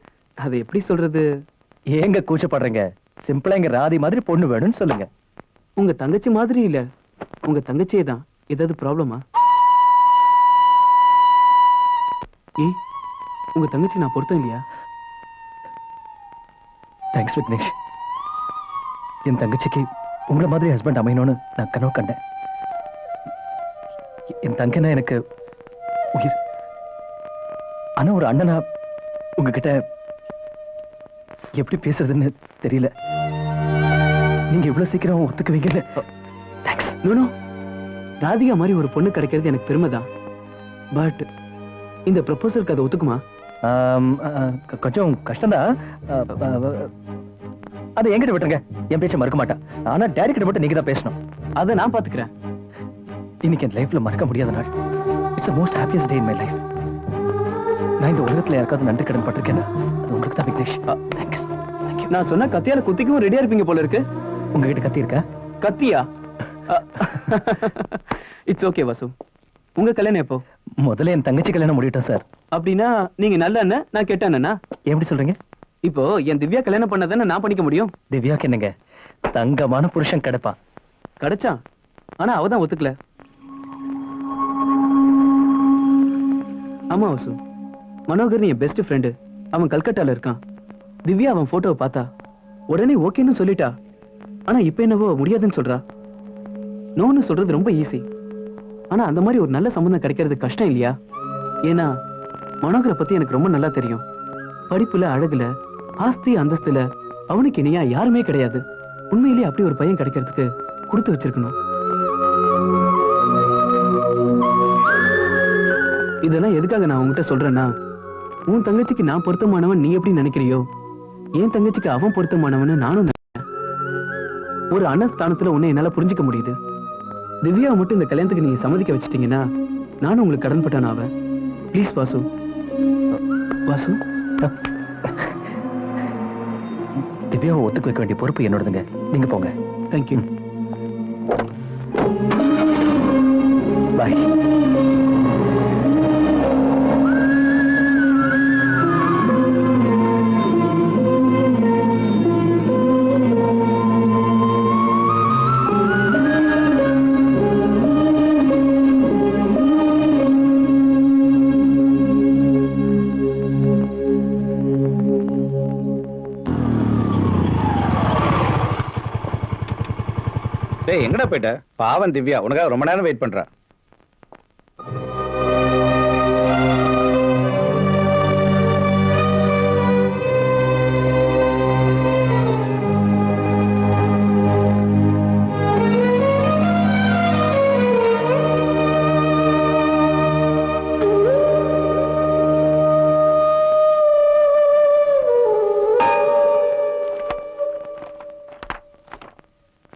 அதை எப்படி சொல்றது? ஏங்க கூச்சப்படுறீங்க? சிம்பிளா எங்க ராதி மாதிரி பொண்ணு வேணும்னு சொல்லுங்க. உங்க தங்கச்சி மாதிரி இல்ல, உங்க தங்கச்சியே தான். ஏதாவது ப்ராப்ளமா? உங்க தங்கச்சி நான் பொருத்தம் இல்லையா? தேங்க்ஸ் விக்னேஷ். என் தங்கச்சிக்கு உங்களை மாதிரி ஹஸ்பண்ட் அமையணும்னு நான் கனவு கண்டேன். என் தங்கனா எனக்கு உயிர். ஆனா ஒரு அண்ணனா உங்ககிட்ட எப்படி பேசுறதுன்னு தெரியல. நீங்க இவ்வளவு சீக்கிரம் ஒத்துக்குவீங்கன்னு. தேங்க்ஸ். நோ, ராதிகா மாதிரி ஒரு பொண்ணு கிடைக்கிறது எனக்கு பெருமைதான். பட் இந்த ப்ரொபோசலுக்கு அதை ஒத்துக்குமா? கொஞ்சம் கஷ்டம்தான். அதை என்கிட்ட விட்டுருங்க, என் பேச்ச மறக்க மாட்டேன். ஆனா டேடி கிட்ட மட்டும் நீங்க தான் பேசணும். அதை நான் பாத்துக்கிறேன். இன்னைக்கு என் லைஃப்ல மறக்க முடியாத நாள். It's most happiest day in my life. நான் இந்த உலகத்துல யாருக்காவது நன்றி கடன் பட்டிருக்கேன்னா அது உங்களுக்கு தான் விக்னேஷ். தேங்க்ஸ். நான் சொன்ன கத்தியால குத்திக்கவும் ரெடியா இருப்பீங்க போல இருக்கு. உங்ககிட்ட கத்தி இருக்கா? கத்தியா? It's okay Vasu. உங்க கல்யாணம் எப்போ? முதல்ல என் தங்கச்சி கல்யாணம் முடியட்டும் சார். அப்படின்னா நீங்க நல்ல அண்ணன், நான் கெட்ட அண்ணனா? எப்படி சொல்றீங்க? இப்போ என் திவ்யா கல்யாணம் பண்ணதானே நான் பண்ணிக்க முடியும். திவ்யாக்கு என்னங்க தங்கமான புருஷன் கிடைப்பா. கிடைச்சா, ஆனா அவதான் ஒத்துக்கல. ஆமா வாசு, மனோகர் என் பெஸ்ட் ஃப்ரெண்டு. அவன் கல்கட்டால இருக்கான். திவ்யா அவன் போட்டோவை பார்த்தா உடனே ஓகேன்னு சொல்லிட்டா. ஆனா இப்ப என்னவோ முடியாதுன்னு சொல்றா. நோன்னு சொல்றது ரொம்ப ஈஸி. ஆனா அந்த மாதிரி ஒரு நல்ல சம்பந்தம் கிடைக்கிறது கஷ்டம் இல்லையா? ஏன்னா மனோகரை பத்தி எனக்கு ரொம்ப நல்லா தெரியும். படிப்புல, அழகுல, ஆஸ்தி அந்தஸ்துல அவனுக்கு இனியா யாருமே கிடையாது. உண்மையிலேயே அப்படி ஒரு பையன் கிடைக்கிறதுக்கு கொடுத்து வச்சிருக்கணும். இதெல்லாம் எதுக்காக நான் உன்கிட்ட சொல்றேன்னா, உன் தங்கச்சிக்கு நான் பொருத்தமானவன் நீ எப்படி நினைக்கிறியோ, என் தங்கச்சிக்கு அவன் பொருத்தமானவன்னு நானும் நினைக்கிறேன். ஒரு அண்ணன் ஸ்தானத்துல உன்னை என்னால புரிஞ்சுக்க முடியுது. திவ்யாவை மட்டும் இந்த கல்யாணத்துக்கு நீங்க சம்மதிக்க வச்சிட்டீங்கன்னா நானும் உங்களுக்கு கடன்பட்டான் ஆவேன். ப்ளீஸ் வாசு. வாசு, திவ்யாவை ஒத்துக்க வைக்க வேண்டிய பொறுப்பு என்னோடதுங்க. நீங்க போங்க. தேங்க்யூ. பாய். டேய், எங்கடா போயிட்ட? பாவம் திவ்யா உனக்காக ரொம்ப நேரம் வெயிட் பண்றா.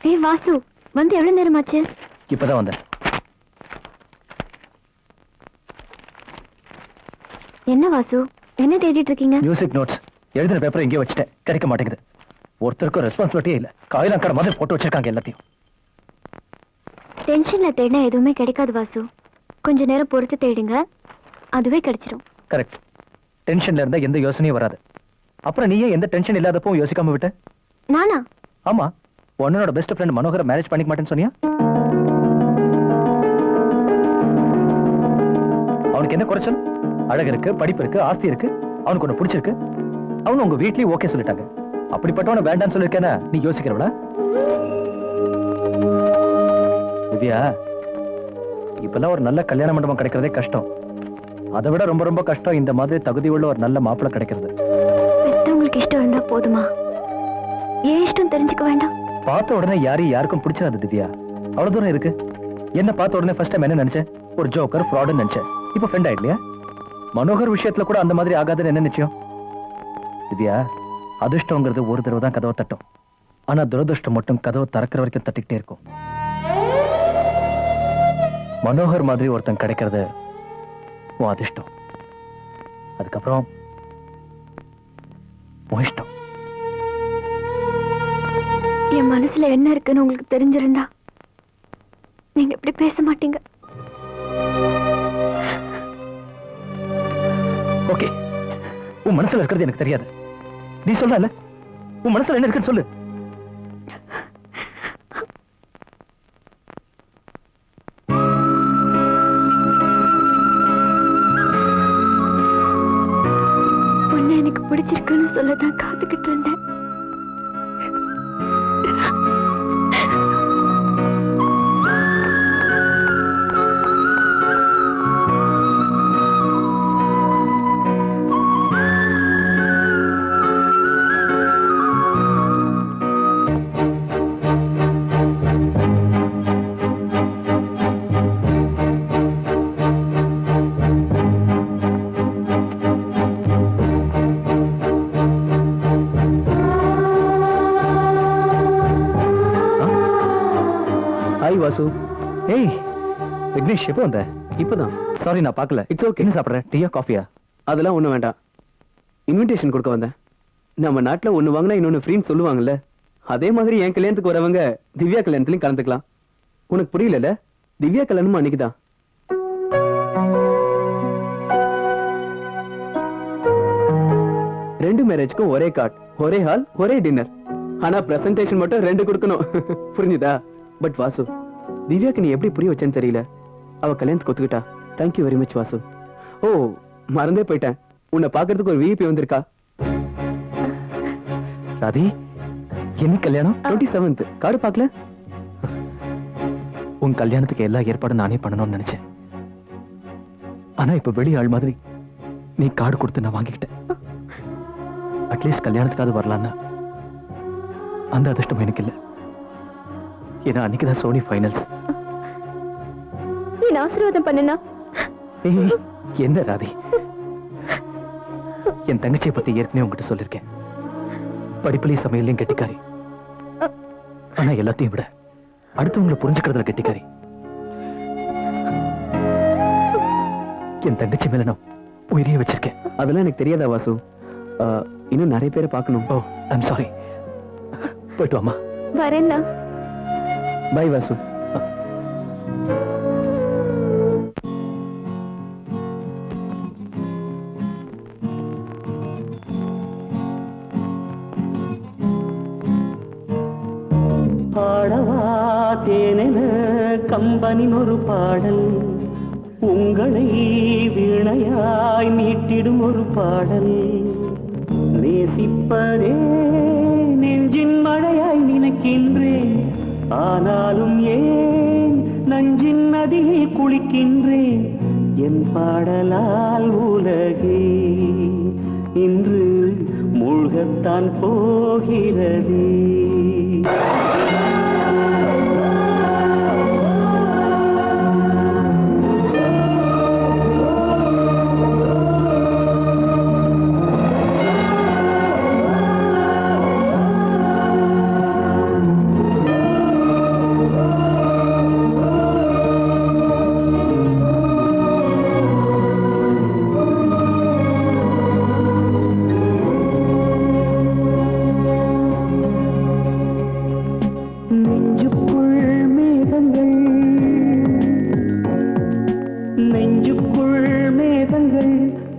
ஏய் வாசு, வந்து எவ்வளவு நேரமாச்சு? இப்பதான் வந்தேன். என்ன வாசு, என்ன தேடிட்டு இருக்கீங்க? மியூசிக் நோட்ஸ் எழுதின பேப்பர் எங்கேயோ வச்சுட்டேன், கிடைக்க மாட்டேங்குது. ஒருத்தருக்கும் ரெஸ்பான்சிபிலிட்டியே இல்ல. காயிலாம் கடை மாதிரி போட்டு வச்சிருக்காங்க எல்லாத்தையும். டென்ஷன்ல தேடினா எதுவுமே கிடைக்காது வாசு. கொஞ்ச நேரம் பொறுத்து தேடுங்க, அதுவே கிடைச்சிடும். கரெக்ட். டென்ஷன்ல இருந்தா எந்த யோசனையும் வராது. அப்புறம் நீயே எந்த டென்ஷன் இல்லாதப்போ யோசிக்காம விட்ட? நானா? ஆமா, உன்னோட பெஸ்ட் ஃப்ரெண்ட் மனோகரை மேரேஜ் பண்ணிக்க மாட்டேன்னு சொன்னியா? அவனுக்கு என்ன குறைச்சல்? அழகு இருக்கு, படிப்பு இருக்கு, ஆஸ்தி இருக்கு, அவனுக்கு ஒண்ணு பிடிச்சிருக்கு. அவனு உங்க வீட்லயும் ஓகே சொல்லிட்டாங்க. அப்படிப்பட்டவன வேண்டான்னு சொல்லிருக்கேன்னா நீ யோசிக்கிறவளா? திவ்யா, இப்பெல்லாம் ஒரு நல்ல கல்யாண மண்டபம் கிடைக்கிறதே கஷ்டம். அதை விட ரொம்ப ரொம்ப கஷ்டம் இந்த மாதிரி தகுதி உள்ள ஒரு நல்ல மாப்பிள்ளை கிடைக்கிறது. பெத்தவங்களுக்கு இஷ்டம் இருந்தா போதுமா? ஏன் இஷ்டம் தெரிஞ்சுக்க வேண்டாம்? பார்த்த உடனே யாருக்கும் பிடிச்சாது திவ்யா. அவ்வளவு தூரம் இருக்கு. என்ன பார்த்த உடனே ஃபர்ஸ்ட் டைம் என்ன நினைச்சேன்? ஒரு ஜோக்கர், ஃப்ராடுன்னு நினைச்சேன். இப்ப ஃப்ரெண்ட் ஆயிடலையா? மனோகர் விஷயத்துல கூட அந்த மாதிரி ஆகாதுன்னு என்ன நிச்சயம்? திவ்யா, அதிர்ஷ்டங்கிறது ஒரு தடவை தான் கதவை தட்டும். ஆனா துரதிருஷ்டம் மட்டும் கதவை திறக்கிற வரைக்கும் தட்டிக்கிட்டே இருக்கும். மனோகர் மாதிரி ஒருத்தன் கிடைக்கிறது உன் அதிர்ஷ்டம். அதுக்கப்புறம் உன் இஷ்டம். என் மனசுல என்ன இருக்குன்னு உங்களுக்கு தெரிஞ்சிருந்தா நீங்க இப்படி பேச மாட்டீங்க. ஓகே, உன் மனசுல இருக்கிறது எனக்கு தெரியாது. நீ சொல்லல, உன் மனசுல என்ன இருக்குன்னு சொல்லு. உன்னை எனக்கு பிடிச்சிருக்குன்னு சொல்லதான் காத்துக்கிட்டு இருந்தேன். ஹாய் வாசு. ஏய் விக்னேஷ், எப்போ வந்த? இப்பதான். சாரி, நான் பார்க்கல. It's okay. என்ன சாப்பிட்ற? டீயா காஃபியா? அதெல்லாம் ஒண்ணும் வேண்டாம். இன்விடேஷன் கொடுக்க வந்தேன். நம்ம நாட்டுல ஒண்ணு வாங்கினா இன்னொன்னு ஃப்ரீன்னு சொல்லுவாங்கல்ல, அதே மாதிரி என் கல்யாணத்துக்கு வரவங்க திவ்யா கல்யாணத்துலயும் கலந்துக்கலாம். உனக்கு புரியல? திவ்யா கல்யாணமும் அன்னைக்குதான். ரெண்டு மேரேஜ்க்கும் ஒரே கார்டு, ஒரே ஹால், ஒரே டின்னர். ஆனா பிரசன்டேஷன் மட்டும் 2 கொடுக்கணும். புரிஞ்சுதா? பட் வாசு, திவ்யாக்கு நீ எப்படி புரிய வச்சேன்னு தெரியல. அவ கல்யாணத்துக்கு ஒத்துக்கிட்டா. Thank you very much Vasu. Oh, மறந்தே போயிட்டேன். உன்னை பாக்குறதுக்கு ஒரு விஐபி வந்திருக்கா. ராதி, என்ன கல்யாணம்? 27th. கார்டு பார்க்கல? உன் கல்யாணத்துக்கு எல்லா ஏற்பாடும் நானே பண்ணணும்னு நினைச்சேன். ஆனா இப்ப வெளி ஆள் மாதிரி நீ கார்டு கொடுத்து நான் வாங்கிக்கிட்டேன். அட்லீஸ்ட் கல்யாணத்துக்காவது வரலான்னா அந்த அதிர்ஷ்டம் எனக்கு இல்லை. ஏன்னா அன்னைக்குதான் சோனி ஃபைனல்ஸ். நீ ஆசீர்வாதம் பண்ணுனா? என்ன ராதி, என் தங்கச்சியை பத்தி ஏற்கனவே உங்ககிட்ட சொல்லிருக்கேன். படிப்புலையும் சமையலையும் கெட்டிக்காரி. ஆனா எல்லாத்தையும் விட அடுத்தவங்களை புரிஞ்சுக்கிறதுல கெட்டிக்காரி. என் தங்கச்சி மேல நான் உயிரையே வச்சிருக்கேன். அதெல்லாம் எனக்கு தெரியாதா வாசு? இன்னும் நிறைய பேரை பார்க்கணும். ஓ, ஐம் சாரி. போயிட்டு வாமா. வரேன்னா. பை வாசு. பாடவா தேனென கம்பனின் ஒரு பாடல், உங்களை வீணையாய் மீட்டிடும் ஒரு பாடல். நேசிப்பதே நெஞ்சின் மழையாய் நினைக்கின்றேன், ஆனாலும் ஏன் நஞ்சின் நதியில் குளிக்கின்றேன். என் பாடலால் உலகே இன்று மூழ்கத்தான் போகிறதே.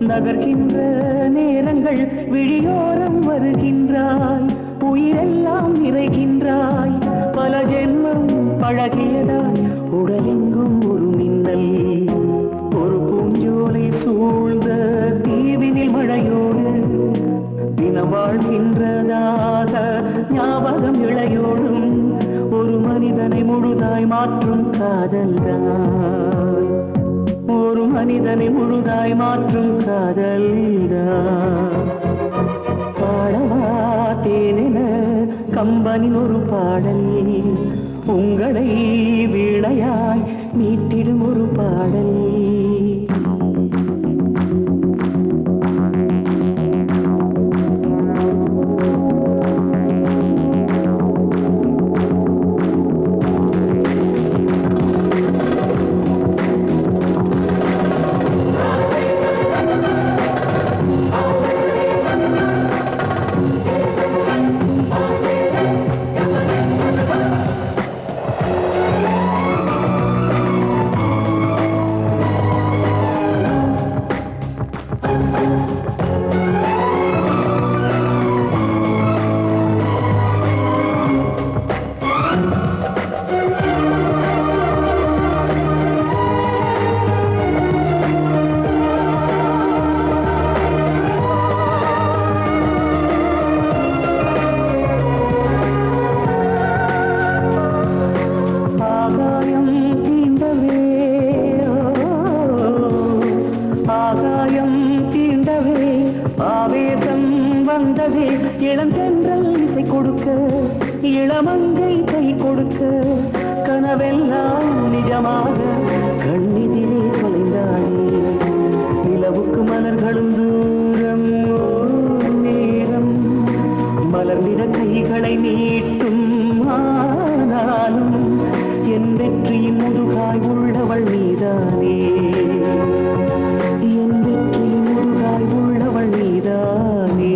நகர்கின்ற நேரங்கள் விழியோரம் வருகின்றாய், உயிரெல்லாம் நிறைகின்றாய். பல ஜென்மம் பழகியதாய் உடலெங்கும் ஒரு மின்னல், ஒரு பூஞ்சோலை சூழ்ந்த தீவினில் மழையோடு தினம் வாழ்கின்றதாக ஞாபகம் இழையோடும். ஒரு மனிதனை முழுதாய் மாற்றும் காதல்தான், ஒரு மனிதனை முழுதாய் மாற்றும் காதல்தான். பாடவா தேனென கம்பனின் ஒரு பாடல், உங்களை வீணையாய் மீட்டிடும் ஒரு பாடல். இளந்தென்றல் இசை கொடுக்க, இளமங்கை கை கொடுக்க, கனவெல்லாம் நிஜமாக கண்ணிதிலே தொலைந்தானே. நிலவுக்கு மலர்களும் தூரம் நேரம், மலர்ந்திட கைகளை நீட்டும். ஆனாலும் என் வெற்றியின் முதுகாய் உள்ளவள் நீதானே, என் வெற்றியின் முதுகாய் உள்ளவள் நீதானே.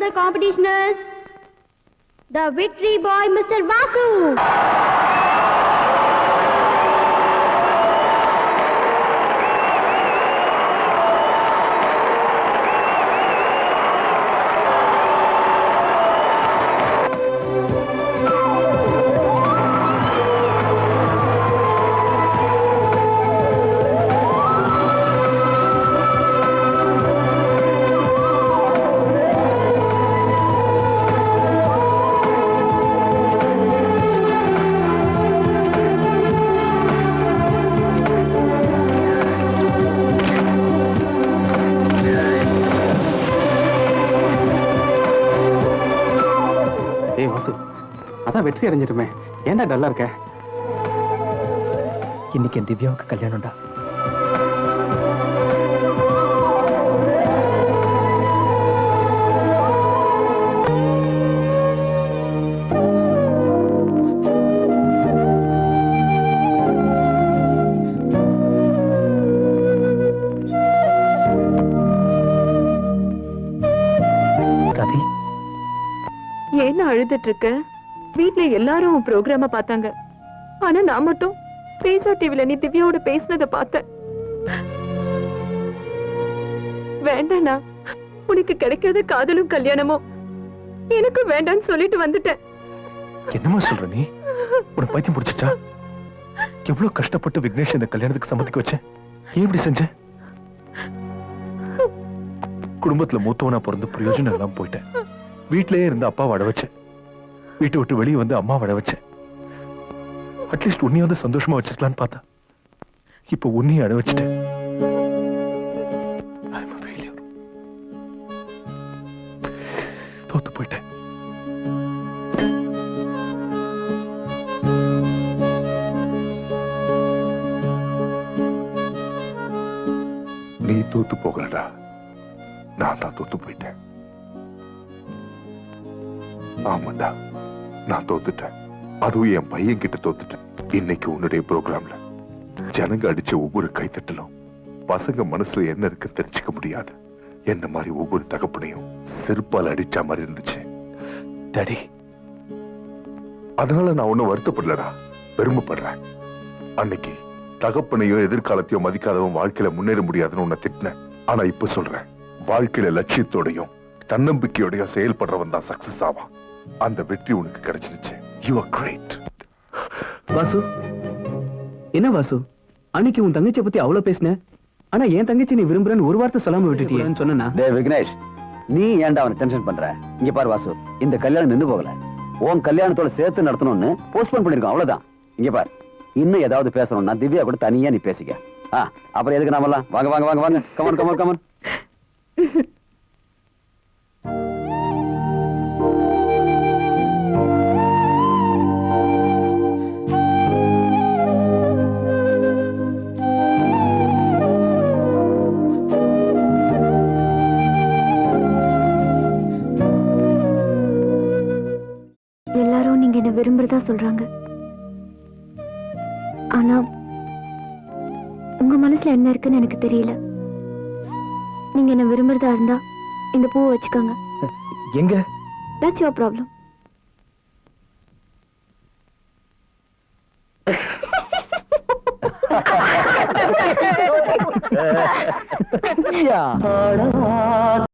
other competitioners, the victory boy, Mr. Vasu. ஏய் வாசு, அதான் வெற்றி அடைஞ்சிருமே, ஏன்டா டல்லா இருக்க? இன்னைக்கு என் திவ்யாவுக்கு கல்யாணம்டா. ராதி, ஏன் அழுதுட்டு இருக்க? வீட்ல எல்லாரும் ப்ரோக்ராம பார்த்தாங்க, ஆனா நான் மட்டும் பேசா டிவில நீ திவ்யாவோட பேசினத பார்த்தேன். வேண்டாண்ணா, உனக்கு கிடைக்காத காதலும் கல்யாணமும் எனக்கு வேண்டான்னு சொல்லிட்டு வந்துட்டேன். என்னமா சொல்ற நீ? உனக்கு பைத்தியம் பிடிச்சிச்சா? எவ்வளவு கஷ்டப்பட்டு விக்னேஷ் இந்த கல்யாணத்துக்கு சம்மதிக்க வச்சேன். ஏன் இப்படி செஞ்ச? குடும்பத்துல மூத்தவனா பிறந்து பிரயோஜனம் எல்லாம் போயிட்டேன். வீட்டிலேயே இருந்து அப்பாவை அட வச்சேன். வீட்டை விட்டு வெளியே வந்து அம்மா வட வச்சேன். அட்லீஸ்ட் உன்னையாவது சந்தோஷமா வச்சிருக்கலான்னு பார்த்தா இப்ப உன்னையும் அட வச்சுட்டேன். தோத்து போயிட்டேன். நீ தோத்து போகலடா, நான் தான் தோத்து போயிட்டேன். ஆமாண்டா, நான் தோத்துட்டேன். அதுவும் என் பையன் கிட்ட தோத்துட்டேன். இன்னைக்கு உன்னுடைய ப்ரோக்ராம்ல ஜனங்க அடிச்ச ஒவ்வொரு கைத்தட்டலும் பசங்க மனசுல என்ன இருக்கு தெரிஞ்சுக்க முடியாது. என்ன மாதிரி ஒவ்வொரு தகப்பனையும் செருப்பால் அடிச்ச மாதிரி இருந்துச்சு டாடி. அதனால நான் ஒன்னும் வருத்தப்படலடா, பெருமைப்படுறேன். அன்னைக்கு தகப்பனையும் எதிர்காலத்தையும் மதிக்காதவன் வாழ்க்கையில முன்னேற முடியாதுன்னு உன்னை திட்டினேன். ஆனா இப்ப சொல்றேன், வாழ்க்கையில லட்சியத்தோடையும் தன்னம்பிக்கையோடையும் செயல்படுறவன் தான் சக்சஸ் ஆவான். அந்த வெற்றி உனக்கு கிடைச்சிருச்சு. You are great. வாசு, என்ன வாசு, அன்னைக்கு உன் தங்கச்சியை பத்தி அவ்வளவு பேசின, ஆனா என் தங்கச்சி நீ விரும்புறன்னு ஒரு வார்த்தை சொல்லாம விட்டுட்டியேன்னு சொன்னா. டேய் விக்னேஷ், நீ ஏன்டா அவனை டென்ஷன் பண்ற? இங்க பாரு வாசு, இந்த கல்யாணம் நின்னு போகல. உன் கல்யாணத்தோட சேர்த்து நடத்தணும்னு போஸ்ட்போன் பண்ணிருக்கோம், அவ்வளவுதான். இங்க பாரு, இன்னும் ஏதாவது பேசணும்னா திவ்யா கூட தனியா நீ பேசிக்க. அப்புறம் எதுக்கு நாமெல்லாம்? வாங்க வாங்க வாங்க வாங்க, கமான் கமான் கமான். எல்லாரும் நீங்க என்ன விரும்புறதா சொல்றாங்க, ஆனா உங்க மனசுல என்ன இருக்குன்னு எனக்கு தெரியல. நீங்க என்ன விரும்புறதா இருந்தா இந்த பூவை வச்சுக்கோங்க. எங்க? That's your problem. Yeah.